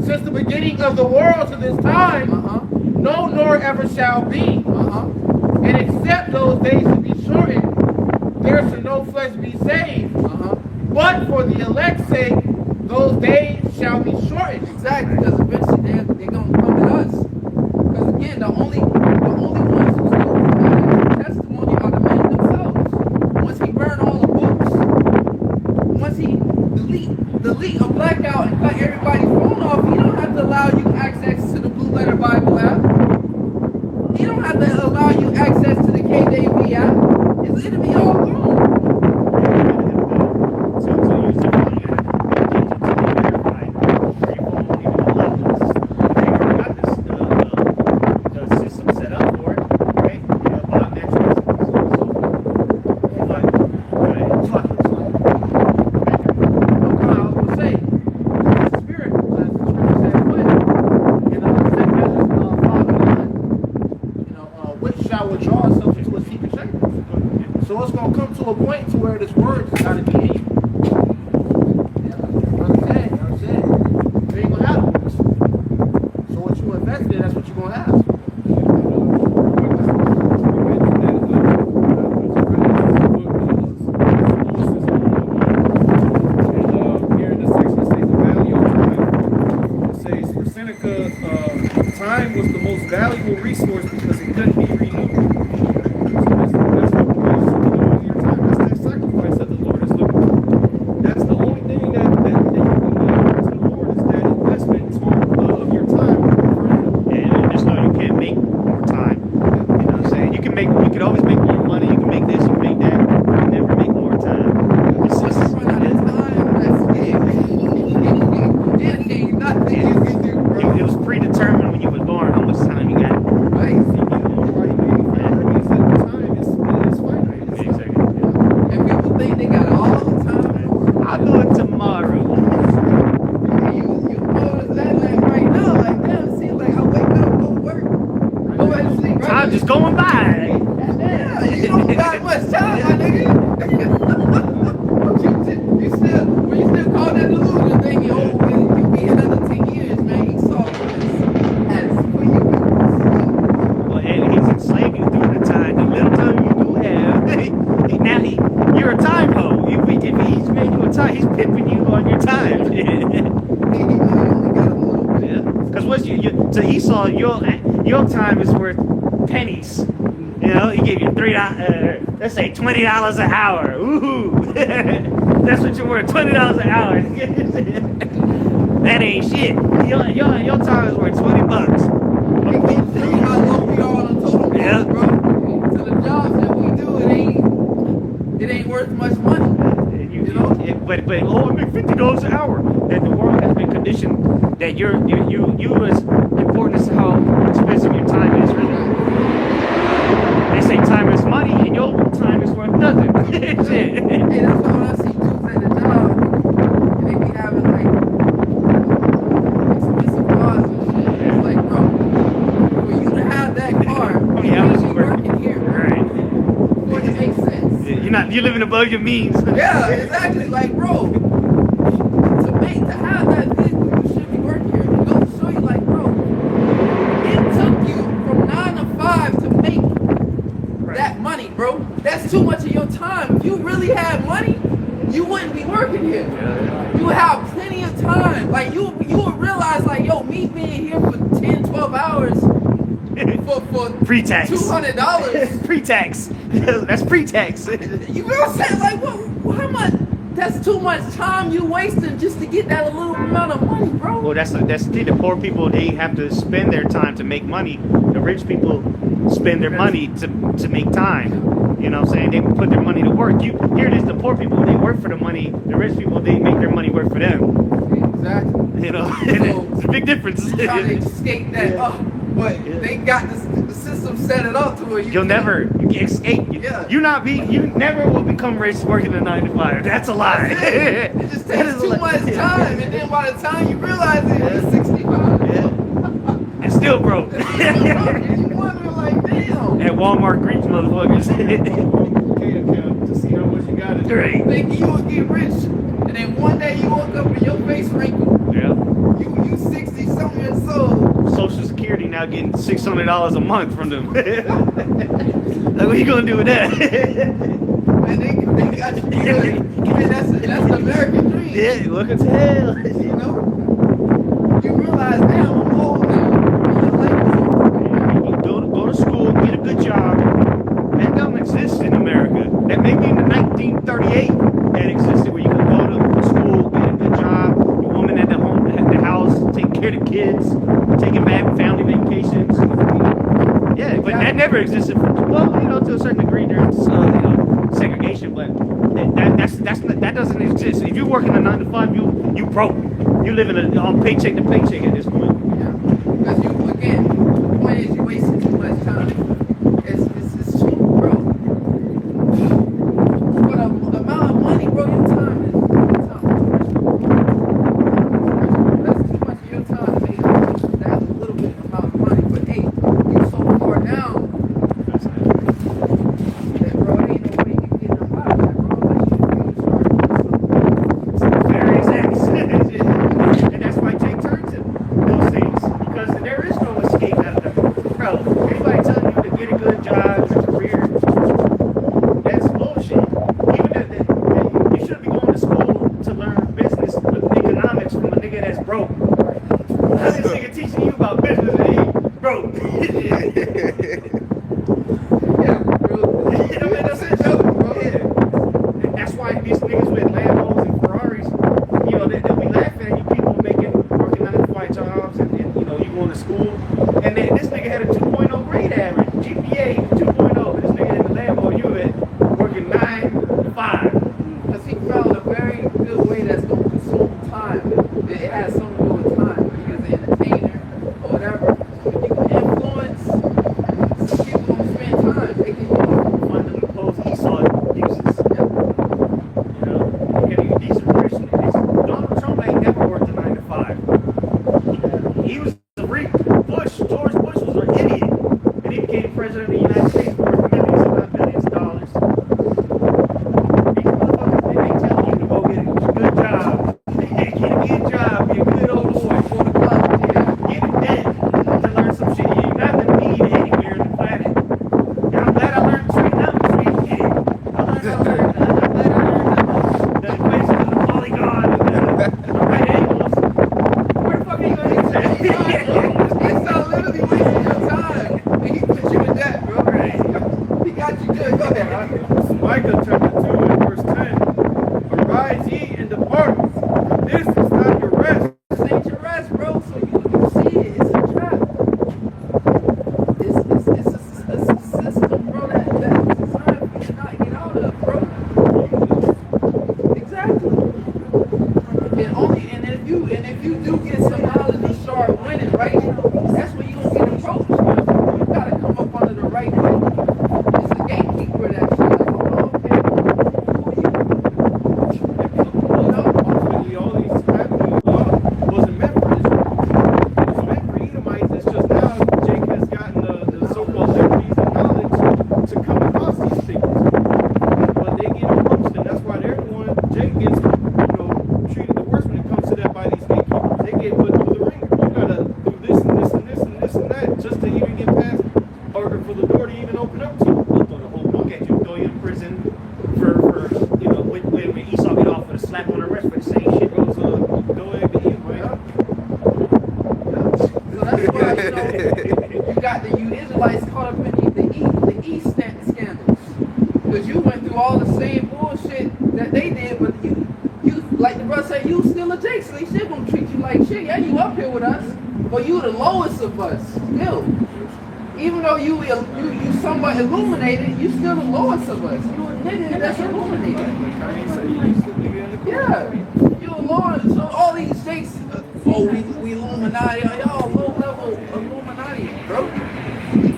since the beginning of the world to this time, no nor ever shall be. And except those days to be shortened, there shall no flesh be saved. But for the elect's sake, those days shall be shortened. Exactly, because eventually they're going to come to us. Because again, the only ones who still have testimony are the men themselves. Once he burned all the books, once he delete a blackout and cut everybody's phone off, he don't have to allow you access to the Blue Letter Bible app. He don't have to allow you access to the KJV app. It'll be all gone. So it's going to come to a point to where this word has got to be in you. Understand? You ain't going to have it. So what you invest in, that's what you're going to have. Here in the section it says the value of time. It says for Seneca, time was the most valuable resource because it couldn't be renewed. That's what your time. That's that sacrifice that the Lord is looking for. That's the only thing that you can give to the Lord is that investment of your time. And just know you can't make more time. You know what I'm saying? You can always make more money. You can make this, you can make that. You can never make more time. It's just it was predetermined when you was born how much time you got. Right. And people think they got all the time. I'll do it tomorrow. You know that like right now, like damn, see, like I wake up, go to work, go back to sleep. Right? Time just going by. Yeah, you don't got much time, my nigga. you still call that delusion thing, you be another 10 years, man. You saw this as for you. Well, and he's enslaved you through the time. The little time you do have. Now you're a time hoe. If he's made you a time, he's pimping you on your time. Because what's to Esau, your time is worth pennies. You know, he gave you $3. Let's say $20 an hour. Ooh, that's what you're worth. $20 an hour. That ain't shit. Your time is worth $20. See how low we are on the total Yeah. bro. To the jobs that we do, it ain't worth much money. You know? But I make $50 an hour. That the world has been conditioned that you as important as how expensive your time is, really. They say time is money, and your time is worth nothing. Hey, that's all I see dudes at the job. And they be having like expensive cars and shit. It's like, bro, for you to have that car, Yeah, you should be working here. Right. For it to make sense. You're living above your means. Yeah, exactly. Like, bro, to have that vehicle, you should be working here. It goes to show you, like, bro, it took you from 9 to 5 to make that money, bro. That's too much of your time. If you really had money, you wouldn't be working here. You would have plenty of time. Like, you would realize, like, yo, me being here for 10, 12 hours for Pre-tax. $200. Pre-tax. That's pre-tax. You know what I'm saying? Like, how much? That's too much time you wasting just to get that little amount of money, bro. Well, that's the thing. The poor people, they have to spend their time to make money. The rich people spend their money to make time. You know what I'm saying? They put their money to work. Here it is, the poor people, they work for the money. The rich people, they make their money work for them. Exactly. You know, So, it's a big difference. Trying to escape that up, but they got the system set it up to where you can't escape. Yeah. You never will become rich working a 9 to 5. That's a lie. It just takes too much time, and then by the time you realize it, you're 65. And still broke. You wonder like, damn. At Walmart greets motherfuckers. To see how much you got to do. Great. Thinking you would get rich, and then one day you woke up and your face wrinkled. Yeah. You 60 Security now getting $600 a month from them. Like, what you gonna do with that? Man, they got you good. Man, that's the American dream. Yeah, welcome to hell. You know? You realize now I'm old now. Go to school, get a good job. That don't exist in America. That may be in the 1938 that existed, where you can go to school, get a good job, your woman at the home, at the house, taking care of the kids, taking back family vacations. Yeah, but that never existed. Well, you know, to a certain degree, there's segregation, but that doesn't exist. If you're working a 9 to 5, you broke. You living on paycheck to paycheck at this point. Yeah. Because you, again, the point is you wasting too much time. It's cheap, bro. For the amount of money, bro, your time is that's too much of your time to make that little bit amount of money. But hey, you're so far down that, bro, there ain't no way you can get them out of that, bro. Very exact. And that's why Jake turned to those things, because there is no escape out of them. Bro, anybody telling you to get a good job, a career, that's bullshit. Even that you shouldn't be going to school to learn business, economics from a nigga that's broke. How's this nigga teaching you about business and he broke? Yeah, bro. I mean, that's a joke, bro. Yeah. And that's why these niggas with Lambos and Ferraris, you know, they'll be laughing at you people working 9-to-5 jobs and you know, you going to school. And then this nigga had a 2.0 grade average, GPA 2.0. This nigga in the Lambo, you at working 9 to 5. Because he found a very good way that's going to consume time. It has something to do with time. Because an entertainer or whatever, you can influence. Some people don't spend time. They can One of the loopholes Esau uses. You know, getting a decent person. Donald Trump ain't never worked a 9 to 5. He was a freak. George Bush was an idiot. And he became president of the United States worth millions, if not billions of dollars. These motherfuckers, they tell you to go get a good job. Get a good job, be a good old boy, go to college, get a debt to learn some shit. You're not going to need anywhere on the planet. And I'm glad I learned trigonometry as a kid. I'm glad I learned the equation of the polygon and the right angles. Where the fuck are you going to get that? It's not literally wasting your time. And he put you in debt, bro. He got you good. Go ahead, huh? Micah chapter 2 and verse 10. Arise ye and depart. This is not your rest. This ain't your rest, bro. So you see it. It's a trap. It's a system, bro, that's designed for you to not get out of, bro. Exactly. And if you do get some knowledge and start winning, right? That's when you gonna get approached. You gotta come up under the right way. It's the gatekeeper that shit. Like, oh, okay. Who are you? Ultimately, all these avenues wasn't meant for Israel. It was meant for Edomites. It's just now Jake has gotten the so-called liberties and knowledge to come across these things. But they get approached, and that's why they're the one. Jake gets, treated the worst when it comes to that by these gatekeepers. They get put through the ringer. You gotta do this and this and this and this and that just to even get past, or for the door to even open up to you. They'll throw the whole book at you, throw you in prison for you know, when Esau get off with a slap on the wrist, but the same shit goes Go ahead and eat, right? So that's why, you got the Israelites caught up in the East scandals. Because you went through all the same bullshit that they did, but you like the brother said, you still a Jake, so they still gonna treat you like shit. Yeah, you up here with us, but you the lowest of us, still. Even though you somewhat illuminated, you still the lowest of us. You a nigga that's illuminated. Yeah, you a lowest. So all these Jakes, we Illuminati, y'all low level Illuminati, bro.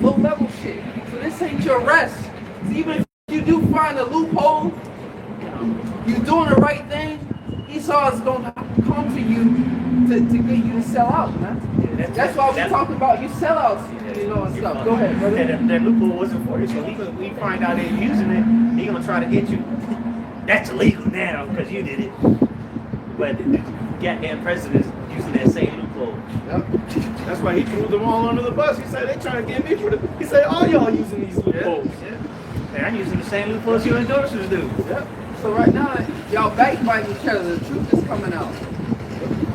Low level shit. So this ain't your rest. So even if you do find a loophole, you doing the right thing, Esau is gonna come to you to get you to sell out, man. That's why we talking about you sellouts, and stuff. Go ahead, brother. That loophole wasn't for you, so we find out they're using it. He gonna try to get you. That's illegal now because you did it. But the goddamn president's using that same loophole. That's That's why he threw them all under the bus. He said, they trying to get me for the, he said, all y'all using these loopholes. Hey, I'm using the same loopholes you endorsers do. Yep. So right now, y'all backbiting each other. The truth is coming out.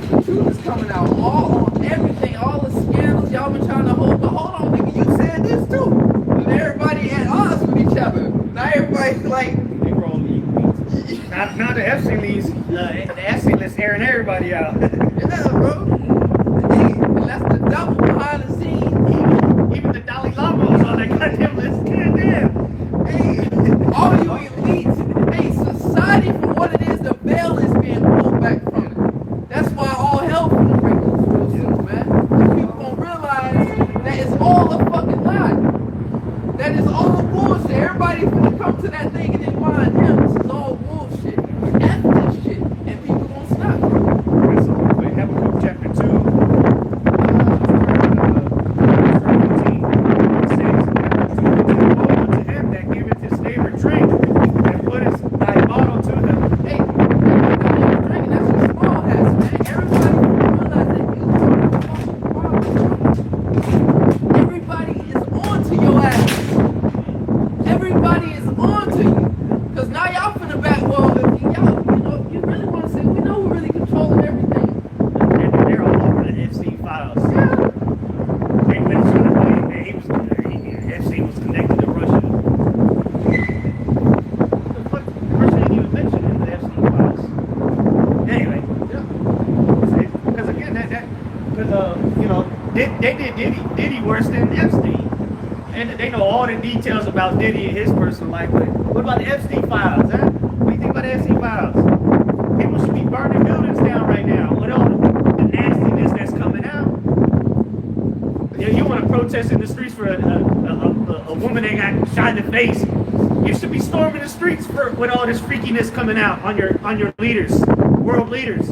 The truth is coming out. All on everything, all the scandals y'all been trying to hold. But hold on, nigga, you said this too. And everybody at odds with each other. Now everybody's like, They were all equal. Now the FC list airing everybody out. yeah, bro. Hey, and that's the double behind the scenes. Even the Dalai Lama was on that goddamn list. Goddamn. Hey, all you elites, hey, society for what it is, the veil is being pulled back from it. That's why all hell finna break loose real soon, man. And people gonna realize that it's all a fucking lie. That is all bullshit. Everybody finna come to that thing and then mind him. This is all bullshit. F this shit. And people gonna stop. Habakkuk chapter 2. Diddy worse than Epstein. And they know all the details about Diddy and his personal life. But what about the Epstein files, huh? What do you think about the Epstein files? People should be burning buildings down right now with all the nastiness that's coming out. You want to protest in the streets for a woman that got shot in the face. You should be storming the streets with all this freakiness coming out on your leaders, world leaders,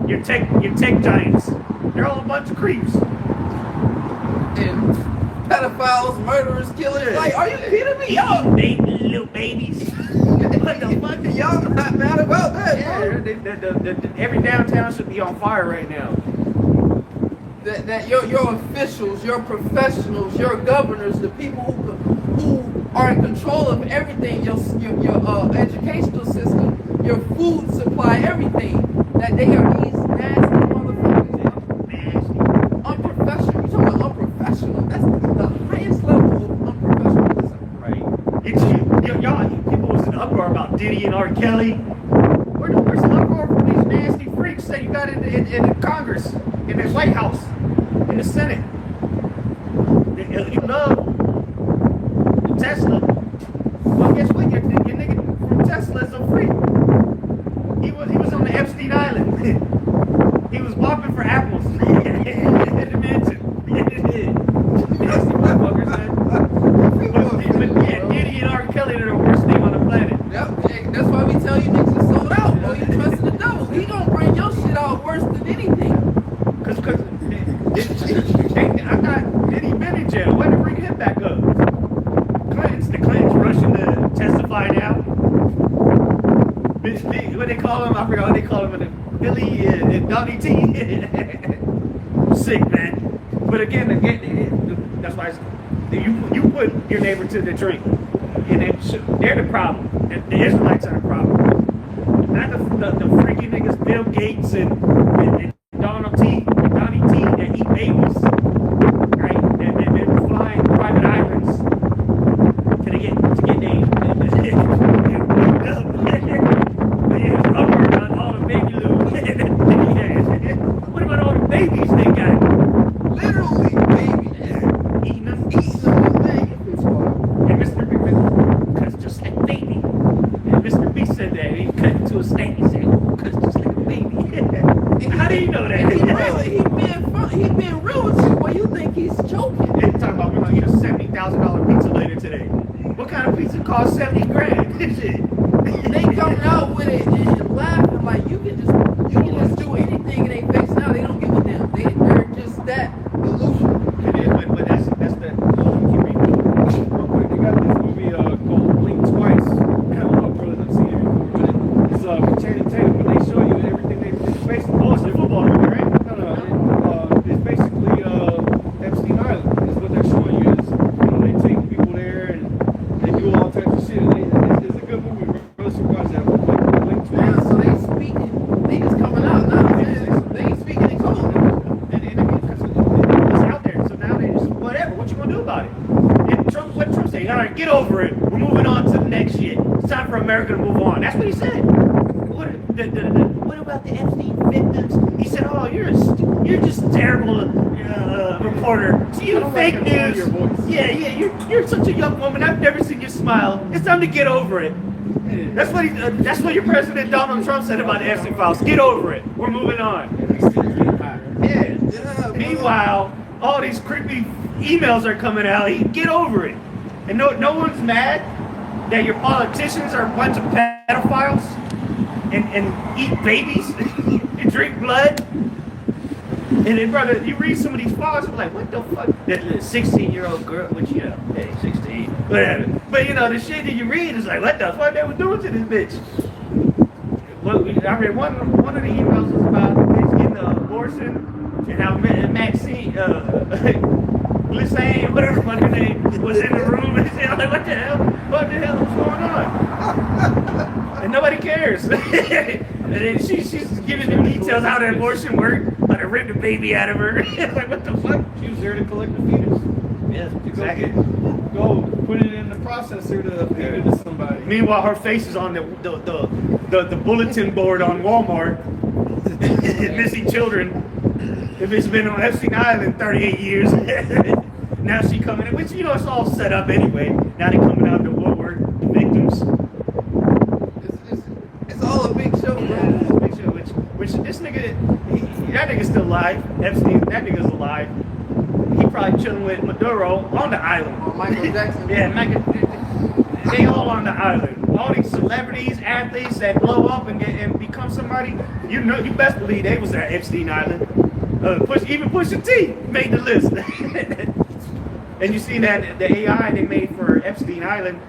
your tech giants. They're all a bunch of creeps. And pedophiles, murderers, killers. Like, are you kidding me? Y'all, little babies. What the fuck? y'all not mad about that, bro? Every downtown should be on fire right now. That your officials, your professionals, your governors, the people who are in control of everything, your educational system, your food supply, everything, that they are these nasty motherfuckers. Nasty. Unprofessional. You're talking about unprofessional. That's the highest level of unprofessionalism. Right. Y'all, people was in uproar about Diddy and R. Kelly. Where's the uproar from these nasty freaks that you got in Congress, in the White House, in the Senate? You love Tesla. Well, guess what? Your nigga from Tesla is a freak. He was on the Epstein Island. He was walking for apples in the mansion. Nasty motherfuckers, man. But yeah, Diddy and R. Kelly are the worst thing on the planet. Yep, that's why we tell you niggas to sold out. Boy, you trusting the devil. He gonna bring your shit out worse than anything. Cause I thought Diddy been in jail. Why did they bring him back up? The Clintons rushing to testify now. What they call him? I forgot what they call him. Billy and Donnie T. Sick, man. But again, that's why you put your neighbor to the drink, and they're the problem. The Israelites are the problem. Not the freaky niggas, Bill Gates and Donnie T that eat babies, right? They're flying private islands to get on all the baby lube. What about all the babies they got? Literally, baby. Eating them. And Mr. B cuts just like a baby. And Mr. B said that. He cut into a steak. He said, cuts just like a baby. How do you know that? He being real with you, but you think he's joking. They talking about we're gonna eat a $70,000 pizza later today. What kind of pizza costs 70 grand? They coming out with it and laughing like you can just do anything in their face now. They don't give a damn. They're just that delusional. But that's the They got this movie called Blink Twice. I don't know, brothers, I've seen it before, but it's Channing Tatum, but they show you everything. It's basically, football movie, right? no, it's basically right, get over it. We're moving on to the next shit. It's time for America to move on. That's what he said. What about the Epstein victims? He said, oh, you're just a terrible reporter. So you fake news. Yeah, you're such a young woman. I've never seen you smile. It's time to get over it. That's what your President Donald Trump said about the Epstein files. Get over it. We're moving on. Yeah. Meanwhile, all these creepy emails are coming out. Get over it. And no one's mad that your politicians are a bunch of pedophiles and eat babies and drink blood. And then, brother, you read some of these files, I'm like, what the fuck? That 16-year-old girl, which, you know, hey, 16, whatever. But, you know, the shit that you read is like, what the fuck they were doing to this bitch? Well, I read one of the emails was about the bitch getting an abortion and how Maxine, Glissane, whatever her name, was in the room and shit. I'm like, what the hell? What the hell is going on? And nobody cares. And then she's giving them details how the abortion worked, how they ripped the baby out of her. Like, what the fuck? She was there to collect the fetus. Yeah, exactly. Go put it in the processor to feed it to somebody. Meanwhile, her face is on the bulletin board on Walmart. Missing children. If it's been on Epstein Island 38 years, now she coming in, which, you know, it's all set up anyway. Now they coming out the woodwork, victims. It's all a big show, bro. Yeah, it's a big show. Which this nigga, that nigga's still alive. Epstein, that nigga's alive. He probably chilling with Maduro on the island. Oh, Michael Jackson. Yeah, they all on the island. All these celebrities, athletes that blow up and become somebody, you best believe they was at Epstein Island. Even Pusha T made the list. And you see that the AI they made for Epstein Island,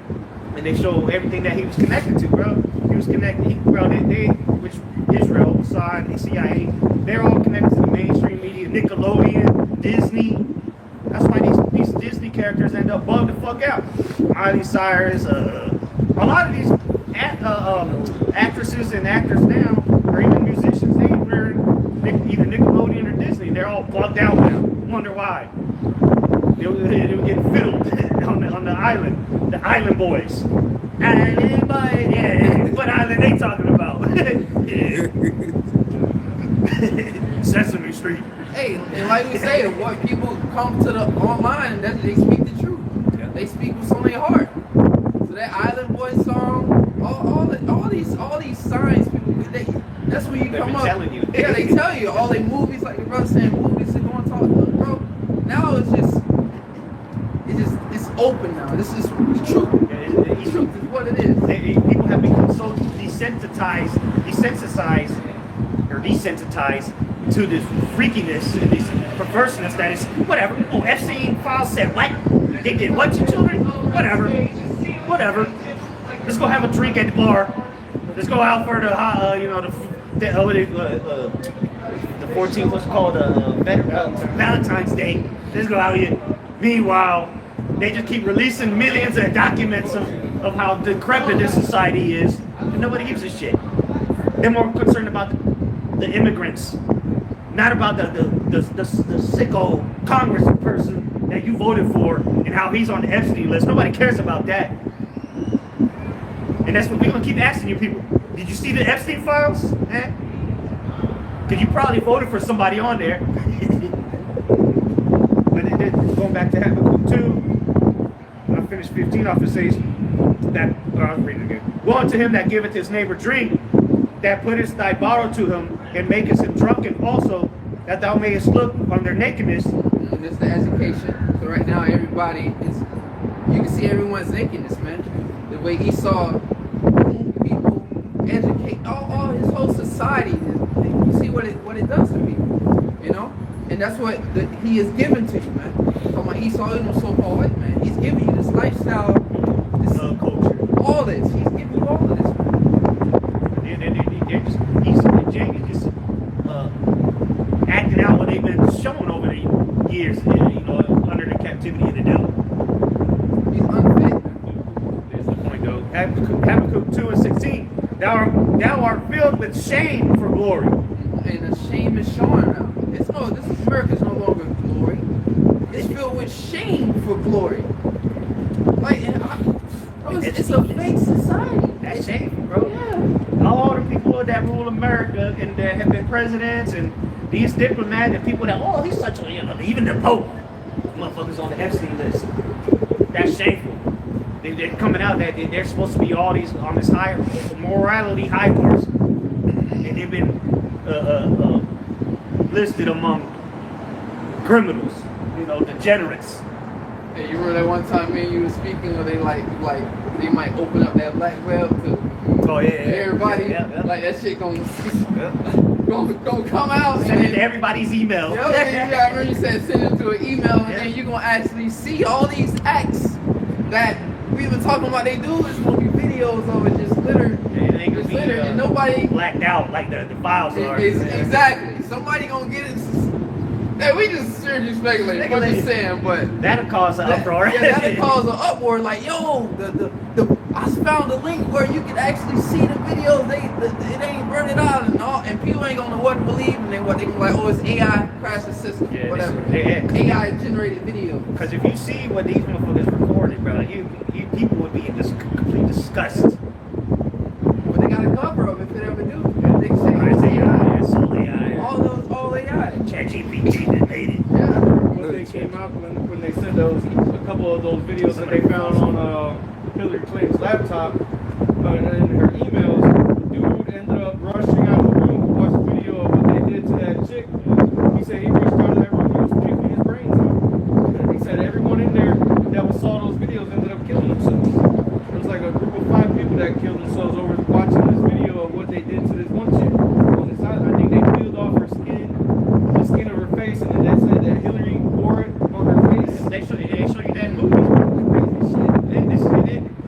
and they show everything that he was connected to, bro. He was connected, which Israel, Mossad, the CIA, they're all connected to the mainstream media, Nickelodeon, Disney. That's why these Disney characters end up bugged the fuck out. Miley Cyrus, a lot of these actresses and actors now, or even musicians, they were either Nickelodeon or Disney. They're all bugged out now. Wonder why. They were getting fiddled on the island. The island boys. Island boys, yeah. What island they talking about? Sesame Street. Hey, and like we say, what people come to the online, that they speak the truth. Yeah. They speak what's on their heart. So that Island Boy song, all these signs, people, that's when you They've come been up. telling you. Yeah, they tell you all their movies, like the brother saying, movies are going to talk. Bro, now it's open now. This is the truth. The truth is what it is. People have become so desensitized to this freakiness and this perverseness that is whatever. Oh, Epstein files said what? They did what to children? Whatever. Let's go have a drink at the bar. Let's go out for the 14th, what's called Valentine's Day. Let's go out here. Meanwhile, they just keep releasing millions of documents of how decrepit this society is, and nobody gives a shit. They're more concerned about the immigrants, not about the sicko Congress person that you voted for and how he's on the Epstein list. Nobody cares about that. And that's what we're gonna keep asking you people. Did you see the Epstein files? Because you probably voted for somebody on there. But going back to Habakkuk 2, I finished 15 off, it says that, I'll read it again. Woe unto him that giveth his neighbor drink, that puttest thy bottle to him, and makest him drunken also, that thou mayest look on their nakedness. And it's the education. So right now, everybody is, you can see everyone's nakedness, man. The way Esau people educate all his whole society. You see what it does to people, you know? And that's what he is given to you, man. Talking about Esau, you know, so-called white man. He's giving you this lifestyle, this culture, all this. He's giving you all of this, man. They're just acting out what they've been shown over the years, under the captivity of the devil. He's unfit. There's the point, though. Habakkuk 2:16. Thou art filled with shame for glory. And the shame is showing now. This America is no longer glory. It's filled with shame for glory. Like, it's a fake society. That's shameful, bro. Yeah. All the people that rule America and that have been presidents and these diplomats and people that, oh, he's such a, even the Pope, motherfuckers on the Epstein list. That's shameful. They're coming out that they're supposed to be all these on this high morality high horse, and they've been listed among criminals, degenerates. Hey, you remember that one time me and you were speaking, where they like they might open up that black web to everybody, like that shit gonna come out. Send it to everybody's email. Yeah, I remember you said send it to an email, and then you're gonna actually see all these acts that we've been talking about. They do is gonna be videos of it just littered, and nobody blacked out like the files are. Exactly. Somebody gonna get it. Hey, we just seriously speculating. What you saying, but that'll cause an uproar. Yeah, that'll cause an uproar. Like, yo, I found a link where you can actually see the videos. It ain't burning out and all, and people ain't gonna know what to believe, and then they gonna like, oh, it's AI crash the system, whatever. AI generated video. Because if you see what these motherfuckers recorded, bro, people would be in just complete disgust. But they got a cover of it if it ever do. They say it's AI. It's all AI. All AI. ChatGPT that made it. Yeah. When they came out, when they said a couple of those videos that they found on Hillary Clinton's laptop and in her emails, dude ended up rushing out of the room to watch the video of what they did to that chick. He said he rushed out of that room, he was puking his brains out. He said everyone in there that saw those videos ended up killing themselves. There was like a group of 5 people that killed themselves over watching this video of what they did to this one chick. I think they peeled off her skin, the skin of her face, and then they said that Hillary wore it on her face. They show you that movie.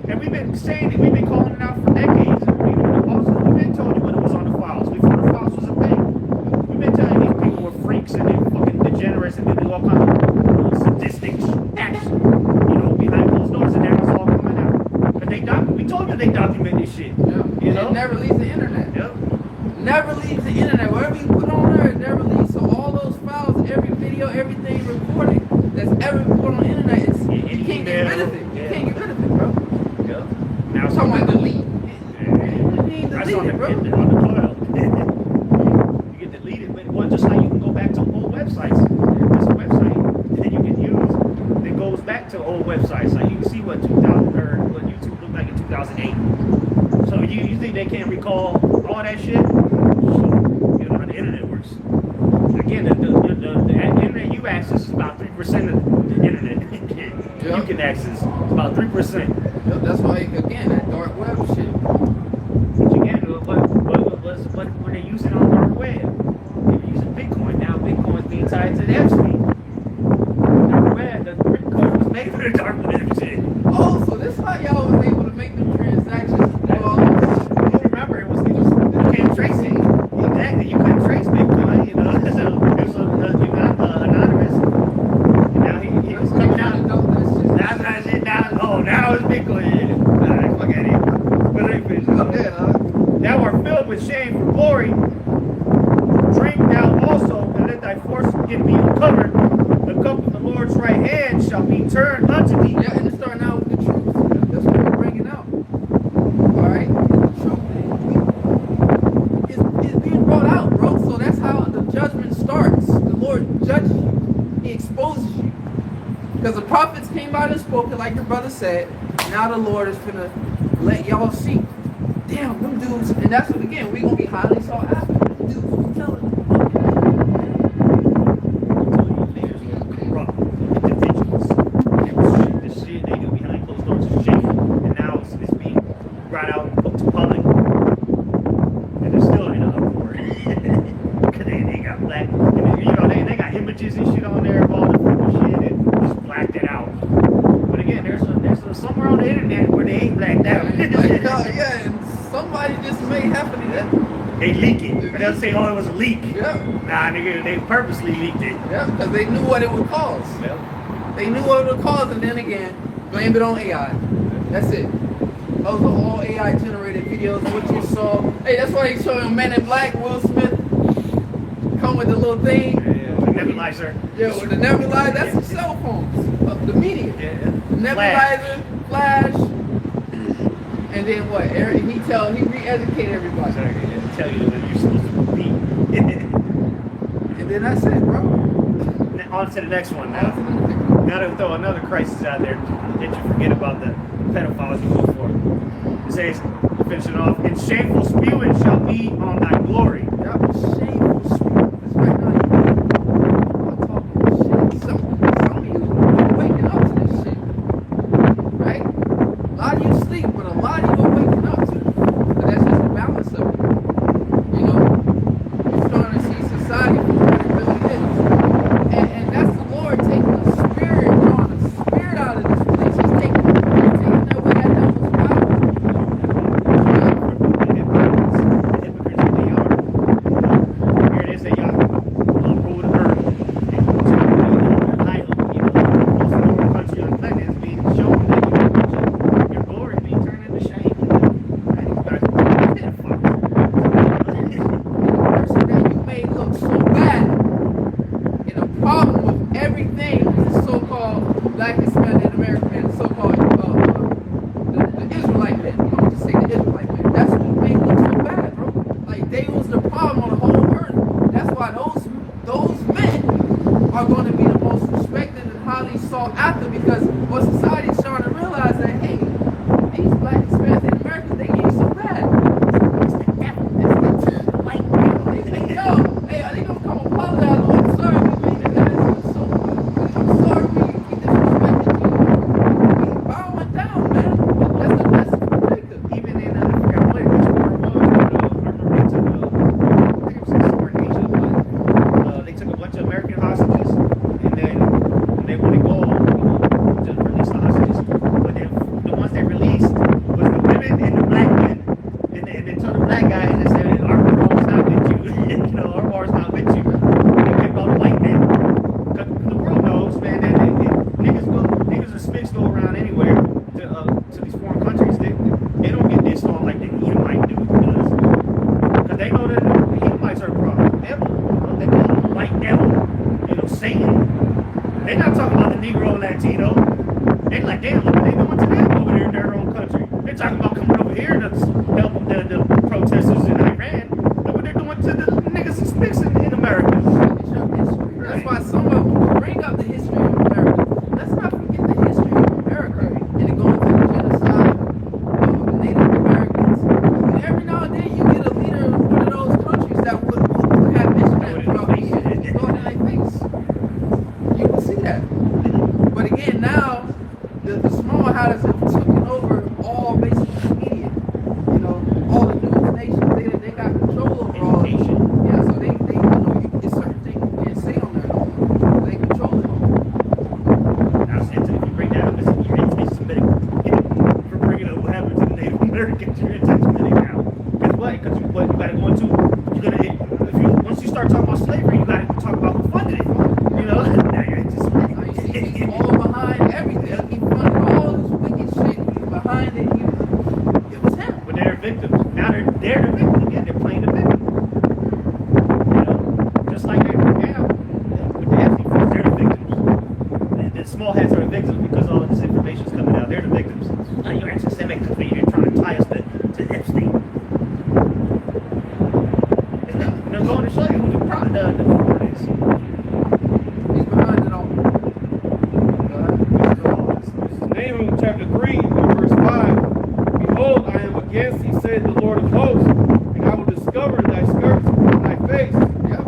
And we've been saying it, we've been calling it out for decades. We've been telling you when it was on the files, before the files was a thing. We've been telling these people were freaks and they're fucking degenerates and they do all kinds of sadistic acts, behind closed doors, and that was all coming out. But we told you they document this shit. It never leaves the internet. Yep. Never leaves the internet. Whatever you put on there, it never leaves. So all those files, every video, everything recorded that's ever been put on the internet, you can't get rid of it. You can't get rid of it, bro. Yep. Now I'm talking about delete. That's on the cloud. You get deleted, but just like you can go back to old websites. There's a website that you can use that goes back to old websites. Like you can see what YouTube looked like in 2008. So you think they can't recall all that shit? You know how the internet works. Again, the internet you access is about 3% of the internet you can access. It's about 3%. That's why, again, that dark web shit. But again, but when they use it on the dark web, they're using Bitcoin. Now Bitcoin's being tied to the Epstein. Dark web, the Bitcoin was made for the dark web shit. Oh, so this is how y'all was able to make the transactions. Remember, you can't trace it. Exactly, you couldn't trace Bitcoin, So you got anonymous. Now he was coming out. Now it's Bitcoin. Alright, look at it. But ain't finished. Thou art filled with shame for glory. Drink thou also, and let thy foreskin be uncovered. The cup of the Lord's right hand shall be turned unto thee. Yeah, and it's starting out with the truth. That's what we're bringing out. Alright? It's being brought out, bro. So that's how the judgment starts. The Lord judges you. He exposes you. Because the prophets came out and spoke it like your brother said. Now the Lord is going to let y'all see. Damn, them dudes. And that's what, again, we're going to be highly sought after. Dudes, I'm telling you. This shit they do behind closed doors is shameful. And now it's being brought out and put to public. And it's still in an uproar. Because they got black. And they got images and shit on there of all the shit and just blacked it out. But again, there's somewhere on the internet where they ain't blacked out. Yeah, and somebody just made happen to that. They leak it. But they'll say, oh, it was a leak. Yeah. Nah, nigga, they purposely leaked it. Yeah, because they knew what it would cause. Yep. They knew what it would cause, and then again, blame it on AI. That's it. Those are all AI generated videos. What you saw. Hey, that's why he's showing Men in Black, Will Smith come with the little thing. Yeah, the nebulizer. Yeah, with the nebulizer. That's the cell phones of the media. Yeah. The nebulizer, flash. And then what? He re-educated everybody. Exactly. And tell you that you're supposed to be. And then that's it, bro. On to the next one now. Now to throw another crisis out there that you forget about the pedophiles you look for. It says, finishing off, and shameful spewing shall be on thy glory. That was shameful spewing. That's right now. I'm talking shit. Some of you are waking up to this shit. Right? A lot of you sleep, but a lot of you are waking up to it. But that's just the balance of it. You know? You're starting to see society for what it really is. And that's the Lord taking the spirit, drawing the spirit out of this place. He's taking away that devil's power. Here it is that y'all rule the earth. And to the most normal country on the planet is being shown that your glory is being turned into shame. And you guys are Person that you made look so bad. And the problem with everything is so-called black, Hispanic, and American man, so-called the Israelite man. I'm going to say the Israelite man. That's what made look so bad, bro. Like they was the problem on the whole earth. That's why those men are going to be the most respected and highly sought after, because what society is starting to realize that, hey, these black, Hispanic, and Americans, they get so bad. Yo, hey, are they gonna come apologize? Oh, I'm sorry, we made the guys so. I'm sorry, we keep disrespecting you. We bowing down, man. That's the best Jacob. even in I forgot which war it was, but I remember they took I think it was in somewhere in Asia, but they took a bunch of American hostages, and then they want to go to release the hostages, but then the ones they released was the women and the black men, and they told the black guys and said, our war is not with you, you know, our war is not with you. They kept all the white men. 'Cause the world knows, man, that niggas and spits go around anywhere to these foreign countries. They don't get this on like the Edomite do, because they know that the Edomites are the problem. Devil, they call them white devil, Satan. They're not talking about the Negro Latino. They're like, damn, look what they doing to them over there in their own country. They're talking about coming over here to help the protesters in Iran. Look what they're doing to the niggas and spits in America. That's why some of them bring up the history of America. Let's not forget the history of America and it going to the genocide of the Native Americans. And every now and then you get a leader of one of those countries that would have missionary throughout the years. Going in their face. You can see that. But again, now the small houses have taken over all basically media. All the news nations, they got control over all. Education. Yeah, so they it's certain things you can't say on there no more. They control it. Now, if you bring that up, you're anti-Semitic for bringing up what happened to the Native Americans. You're anti-Semitic now. Because what? Because you gotta go into once you start talking about slavery, you gotta talk about who funded it. Now you're anti-Semitic. Now you see he's all behind everything. He funded all this wicked shit. He's behind it. It was him. But they're victims. Now they're the victim again. They're playing the victim. Just like they were now with the Epstein folks, they're the victims. The small hats are the victims because all of this information is coming out. They're the victims. You're anti-Semitic because you're trying to tie us to Epstein. They're going to show you who the fraud is. He's behind it all. Nahum chapter 3, verse 5. Behold, I am against thee, said the Lord of hosts, and I will discover thy skirts upon thy face. Yep.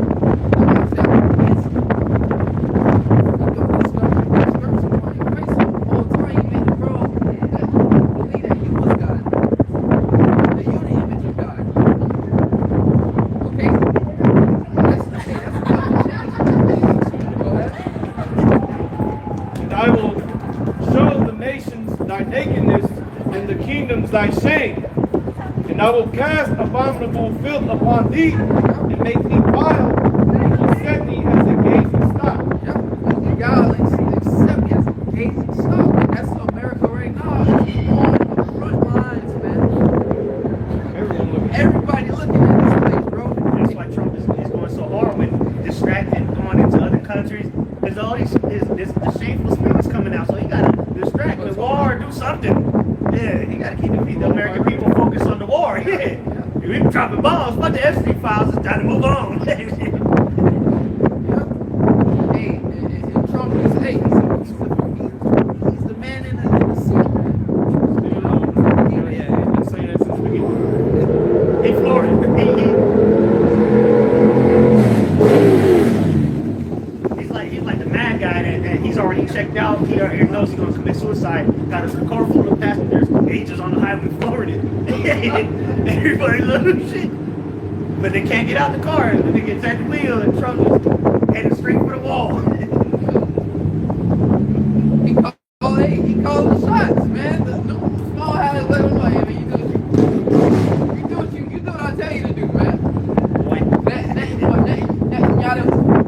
I will show the nations thy nakedness, and the kingdoms thy shame. And I will cast abominable filth upon thee, and make thee vile, and will set thee as a gazing stock. God accept me as a gazing stock. And that's America right now. On the front lines, man. Everybody looking at this place, bro. That's why Trump is going so hard with distracting, going into other countries. Because all this shameful spirits coming out. So he got to distract the war, do something. Yeah, you gotta keep the American people focused on the war. Yeah. We dropping bombs. Fuck the Epstein files. It's time to move on. Hey, and Trump is, hey, he's the man in the seat. Yeah, I've been saying that since the beginning. In Florida. He's like the mad guy that he's already checked out. He already knows he's gonna commit suicide. Got his car full of passengers. Angels on the highway in Florida. Everybody loves shit. But they can't get out the car. And they get attacked the wheel and Trump just headed straight for the wall. He called the shots, man. The small hat let him like, I mean, you do what I tell you to do, man.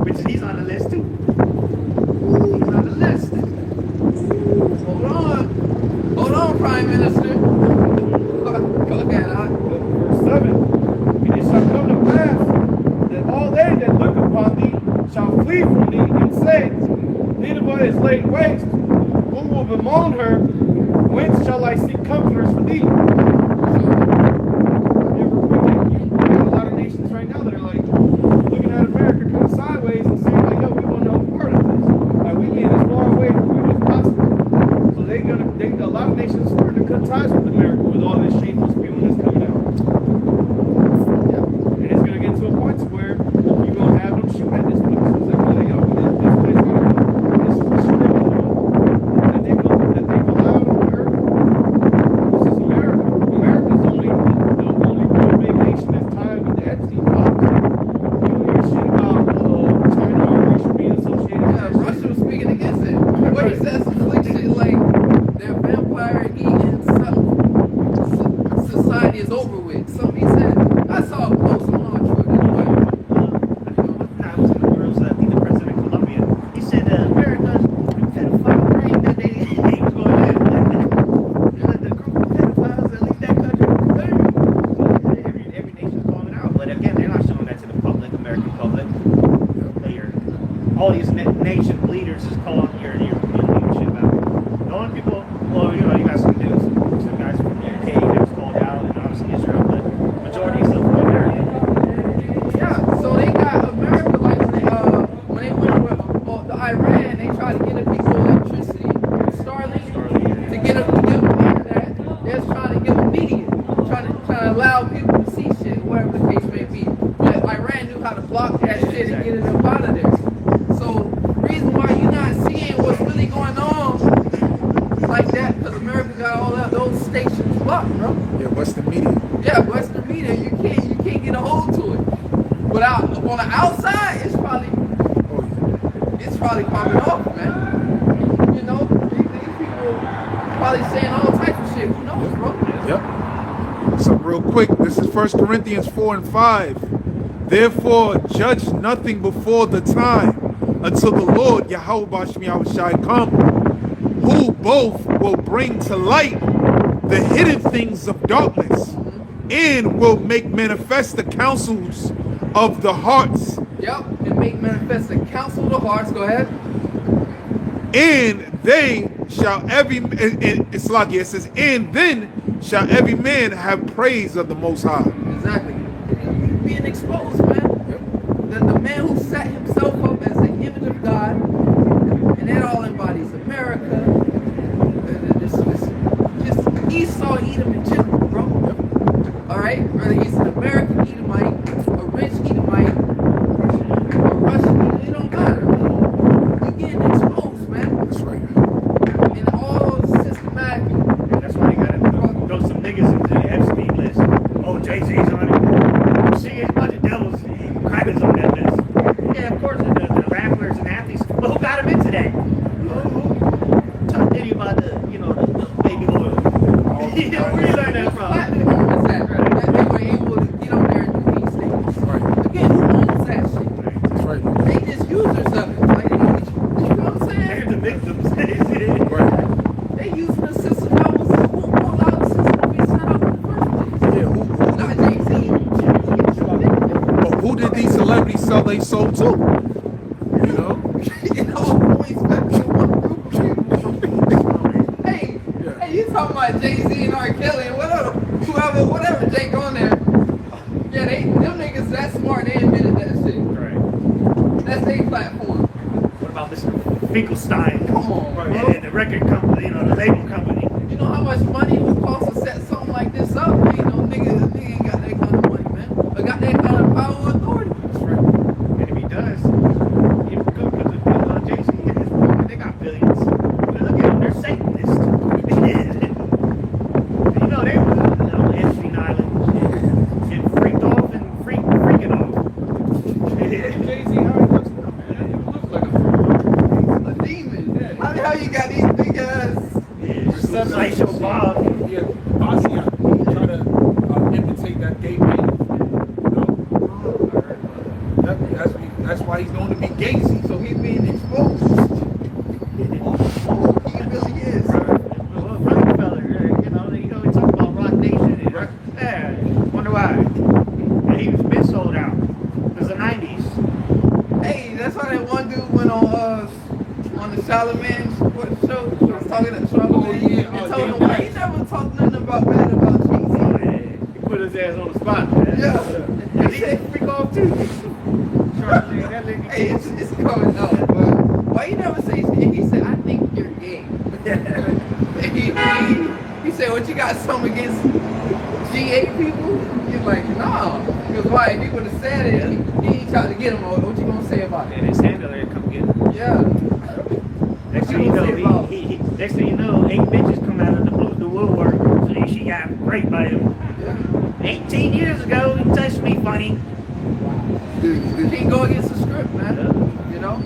Which he's on the list too. He's on the list. Hold on, Prime Minister. Go ahead, Verse 7. And it shall come to pass that all they that look upon thee shall flee from thee and say, Nineveh is laid waste. Who will bemoan her? Whence shall I seek comforters for thee? You got a lot of nations right now that are like looking at America kind of sideways and saying like, yo, we want no part of this. Like we get as far away from you as possible. So a lot of nations starting to cut ties with America with all this shameful spewing that's coming out. And it's gonna get to a point to where you're gonna have them shoot at this place. Because they're like, yo, this place this is ridiculous. That they've allowed on earth. This is America. America's the only real big nation that's tied with the Epstein files. You don't hear shit about China or Russia being associated with that. Russia was speaking against it. What he says some slick shit like their vampire eating society is over with. Something he said. I saw a post on Twitter. I was in the world's, I think the president of Colombia. He said America's pedophile ring that they was going to let the group of pedophiles that leave that country. Every nation's calling it out. But again, they're not showing that to the public, American public. All these nation leaders is calling your leadership out. The only people, well, you got some news, some guys from the UK that was called out, and obviously Israel, but majority is still from America. Yeah, so they got America like when they went with the Iran, they tried to get the people electricity, Starlink, to get them internet. They're trying to give them media, trying to allow people to see shit, whatever the case may be. But Iran knew how to block that shit and get it up out of there. So reason why you're not seeing what's really going on like that, because America got all that those stations blocked, bro. Yeah, Western media. Yeah, Western media, you can't get a hold to it. But on the outside, it's probably popping off, man. You know, these people probably saying all types of shit. Who knows, bro? Yep. So real quick, this is 1 Corinthians 4 and 5. Therefore, judge nothing before the time until the Lord YAHAWASHI come, who both will bring to light the hidden things of darkness and will make manifest the counsels of the hearts. Yep, and make manifest the counsel of the hearts. Go ahead. And they shall it's like it says, and then shall every man have praise of the Most High. Exactly. Being exposed, man. The man who set himself up as the image of God, and that all embodies America. Just Esau, Edom, and Jacob, bro. Alright? Whether he's an American Edomite, a rich Edomite, a Russian Edomite, it don't matter. You're getting exposed, man. That's right. And all systematic. That's why you gotta throw some niggas into the Epstein list. Oh, Jay-Z's on it. See, it's a bunch of devils, crackers on that list. Yeah, of course, the rappers and athletes. But who got them into that? Who talked to you about the baby oil? Where you learn that from? Platform is that they were able to get on there and do these things. Right. Again, who owns that shit? That's right. They just users of it. Like, you know what I'm saying? They're the victims. Right. They using the system that was who allowed the system to be set up in the first place. Yeah, Not Jay-Z. but who did these celebrities sell they soul to? You know? It all points back to one group of people. Hey, you talking about Jay-Z and R. Kelly and whatever Jake on there. Yeah, them niggas that smart, they admitted that shit. Right. That's their platform. What about this Finkelstein? Come on, bro. And the record company, the label company. You know how much money it would cost to set something like this up? Ain't no nigga ain't got that kind of money, man. Or got that kind of power or authority. That's right. And if he does, he's good because Jay-Z and his family, they got billions. But look at them, they're Satanists. You know, they were on Epstein Island getting freaked off and freaking off. Jay-Z, how he looks now, man? He looks like A demon. How the hell you got these big ass? Sideshow Bob. Yeah, Basquiat try to imitate that gay man. You know? That's why he's known to be gazy. So he's being exposed. He really is. Well, Rockefeller, we talk about Rock Nation. And, yeah, wonder why. And he was been sold out. It was the 90s. Hey, that's why that one dude went on the Charlemagne show. Was talking to Charlemagne and told him why he never talked nothing about bad about Oh, Jesus. yeah. He put his ass on the spot, man. Yeah. And he didn't freak off, too. Charlie, that nigga. Hey, it's coming up, but why you never say? He said, "I think you're gay." he said, "What you got something against GA people?" He's like, "Nah." Because why? If he would have said it, he tried to get him. What you gonna say about it? And his handler come get him. Yeah. Next thing you know, next thing you know, 8 bitches come out of the woodwork. So she got raped by him. 18 years ago, he touched me funny. You can't go against the script, man. Yeah. You know?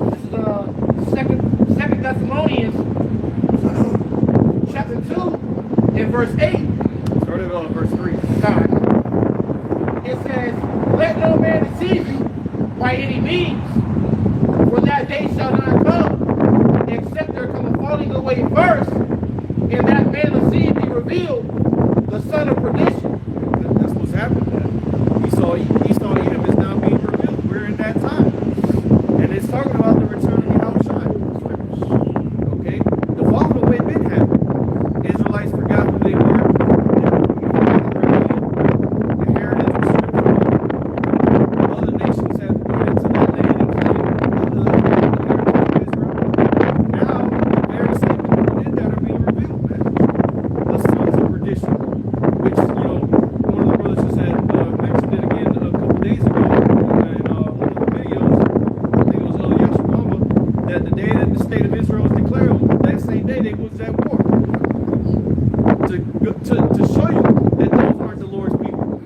This is second Thessalonians chapter 2 and verse 8. started on verse 3. It says, "Let no man deceive you by any means, for that day shall not come, except there come a falling away first, and that man of sin be revealed, the son of perdition." That's what's happening. Esau Edom is now being revealed. We're in that time. And it's talking about the return of Yahawashi. Okay? The falling away been happening. Israelites forgot who they were. Inherited the scripture. Other nations have gone into that land and claimed the inheritance of Israel. Now, the very same people who did that are being revealed, man. The sons of perdition. Which, one of the brothers just had mentioned it again a couple days ago in one of the videos. I think it was YAHAWAH, that the day that the state of Israel was declared, that same day they was at war. To show you that those aren't the Lord's people.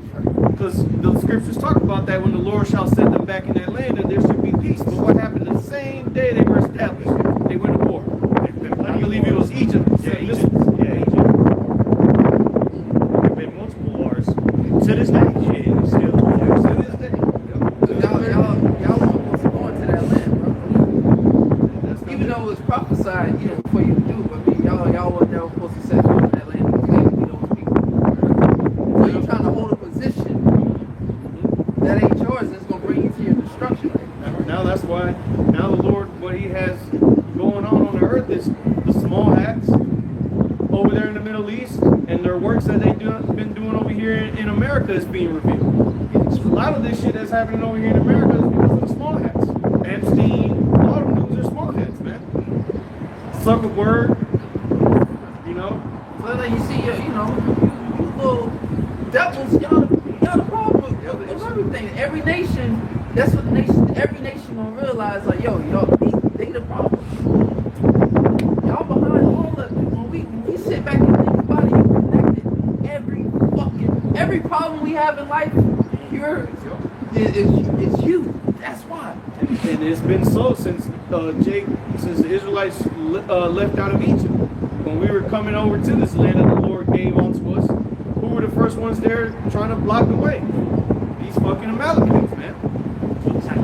Because the scriptures talk about that when the Lord shall set them back in that land, that there should be peace. But what happened the same day they were established? They went to war. I believe it was Egypt. Yeah, Egypt. There have been multiple wars. To this day, shit, it's still to this day. Y'all supposed to go into that land, bro. Even though it was prophesied, before you do, but y'all were never supposed to set foot in that land because those people. So you're trying to hold a position that ain't yours, that's gonna bring you to your destruction. Now that's why, now the Lord, what he has going on the earth is the small hats over there in the Middle East, and their works that they've been doing over here in America is being revealed. A lot of this shit that's happening over here in America is because of the small hats. Epstein, all of them dudes are small hats, man. Zuckerberg, So then you see, you little devils, y'all the problem with everything. Every nation, that's what every nation gonna realize, like, y'all, they the problem. Y'all behind all of it. When we sit back and think about it, you connected every problem we have in life, it's you. That's why. and it's been so since the Israelites left out of Egypt. When we were coming over to this land that the Lord gave unto us, who were the first ones there trying to block the way? These fucking Amalekites, man.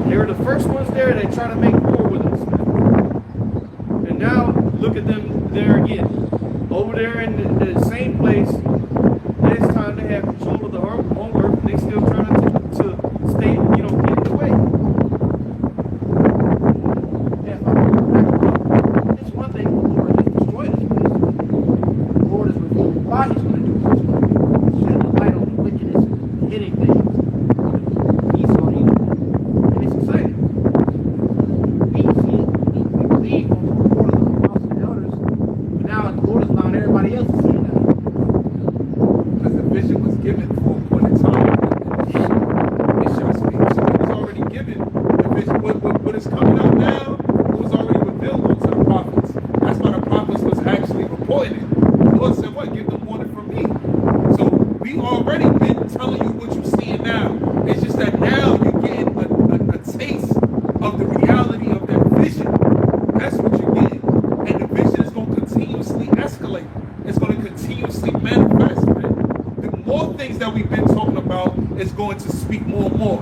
They were the first ones there that try to make war with us, man. And now, look at them there again. Over there in the same place, this time they have control of the whole earth, and they still trying to stay, get in the way. What is coming out now was already revealed unto the prophets. That's why the prophets was actually reporting it. The Lord said, what? Give them warning from me. So we already been telling you what you're seeing now. It's just that now you're getting a taste of the reality of that vision. That's what you're getting. And the vision is going to continuously escalate. It's going to continuously manifest, man. The more things that we've been talking about is going to speak more and more.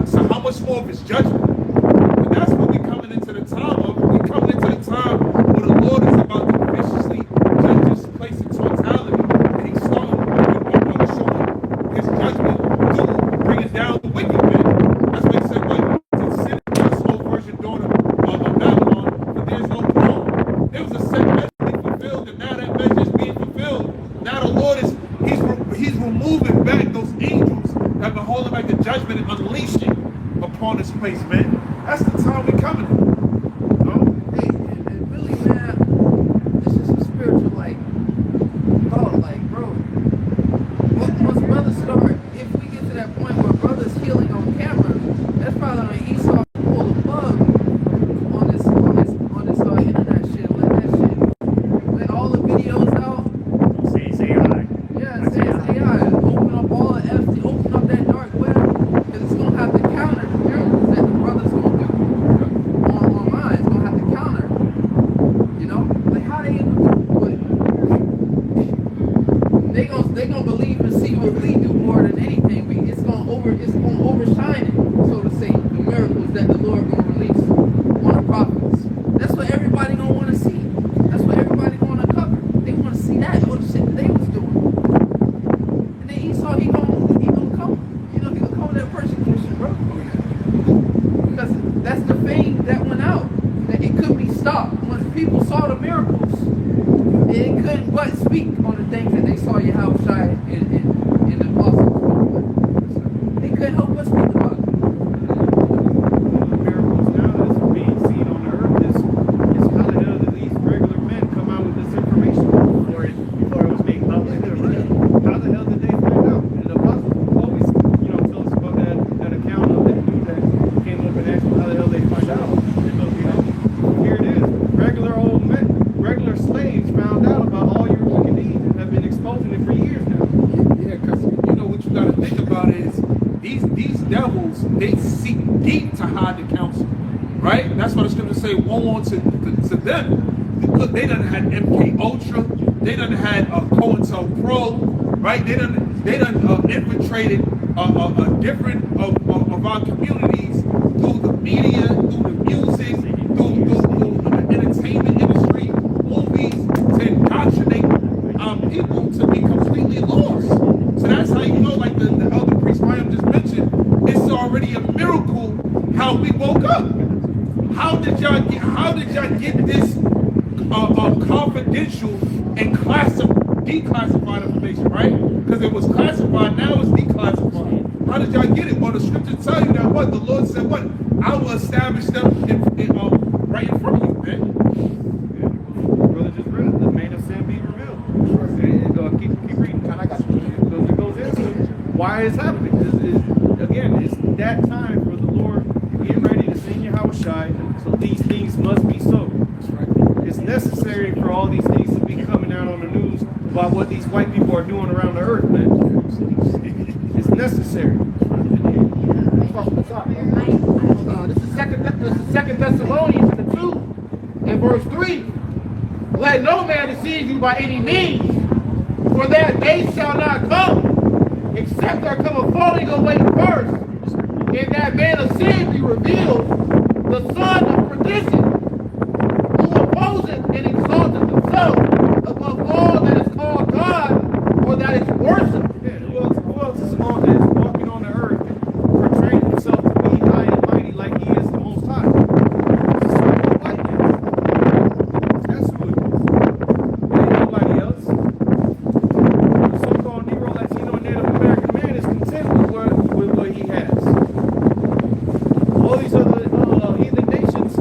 So how much more of his judgment? But that's what we're coming into the time of. We're coming into the time where the Lord is about to viciously judge this place in totality. And he's starting with showing his judgment through bringing down the wicked men. That's why he said, what? To sin against old virgin daughter of Babylon, but there's no throne. There was a set measure being fulfilled, and now that measure is being fulfilled. Now the Lord is, he's removing back those angels that have been holding back the judgment and unleashing upon this place, man. That's the time we're coming. No? Hey, and really, man, this is a spiritual, like, thought, like, bro. Once brothers start, if we get to that point where brothers healing on camera, that's probably when Esau pull the plug on this internet shit, let that shit, let all the videos out. Say hi. Yeah, say it's AI. Open up all the F's, open up that dark web, because it's gonna have to counter the miracles that the brothers gonna do online. It's gonna have to counter. You know, like how they able to do it? They gonna believe and see what we do more than anything. It's gonna overshine it, so to say, the miracles that the Lord gonna release on the prophets. That's what everybody gonna want to see. That's what everybody gonna cover. They want to see that, what the shit that they was doing. And then Esau, he gonna come, he gonna come with that persecution, bro. Because that's the fame that went out, that it couldn't be stopped. Once people saw the miracles, it couldn't but speak on the things that they saw Yahawashi in the apostles. They couldn't help but speak about it. Miracles now that's being seen on the earth is how the hell did these regular men come out with this information before it was made public? How the hell did they find out? And the apostles always, tell us about that account of that dude that came up and asked them how the hell they find out. Here it is. Regular old men, regular slaves found out about all your wicked deeds and have been exposing it for years now. Yeah, because you know what you got to think about is these devils, they seek deep to hide the counsel, right? That's what the scriptures say, woe on to them. Look, they done had MK Ultra, they done had COINTELPRO, right? They done infiltrated different of our communities through the media, through the music, through the entertainment industry, movies, to indoctrinate people to be completely lost. So that's how you know, like the elder priest Ryan just mentioned, it's already a miracle how we woke up. How did y'all get this confidential and declassified information, right? Because it was classified, now it's declassified. How did y'all get it? Well, the scripture tell you that what? The Lord said what? I will establish them right in front of you, man. Brother just read it. The man of sin be revealed. And, keep reading. I got you. It goes into why it's happening. Again, it's that time for the Lord to get ready to send Yahawashi, so these things must be so. It's necessary for all these things to be coming out on the news about what these white people are doing around the earth, man. It's necessary. This is Second Thessalonians 2 and verse 3. Let no man deceive you by any means, for that day shall not come, except there come a falling away first, and that man of sin be revealed, the son of perdition, who opposeth and exalteth himself above all that is called God, or that is worshipped. Yeah, who else is walking on the earth portraying himself to be high and mighty like he is the Most High? It's just like white man. That's who it is. Ain't nobody else. The so-called Negro, Latino, and Native American man is content with what he has. All these other heathen nations,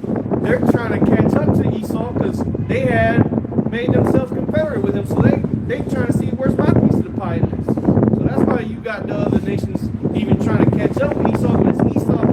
they're trying to catch up to Esau because they had made themselves confederate with him. So they trying to see where's my piece of the pie in this. So that's why you got the other nations even trying to catch up with Esau, because Esau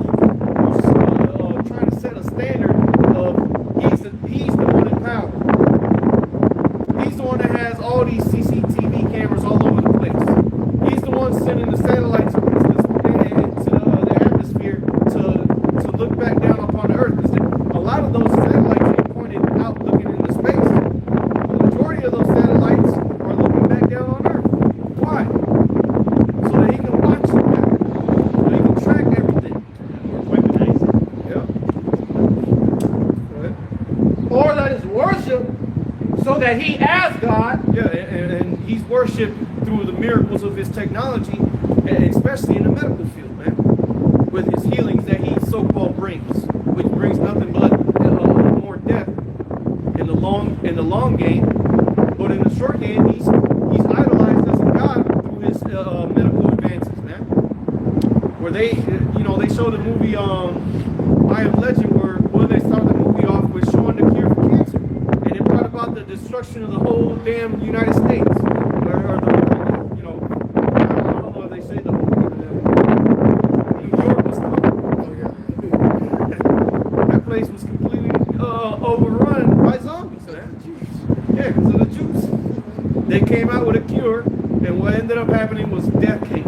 that he as God. Yeah, and he's worshipped through the miracles of his technology, and especially in the medical field, man, with his healings that he so-called brings, which brings nothing but more death in the long game. But in the short game, he's idolized as a god through his medical advances, man. Where they showed the movie I Am Legend, where they started the movie off with showing the cure for cancer, and it brought about the destruction of the whole damn United States, or the, I don't know if they say the whole New York was that place was completely overrun by zombies, man. Yeah, because of the Jews. They came out with a cure, and what ended up happening was death came.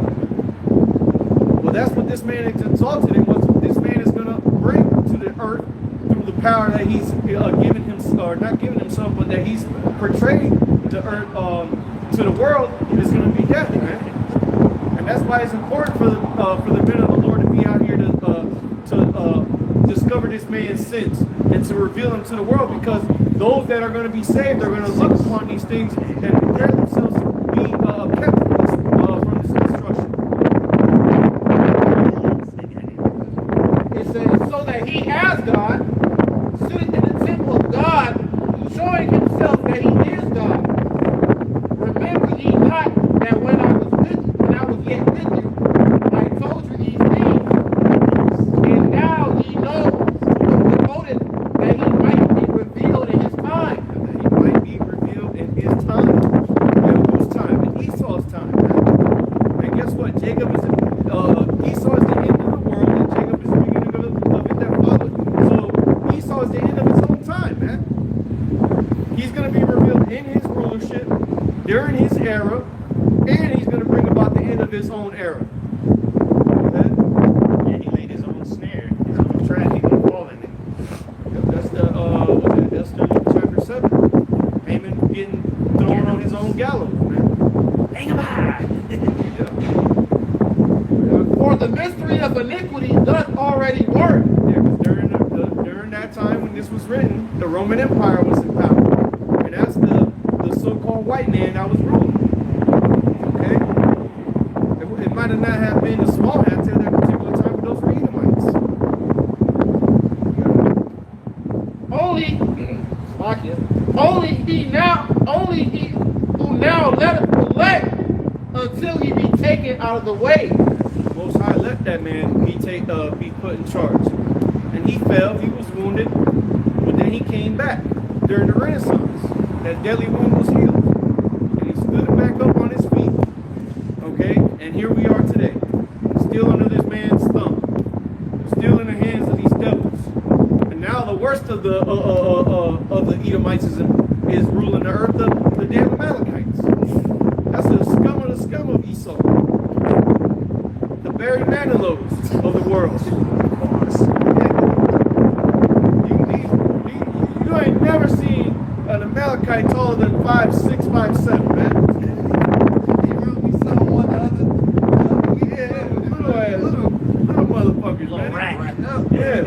Well, that's what this man is exalted in, what this man is going to bring to the earth through the power that he's given him, or not given himself, but that he's portrayed the earth to the world, is going to be death, man. And that's why it's important for the men of the Lord to be out here to discover this man's sins and to reveal them to the world, because those that are going to be saved are going to look upon these things and prepare themselves to be kept from this destruction. It says, so that he as God, sitting in the temple of God, showing himself that he is God. Remember ye not that when I was yet with you, I told you these things, and now ye know the motive that he might be revealed in his time. That he might be revealed in his time. And whose time? In Esau's time. And guess what? Jacob is Esau is the end of the world, and Jacob is the beginning of it that followed. So Esau is the end of his own time, man. He's going to be revealed in his rulership, during his era, and he's going to bring about the end of his own era. Okay? Yeah, he laid his own snare, his own trap. He's going to fall in it. That's the chapter 7. Haman getting thrown on his own gallows, man. Hang him high. For the mystery of iniquity doth already work. Yeah, 'cause during that time when this was written, the Roman Empire was in power. And that's the so-called white man that was ruling. Okay? It might have not have been the small hats at that particular time, but those were Edomites. Only he who now letteth elect until he be taken out of the way. The Most High let that man be put in charge. And he fell, he was wounded, but then he came back during the Renaissance. That deadly wound was healed. And he stood back up on his feet. Okay? And here we are today. Still under this man's thumb. Still in the hands of these devils. And now the worst of the Edomites is ruling the earth, the damn Amalekites. That's the scum of Esau. The Barry Manilow's of the world. You ain't never seen an Amalekite taller than 5'6", 5'7", man. Little motherfuckers, man. Rat. Yeah.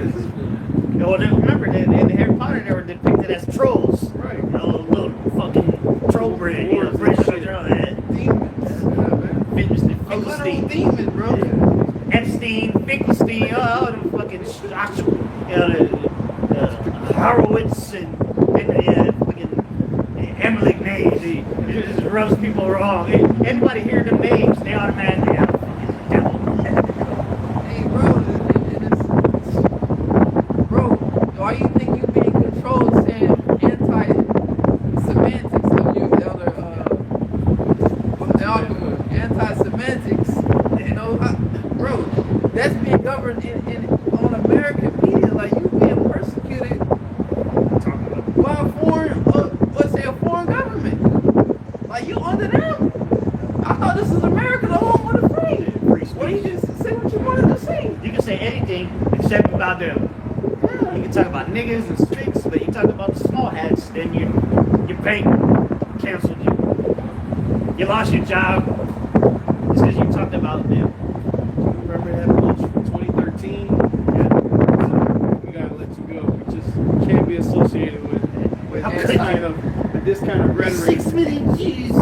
Well, remember, in Harry Potter, they were depicted as trolls. Right. You know, little fucking troll bread. You know, British Finkelstein. Demon, bro. Epstein, Finkelstein, the fucking Horowitz and fucking Emmerich names. It just rubs people wrong. Anybody hear them names, they automatically have a fucking devil. Hey, bro, why you think you being controlled saying anti-semantics of you, anti-semantics? You know, bro, that's being governed on American media. Like, you being persecuted by a foreign government. Like, you under them. I thought this was America, the home of the free. Well, you just say what you wanted to say. You can say anything except about them. Yeah. You can talk about niggas and streaks, but you talk about the small hats, then your bank canceled you. You lost your job. It's because you talked about them. Remember that launch from 2013? Yeah. We gotta let you go. You just can't be associated with How this could kind you? of with this kind of rhetoric. 6 million Jews.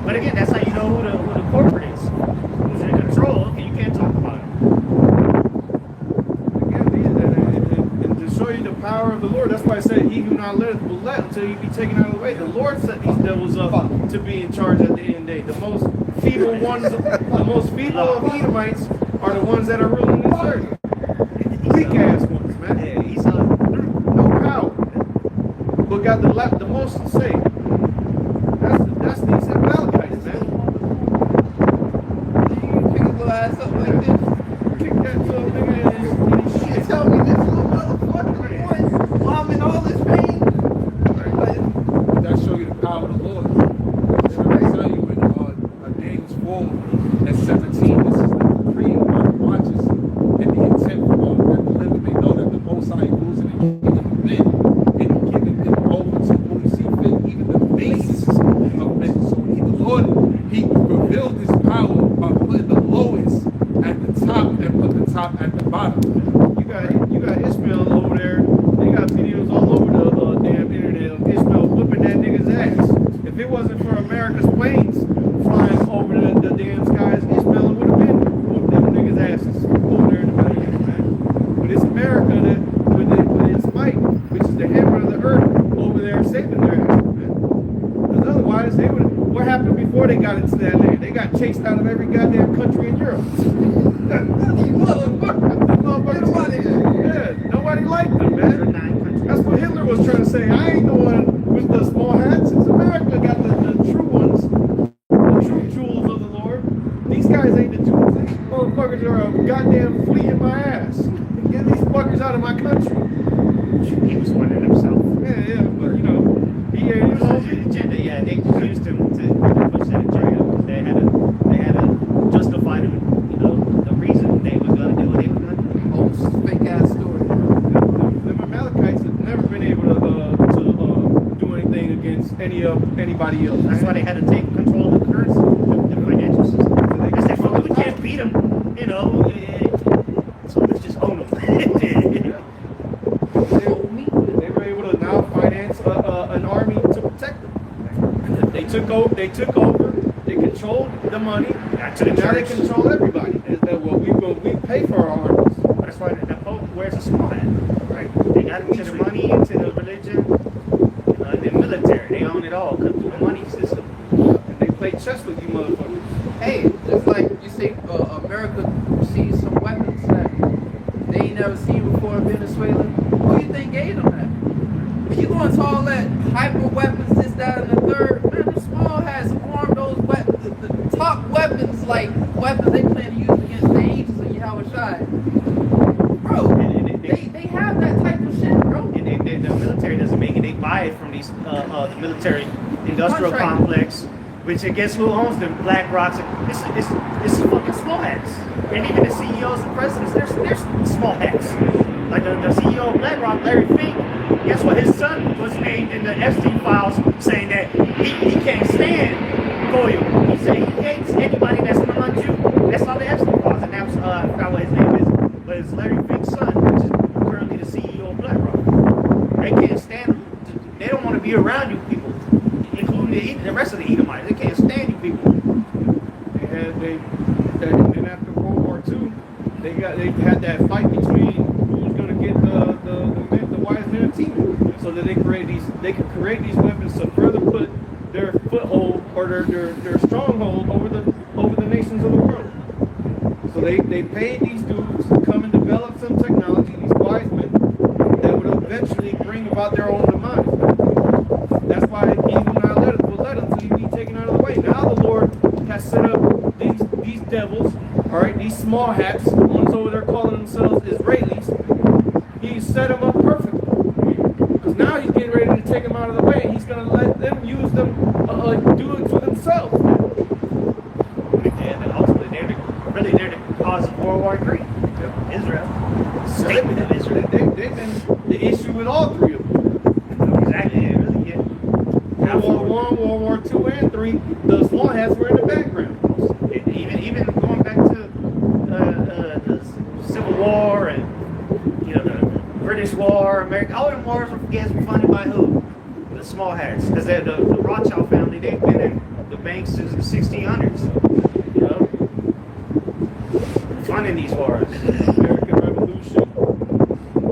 But again, that's how you know who the corporate is. Who's in control. Okay, you can't talk about it. And to show you the power of the Lord, that's why I said, he who not letteth will let until you be taken out of the way. The Lord set these devils up to be in charge at the end of the day. The most feeble ones, the most feeble of Edomites are the ones that are ruling this earth. Weak ass ones, man. Yeah, he's No power. But got the most to say. That's these Amalekites, man. Pick his little ass up like this. Kick that little nigga in his shit. Tell me this little motherfucker boy, while I'm in all this pain. That show you the power of the Lord. That's what I tell you in Daniel's 4 and 17. This is the decree of the watches and the intent of all that the living may know that the Most High rules in the kingdom of men and giving them over to who he see fit, even the basis of men. So the Lord, he revealed his power by putting the lowest at the top and put the top at the bottom. You got Ishmael over there. They got videos all over the damn internet of Ishmael whipping that nigga's ass. If it wasn't for America's planes flying over the damn skies, Ishmael would have been whooping them niggas' asses over there in the Middle East, man. But it's America that with its might, which is the hammer of the earth, over there saving their asses, man. Because otherwise, they would. What happened before they got into that land? They got chased out of every goddamn country in Europe. Yeah, nobody liked them, man. That's what Hitler was trying to say. I ain't the one with the small hats. It's America got the true ones, the true jewels of the Lord. These guys ain't the jewels. These motherfuckers are a goddamn flea in my ass. Get these fuckers out of my country. He was one in himself. Yeah, but you know, he ain't his own Agenda, yeah, they used him to push that agenda. They had to justify them, you know, the reason they were gonna do what they were gonna do. Oh, fake ass story. The Amalekites have never been able to do anything against anybody else. That's why they had to take control of the currency, the financial system. They said, "Fuck, we can't beat them," you know. So let's just own them. They were able to now finance an army to protect them. They took over. They controlled the money. Back to the Now they church. control everybody. Is that what we pay for our armies? That's why the Pope wears a small hat, right? They got into the money, into the religion, the military. They own it all. Come through the money system. And they play chess with you motherfuckers. Hey, just like you say, America receives some weapons that they ain't never seen before in Venezuela. Who do you think gave them that? When you go into all that hyper weapons, this, that, and the third, man, the small has armed those weapons, the top weapons, like weapons they plan to use against the angels of YAHAWASHI. Bro, they have that type of shit, bro. And the military doesn't make it. They buy it from these the military industrial Contract. complex, which I guess who owns them? BlackRock's. It's fucking small hats. And even the CEOs and presidents, they're small hats. Like the CEO of BlackRock, Larry Fink. Guess what? His son was named in the Epstein files, saying that he can't stand Goyle. He said he hates anybody that's non-Jew. That's all the Epstein files, and that's I forgot what his name is, but it's Larry Fink's son, which is currently the CEO of BlackRock. They can't stand. They don't want to be around you people, including the rest of the Edomites. They can't stand you people. And after World War II, they had that fight between who was going to get the wise men of team, so that they could create these weapons to further put their foothold or their stronghold over the nations of the world. So they paid these dudes to come and develop some technology, these wise men, that would eventually bring about their own demise. That's why he will not let them until he be taken out of the way. Now the Lord has set up these devils, all right, these small hats, the ones over there calling themselves Israelis. He set them up perfectly. Because now he's getting ready to take them out of the way, and he's going to let them use them, do it for themselves. And ultimately, they're the cause of World War III. Israel. Statement of Israel. They've been the issue with all three of them. Exactly. Yeah, really, yeah. World War I, World War II, and III, the small hats were in the background. Even going back to the Civil War and America. All them wars were funded by who? The small hats. Because the Rothschild family, they've been in the banks since the 1600s. You know? Funding these wars. American Revolution.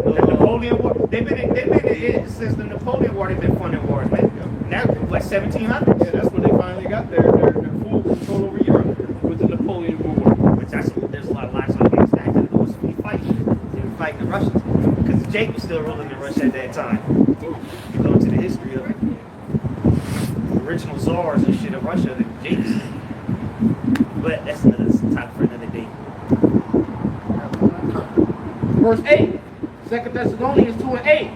The Napoleon War. They've been since the Napoleon War. They've been funding wars, man. Now, like 1700s. Yeah, that's when they finally got their full control over Europe with the Napoleon War. Which there's a lot of lives on against that. Because it was fighting. They were fighting the Russians. Because Jake was still ruling in Russia at that time. You go into the history of the original czars and shit of Russia, the Jakes. But that's another topic for another day. Verse 8, 2 Thessalonians 2 and 8.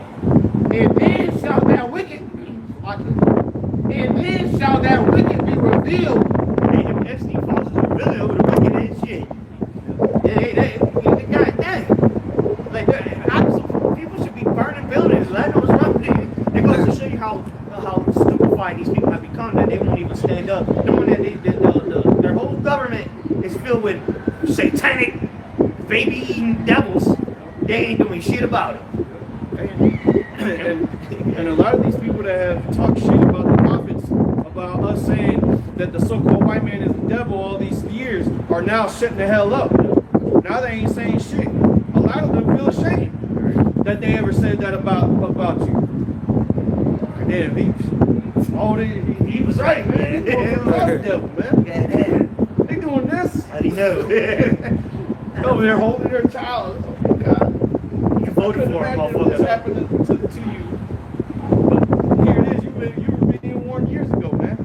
And then shall that wicked, be revealed. Hey, them Epstein files is really over the wicked and shit. God dang. Like, people should be burning buildings. I know what's wrong with it. It goes to show you how stupefied these people have become that they won't even stand up. Knowing that their whole government is filled with satanic, baby-eating devils. They ain't doing shit about it. And a lot of these people that have talked shit about the prophets, about us saying that the so-called white man is the devil all these years, are now shutting the hell up. Now they ain't saying shit. A lot of them feel ashamed that they ever said that about you. Damn, he was right, man. They the devil, man. They doing this. How do you know? Over there holding their child. Oh, God. You voted for him, This motherfucker. happened to you. But here it is. You were being warned years ago, man.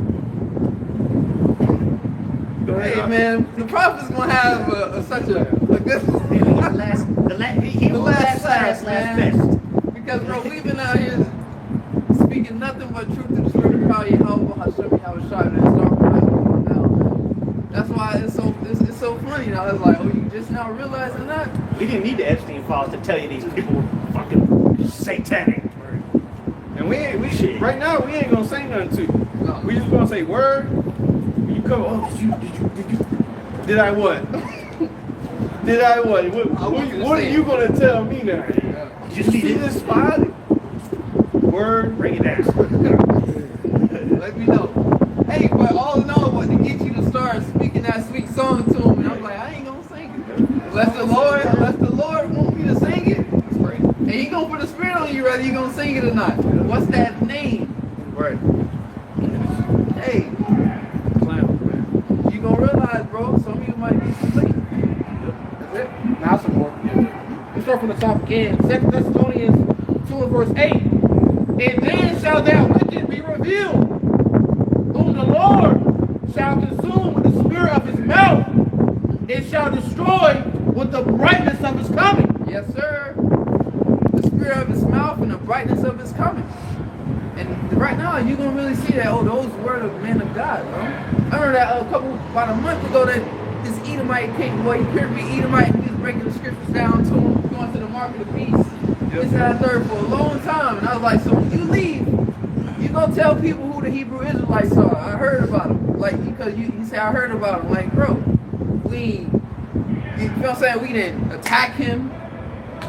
Go ahead. Hey man, the prophet's gonna have such a good He was last best. because bro, we've been out here speaking nothing but truth to the spirit of power. YAHAWAH, YAHAWASHI, and it's dark night going down, man. That's why it's so funny now. It's like, oh, you just now realizing that? We didn't need the Epstein files to tell you these people were fucking satanic. And right now we ain't gonna say nothing to you. No. We just gonna say word. You come. Oh, did I what? Did I what? What are you gonna tell me now? You You see this spot? Word. Bring it down. Let me know. Hey, but all in all, what to get you to start speaking that sweet song to him, and I'm like, I ain't gonna sing it. Unless the Lord want me to sing it. And he gonna put a spirit on you whether you gonna sing it or not. What's that name? Right. Hey, Clown, man. you gonna realize, bro, some of you might be asleep. That's it. Now some more. Let's start from the top again. 2 Thessalonians 2 and verse 8. And then shall that wicked be revealed, whom the Lord shall consume with the spirit of his mouth, and shall destroy with the brightness of his coming. Yes, sir. The spirit of his mouth and the brightness of his coming. And right now, you're going to really see that, oh, those were the men of God, bro. I remember that about a month ago, that this Edomite came, boy, he appeared to be Edomite, and he was breaking the scriptures down to him, going to the mark of the beast. This and that third for a long time. And I was like, so when you leave, you going to tell people who the Hebrew Israelites are. I heard about them. Like, because you say, I heard about them. Like, bro, you know what I'm saying? We didn't attack him.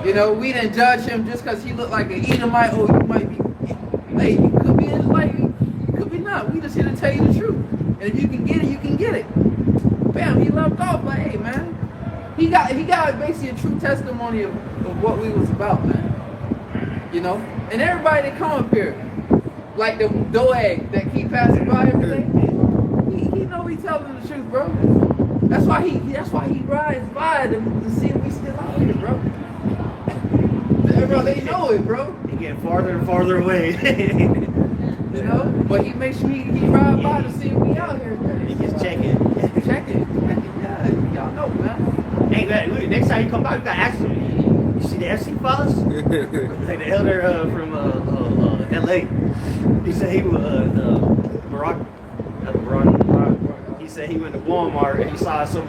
You know, we didn't judge him just because he looked like an Edomite. Oh, you might be, hey, you could be Israelite, you could be not. We just here to tell you the truth. And if you can get it, you can get it. Bam, he left off like, hey, man. He got basically a true testimony of what we was about, man. You know? And everybody that come up here, like the Doeg that keep passing by every day, he know he telling the truth, bro. That's why he rides by to see if we still out here, bro. Bro, they know it, bro. They getting farther and farther away. You know? But he makes sure he ride by to see if we out here, man. He just checking. Check it. Yeah, y'all know, man. Hey, look, next time you come by, you gotta ask him. You see the FC files? Like the elder from LA. He said he was Barack. He said he went to Walmart and he saw some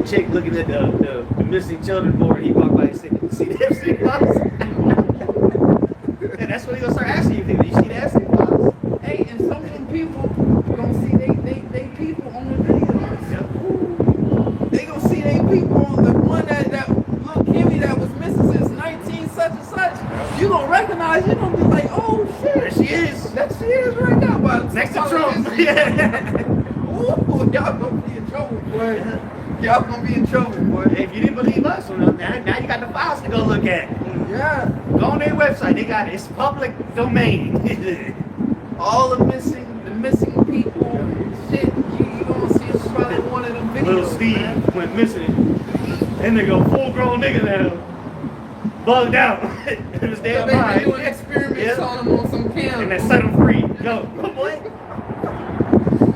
chick looking at the missing children board. He walked by and said, "You see the FC files?" And that's what he gonna start asking you. You see the FC files? Hey, and some of them people gonna see they people on the videos. Yep. They gonna see they people on the one that little Kimmy that was missing since 19 such and such. You gonna recognize you, gonna be like, oh shit. There she is. That she is right now, but Next to Trump. Yeah. Ooh, y'all gonna be in trouble, boy. Y'all gonna be in trouble, boy. If you didn't believe us, well, now you got the files to go look at. Yeah. Go on their website. They got it's public domain. All the missing people, shit. You gonna see us probably one of them videos. Little Steve man. went missing. And they go full grown nigga now. Bugged out. It was So damn they right. doing experiments Yeah. on them on some And camera. they set him free. Yo, boy.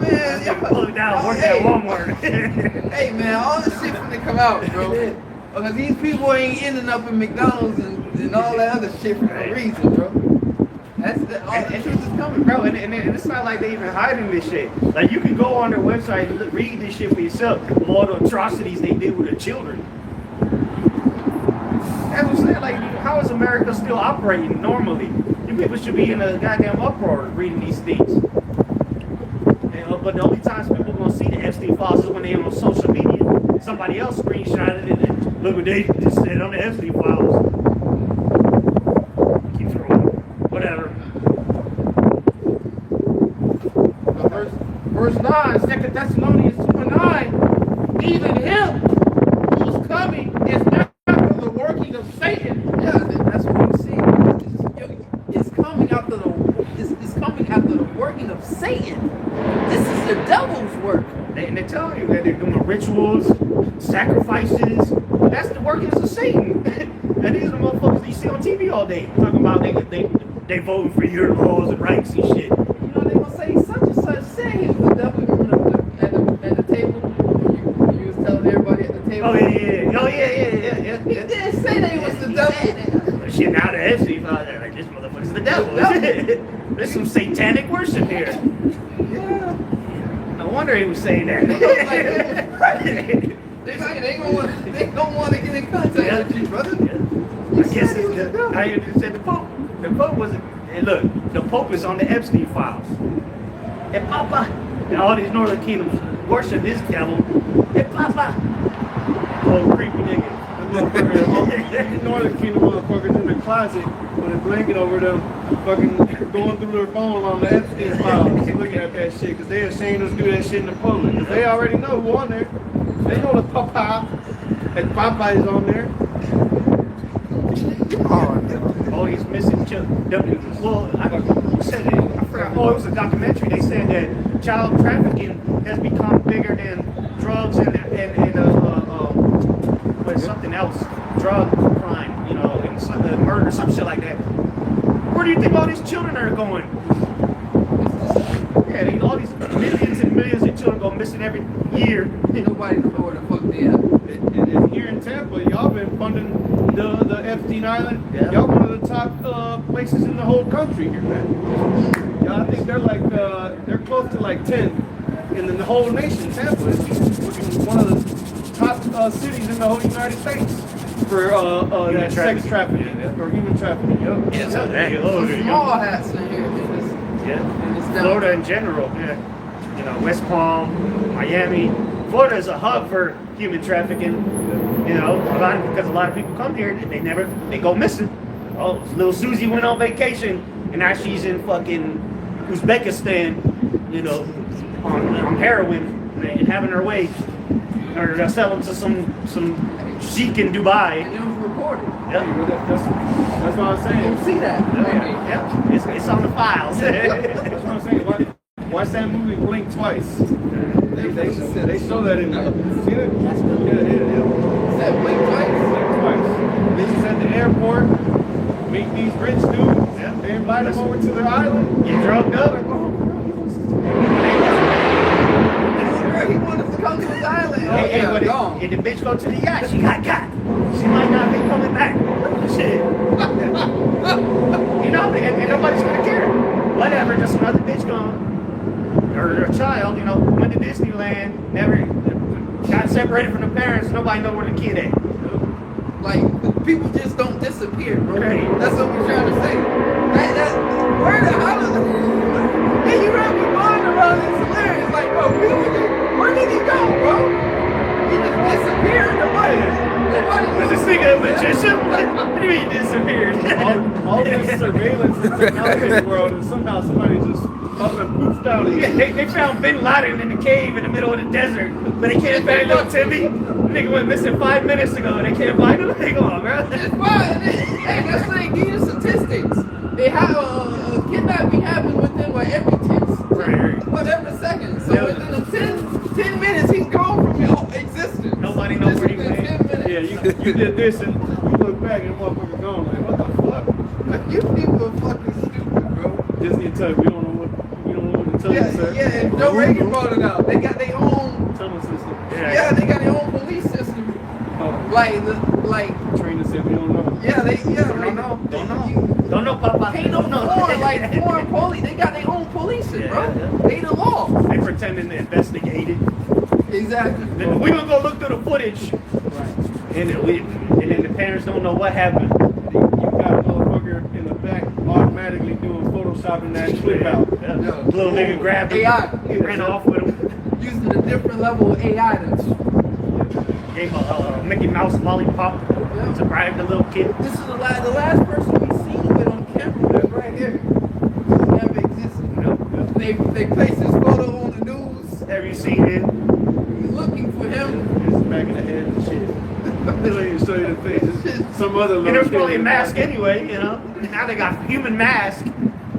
Man, Bugged out. Worked at Walmart. Hey man, all this shit finna come out, bro. Because these people ain't ending up in McDonald's and all that other shit for no reason, bro. All the truth is coming, Bro, and it's not like they even hiding this shit. Like, you can go on their website and read this shit for yourself. All the atrocities they did with the children. That's what I'm saying. Like, how is America still operating normally? You people should be in a goddamn uproar reading these things. And, but the only times people are going to see the Epstein files is when they're on social media. Somebody else screenshotted it and look what they just said on the Epstein files. Keep scrolling. Whatever. Verse 9, 2 Thessalonians 2:9, even him who's coming is not for the working of Satan. Yeah, that's what I'm saying. It's coming after the working of Satan. This is the devil's work. And they tell you that they're doing rituals, sacrifices. That's the workings of Satan. And these are the motherfuckers you see on TV all day talking about they voting for your laws and rights and shit. You know, they gonna say such and such said he was the devil at the table. You was telling everybody at the table. Oh yeah. He didn't say that he was the devil. Shit, now the Epstein files are like, this motherfucker's the devil. There's some satanic worship here. Yeah. No wonder he was saying that. They gonna want to get in contact with you, brother. I guess it's I said the Pope. The Pope was, and look, the Pope is on the Epstein files. And Papa, and all these Northern Kingdoms worship this devil. And Papa, oh creepy nigga. Northern Kingdom motherfuckers in the closet with a blanket over them, fucking going through their phone on the Epstein files, looking at that shit, because they ashamed us to do that shit in the public. Because they already know who on there. They know the Papa, and Papa is on there. Oh, he's missing children. Well, who said it? I forgot. Oh, it was a documentary. They said that child trafficking has become bigger than drugs and something else, drug crime, you know, and murder, some shit like that. Where do you think all these children are going? Yeah, all these millions and millions of children go missing every year. Nobody knows where the fuck they at. And here in Tampa, y'all been funding the Epstein Island. Yeah. Y'all one of the top places in the whole country here, man. Y'all, I think they're like they're close to like 10 in the whole nation. Tampa is one of the top cities in the whole United States for that sex trafficking or human trafficking. Yep. Yeah, so Small hats in here. Florida in general, yeah. You know, West Palm, Miami. Florida is a hub for human trafficking. You know, because a lot of people come here and they go missing. Oh, little Susie went on vacation and now she's in fucking Uzbekistan, you know, on heroin and having her way. Or they'll sell them to some sheik in Dubai. And it was recorded. Yep. That's what I'm saying. You see that? Yeah. It's on the files. That's what I'm saying. Watch that movie Blink Twice. They show that in there. See it? Yeah. That Blink Twice? Blink Twice. Bitches at the airport, meet these rich dudes. Yeah. They invite them over to their island. Get drugged up. He wanted to come to his island. Hey, but if the bitch go to the yacht, she got caught. She might not be coming back. Shit. You know, and nobody's gonna care. Whatever, just another bitch gone. Or a child, you know, went to Disneyland, never got separated from the parents, nobody know where the kid at. Like, people just don't disappear, bro. Right. That's what we're trying to say. Where the hell is it? Hey, you ran me mind around, it's hilarious. Like, bro, where did he go, bro? He just disappeared. Nobody This nigga, Patricia? What do you mean disappeared? All this surveillance is out in the world, and somehow somebody just up and poops down. Yeah, they found Bin Laden in the cave in the middle of the desert, but they can't find little Timmy. The nigga went missing 5 minutes ago, and they can't find him. They go on, bro. It's fine. Hey, that's like give you statistics. They have kidnapping happens within like every 10 whatever seconds. So within the 10 minutes, he's gone from your existence. Nobody knows where he went. 10 minutes. Yeah, you did this, and you look back, and the motherfucker gone. Like, what the fuck? You people are fucking stupid, bro. Disney tell you, we don't know what to tell you, sir. Yeah, and Joe Reagan brought it out. They got their own. Tunnel system. Yeah, they got their own police system. Oh, Like. trainer said we don't know. Yeah, Don't know, Papa. Ain't no Don't know. foreign police. They got their own policing, bro. Yeah. They the law. They pretending to investigate it. Exactly. Then we gonna go look through the footage, and then the parents don't know what happened. You got a motherfucker in the back automatically doing photoshopping that clip out. Yeah. Little nigga grabbed him. AI. He ran off with him. Using a different level of AI that's Gave a Mickey Mouse lollipop to bribe the little kid. this is the last person we seen with on camera. That's right here. Never existed. They placed his photo on the news. Have you seen it? Looking for him. It's back in the head and shit. They don't even show you the face. Some other And little it was probably a kid. mask anyway, you know. And now they got human mask.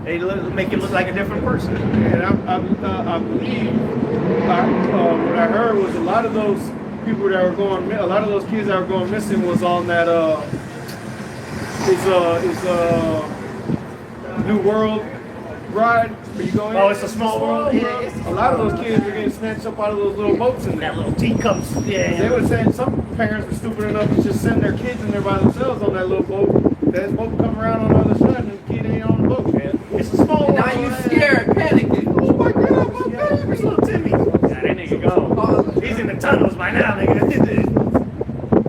They make it look like a different person. And I believe what I heard was a lot of those people that were going, a lot of those kids that were going missing was on that New World ride. Are you going? Oh, it's a small world. Yeah, A lot of those kids were getting snatched up out of those little boats in there. That little teacups. They were saying some parents were stupid enough to just send their kids in there by themselves on that little boat. That boat come around on the other side and the kid ain't on the boat, man. It's a small And world. now you scared, panicking. Oh my God, my baby. Where's little Timmy? Yeah, that nigga go. He's in the tunnels by now, nigga.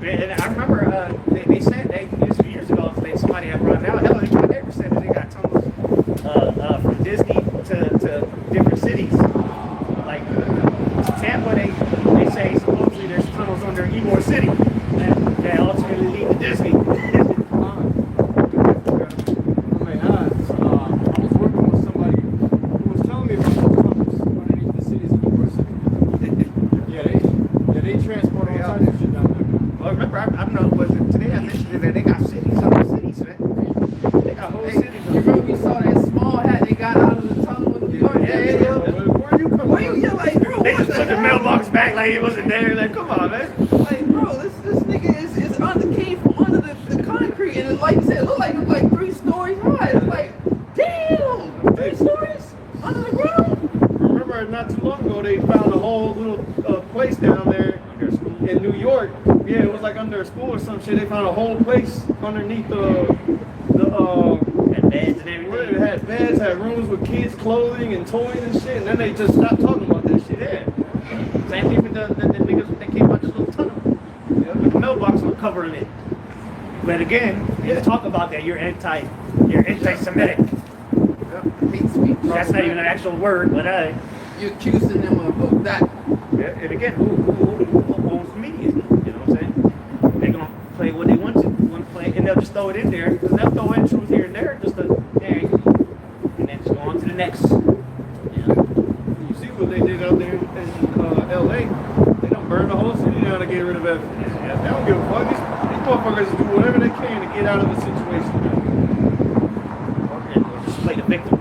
And I remember they said this years ago somebody had brought it out. Hell, they ever said that they got tunnels from Disney to different cities. Like Tampa, they say supposedly there's tunnels under Ybor City that ultimately lead to Disney. I was working with somebody who was telling me about the tunnels underneath the cities of Ybor City. Yeah, they transport all types of shit down there. Well, remember, I know, was it today I mentioned that they got cities, other cities, man. They got whole Hey, cities. you remember we saw that small hat they got out of the tunnel in New York? Yeah. Where you come Why you like, bro? They What just the put the hell? mailbox back like it wasn't there. Like, come on, man. Like, bro, this nigga is came from under the concrete, and it's like you said, it looked like 3 stories high. It's like, damn, 3 stories under the ground. Remember, not too long ago, they found a whole little place down there in New York. Yeah, it was like under a school or some shit. They found a whole place underneath And beds and where everything. it had beds, had rooms with kids' clothing and toys and shit. And then they just stopped talking about that shit. Yeah. Same thing with the niggas that came out this little tunnel. Yeah, with the mailbox was covering it. But again, you talk about that, you're anti-Semitic. Hate speech. That's not even an actual word, but You're accusing them of that. yeah, and again, who owns the media? You know what I'm saying? They're gonna play what they want to play, and they'll just throw it in there. Because they'll throw in truth here and there, just to there you go. And then just go on to the next. Yeah. You see what they did out there in L.A.? They done burned the whole city down to get rid of evidence. They don't give a fuck. These motherfuckers do whatever they can to get out of the situation. Or just play the victim.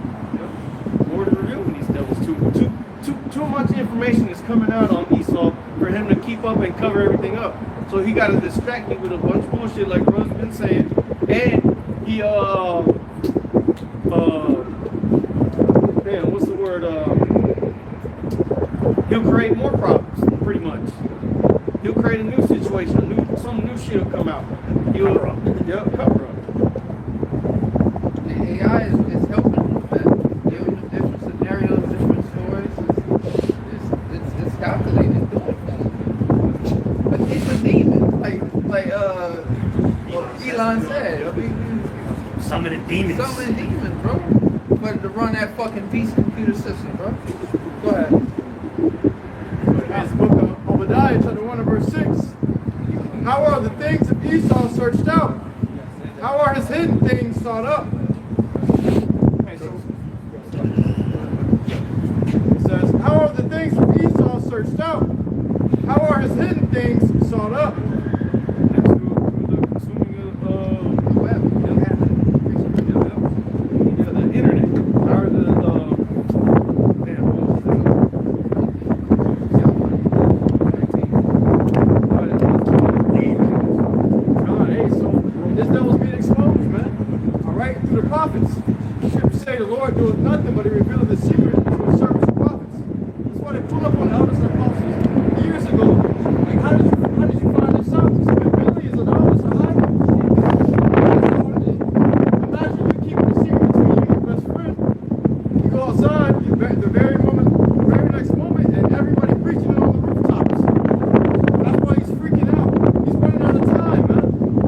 Board of reviewing these devils too much information is coming out on Esau for him to keep up and cover everything up. So he got to distract me with a bunch of bullshit like Russ been saying, and he what's the word? He'll create more problems, pretty much. He'll create a new situation, some new shit will come out. Cover up. Yep, cover up. The AI is helping with that. Giving them different scenarios, different stories. It's calculated doing that. But it's a demon, like Elon said. I mean, Some of the demons. some of the demons, bro. But to run that fucking beast computer system, bro. Go ahead. This book of Obadiah, chapter 1 and verse 6. How are the things of Esau searched out? How are his hidden things sought up? It says, how are the things of Esau searched out? How are his hidden things sought up? The Lord doeth nothing, but he revealed the secret to his servants and prophets. That's why they pulled up on the elders and apostles years ago. Like, how did you find this out? You spent millions of dollars to hide it. Imagine you keeping a secret between you and your best friend. You go outside, the very next moment, and everybody preaching it on the rooftops. That's why he's freaking out. He's running out of time, man.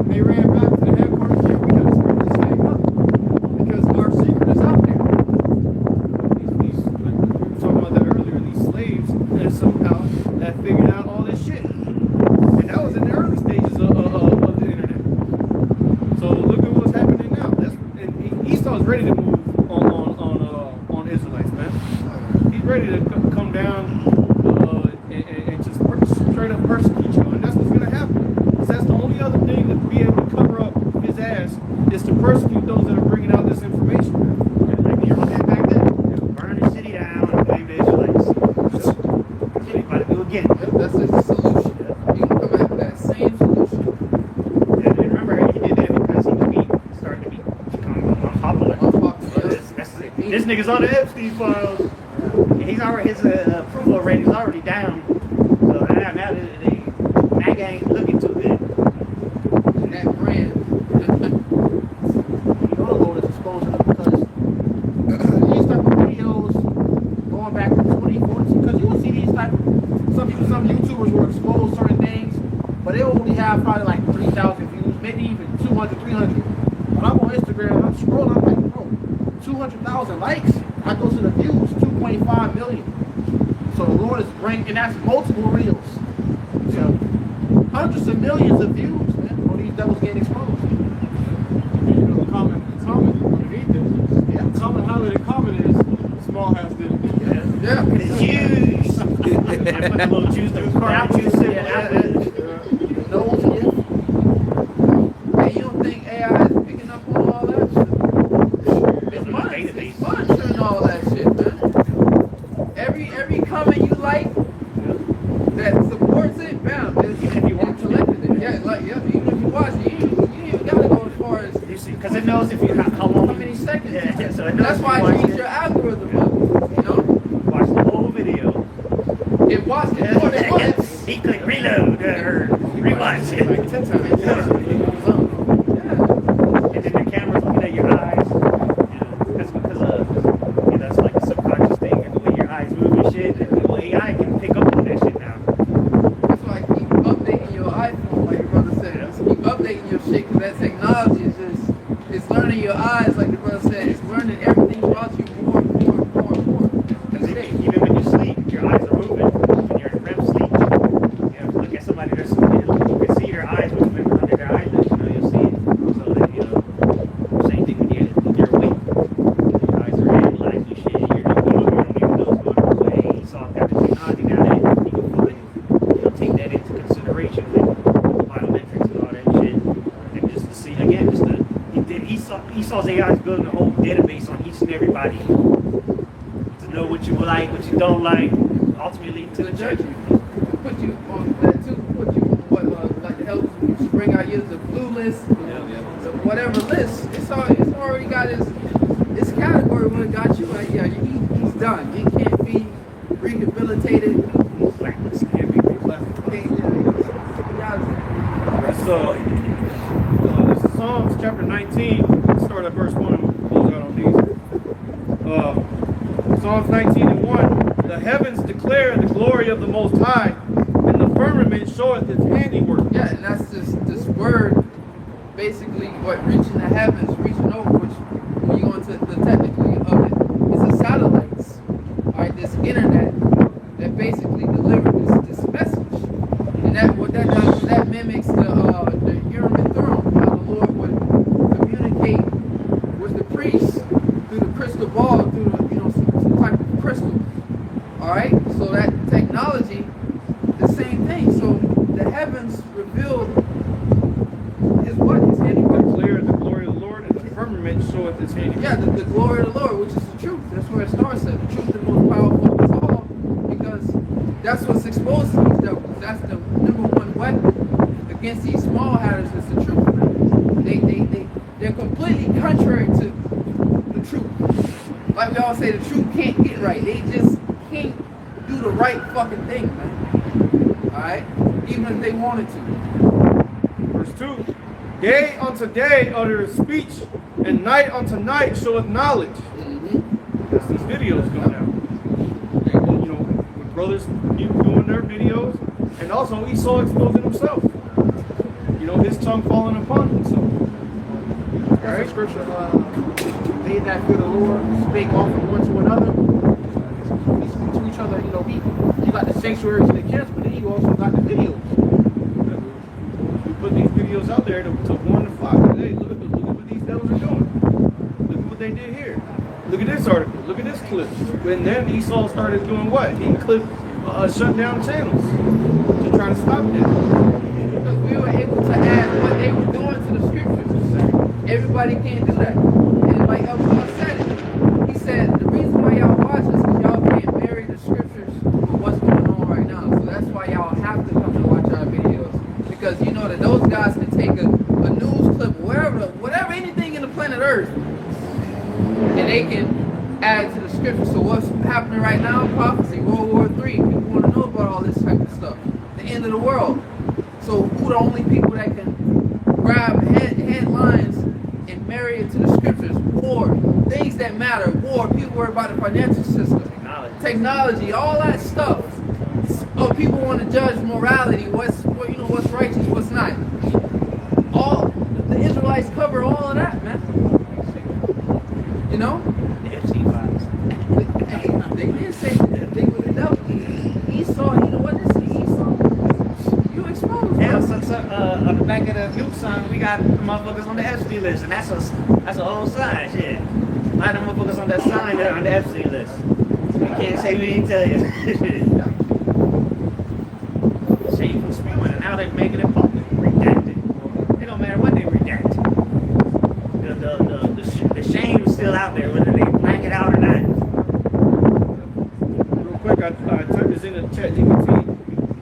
They ran back to the headquarters here. We got to screw this thing up. Because our secret is out there. These like we were talking about that earlier, these slaves that somehow that figured out all this shit. And that was in the early stages of the internet. So look at what's happening now. And Esau's ready to move on Israelites, man. He's ready to come down and just straight up persecute you. And that's what's gonna happen. Because that's the only other thing to be able to cover up his ass is to persecute those that are bringing out this information. Like you're looking back then, burn the city down and blame the Israelites. Anybody do again. That's the solution. You can come at that same solution. And remember, he did that because he started to become unpopular. This nigga's on the Epstein files. He's already his approval rating is already down. So now the MAGA ain't looking too good. That brand. Your Lord is exposing them because these type of videos going back to 2014, because you will see these type of, some YouTubers will expose certain things, but they will only have probably like 3,000 views, maybe even 200, 300. When I'm on Instagram, I'm scrolling, I'm like, bro, 200,000 likes. I go to the views, 2.5 million. So the Lord is bringing, and that's multiple reels. So hundreds of millions of views, man, when these devils getting exposed. You know, the comment underneath it. Yeah. Comment highlighted comment is small house didn't do that. Yeah. It's huge. And put the little juice, the crowd juice symbol out there. Nose, yeah. Hey, you don't think AI is picking up on all that shit? It's fun. It's fun doing all that shit, man. Every comment you like that supports it, bam, it's collected it. Yeah, like even if you watch it, you ain't even gotta go as far as You see, because it knows if you how long. how many seconds. Yeah, so it knows That's if why you I watch changed it. your algorithm up. You know, Watch the whole video. it watched it more than once. He clicked reload or rewatch it. Like 10 times. Yeah. And then the camera's looking at your eyes. That's because that's like a subconscious thing. And the way your eyes move and shit, and the AI can pick up on that shit now. That's why I keep updating your iPhone, like your brother said. Just keep updating your shit, because that technology is just, it's learning your eyes, like the brother said. It's learning everything about you more and more and more and more. Because even when you sleep, your eyes are moving. When you're in REM sleep, look at somebody that's, you can see their eyes moving under their eyelids. You'll see it. So that, same thing when you're awake. Your eyes are analyzing shit. You don't even know what's going on. So, hey, he saw that technology now that he can find, take that into consideration with biometrics and all that shit. And just to see, again, Esau's AI is building a whole database on each and everybody to know what you like, what you don't like, ultimately to judge you. Put you on that too. Put you on what like the help you should bring out the blue list, so whatever list. It's already got his category when it got you. Like, yeah, he's done. He can't be rehabilitated. Blacklist can't be reclassified. So, this is Psalms chapter 19. Let's start at verse 1 and we'll close out on these. Psalms 19 and 1. The heavens declare the glory of the Most High, and the firmament showeth his handiwork. Yeah, and that's this word, basically what reaching the heavens, reaching over, which when you go into the technically of it, it's the satellites. Alright, this internet that basically delivered this message. And that what that does, that mimics the Yeah, the glory of the Lord, which is the truth. That's where it starts at. The truth is the most powerful of us all, because that's what's exposed to these devils. That's the number one weapon against these small hatters is the truth. They're completely contrary to the truth. Like we all say, the truth can't get right. They just can't do the right fucking thing, man. Alright? Even if they wanted to. Verse 2. Day unto day uttereth speech, and night unto night showeth knowledge. That's these videos going out. And, you know, when brothers keep doing their videos, and also Esau exposing himself. You know, his tongue falling upon himself. That's the scripture. They that fear the Lord spake often one to another. We speak to each other. You know, you got the sanctuaries and the camps, but then you also got the videos. We put these videos out there to warn the flock. Hey, look at what these devils are doing. Look at what they did here. Look at this article. Look at this clip. And then Esau started doing what? He clipped, shut down channels to try to stop that. Because we were able to add what they were doing to the scriptures. Everybody can't do that. And like Elton said it, he said the reason why y'all watch this is because y'all can't marry the scriptures with what's going on right now. So that's why y'all have to come and watch our videos. Because you know that those guys can take a news clip, whatever, anything in the planet Earth, and they can add to the scripture. So what's happening right now? Prophecy, World War III. People want to know about all this type of stuff. The end of the world. So who the only people that can grab headlines and marry it to the scriptures? War, things that matter. War, people worry about the financial system, technology, all that stuff. Oh, people want to judge morality. What's righteous, what's not. All the Israelites cover all of that, man. You know? They didn't say that they were the devil. Esau, you know what this is? Esau. You exposed. Yeah, so, on the back of the group sign, we got motherfuckers on the FC list, and that's an old sign, shit. A lot of motherfuckers on that sign there on the FC list. We can't say we didn't tell you. Shame from spewing, and now they're making it public, redacted. It don't matter what they redact. The shame is still out there, whether they black it out or not. Real quick, I typed this in the chat GPT.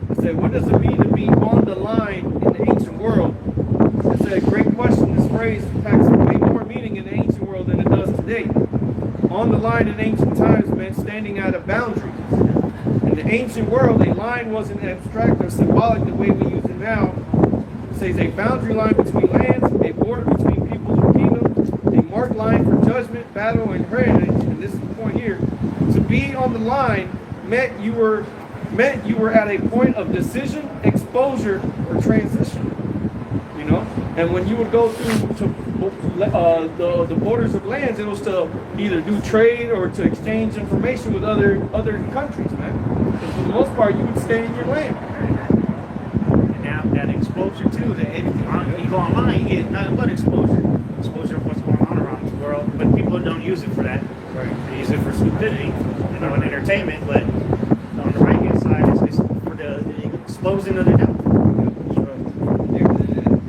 I said, what does it mean to be on the line in the ancient world? I said, great question. This phrase packs way more meaning in the ancient world than it does today. On the line in ancient times meant standing at a boundary. In the ancient world, a line wasn't abstract or symbolic the way we use it now. It says a boundary line between lands, a border between peoples or kingdoms, a marked line for judgment, battle, and heritage. And this is the point here. To be on the line meant you were at a point of decision, exposure, or transition. You know, and when you would go through the borders of lands, it was to either do trade or to exchange information with other countries, man. But for the most part, you would stay in your land. And now that exposure too, you go online, you get nothing but exposure. Exposure of what's going on around the world, but people don't use it for that. Right. They use it for stupidity, you know, and entertainment. But on the right hand side, it's for the exposing of the devil.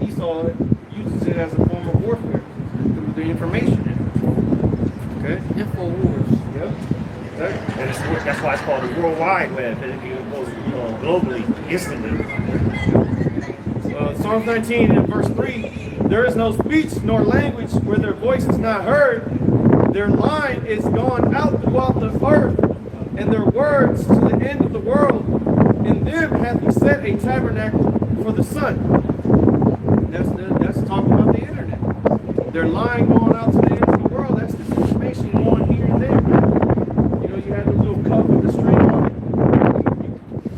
Esau uses it as a form of warfare through the information. Okay? Info wars. Yep. Exactly. And that's why it's called the World Wide Web. It goes globally, instantly. Psalms 19 and verse 3, there is no speech nor language where their voice is not heard. Their line is gone out throughout the earth, and their words to the end of the world. In them hath he set a tabernacle for the sun. That's talking about the internet. Their line going out to the end of the world, that's this information going here and there. You know, you had the little cup with the string on it.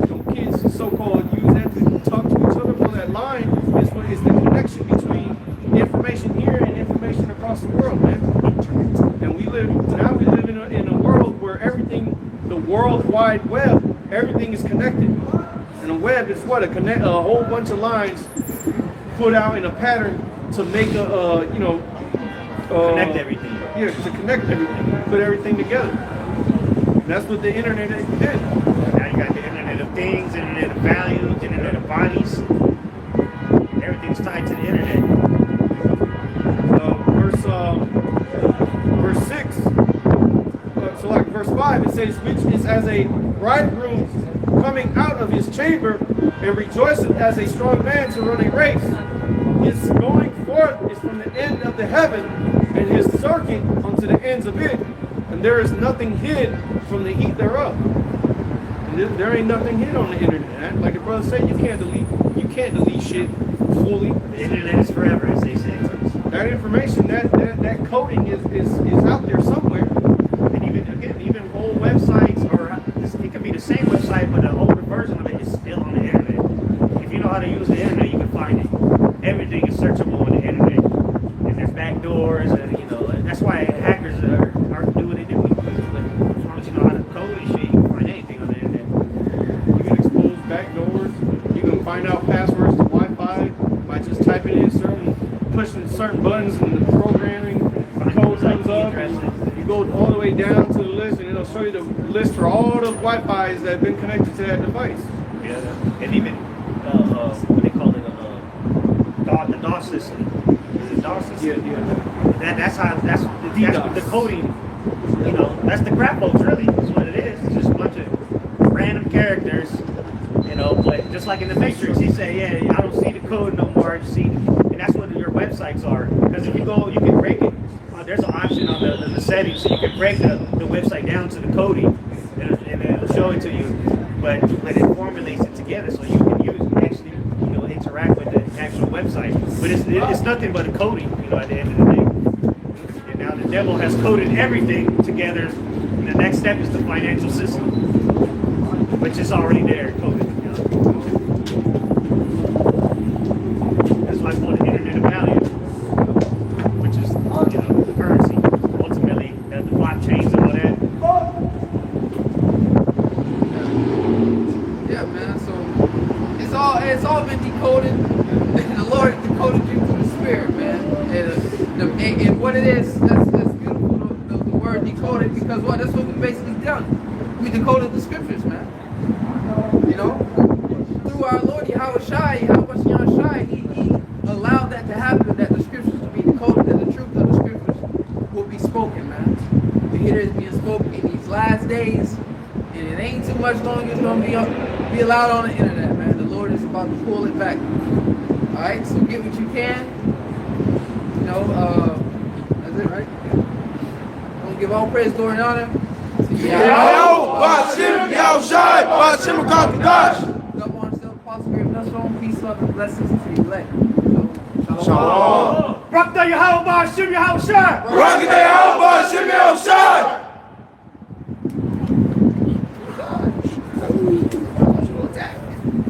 You know, kids so-called use that to talk to each other. Well, that line is what is the connection between information here and information across the world, man. And we live in a world where everything, the World Wide Web, everything is connected. And a web is what? A whole bunch of lines put out in a pattern to make connect everything. Yeah, to connect everything, put everything together. And that's what the internet did. Now you got the Internet of Things, Internet of Values, Internet of Bodies. Everything's tied to the internet. Verse says, which is as a bridegroom coming out of his chamber and rejoiceth as a strong man to run a race. His going forth is from the end of the heaven, and his circuit unto the ends of it, and there is nothing hid from the heat thereof. And there ain't nothing hid on the internet. Like the brother said, you can't delete shit fully. The internet is forever, as they say. That information, that coding is out there somewhere. And even whole websites, or it could be the same website, but an older version of it is still on the internet. If you know how to use the internet, you can find it. Everything is searchable on the internet, and there's backdoors, and that's why hackers are do what they do. As long as you know how to code and shit, you can find anything on the internet. You can expose backdoors. You can find out passwords to Wi-Fi by just typing in pushing certain buttons, and the programming code comes up. You go all the way down to the list, and it'll show you the list for all the Wi-Fi's that have been connected to that device. Yeah, and even what they call it, the DOS system. Is it DOS system? Yeah. That's the coding. That's the crap boats. Really, is what it is. It's just a bunch of random characters. But just like in the Matrix, he said, "Yeah, I don't see the code no more. I just see," and that's what your websites are. Because if you go, you can break it. There's an option on the settings, so you can break the website down to the coding, and it'll show it to you. But it formulates it together, so you can actually interact with the actual website. But it's nothing but a coding, at the end of the day. And now the devil has coded everything together. And the next step is the financial system, which is already there, coded. That's why I call it the internet of value, which is the currency. Ultimately, the blockchains and all that. Yeah, man. So it's all been decoded. The Lord decoded you through the Spirit, man. And what it is, that's beautiful. The word decoded, because that's what we basically done. We decoded the scriptures, man. Through our Lord YAHAWASHI, he allowed that to happen, that the scriptures to be decoded, that the truth of the scriptures will be spoken, man. We hear it being spoken in these last days, and it ain't too much longer it's going to be allowed on the internet, man. The Lord is about to pull it back. All right, so get what you can. That's it, right? I'm going to give all praise, glory, and honor to YAHAWASHI, YAHAWASHI, Double on self, positive, no strong, peace, love, and blessings to you, elect. Shalom. Rock the Yahawah, Shim Yahawah. Rock the Yahawah, Shim Yahawah.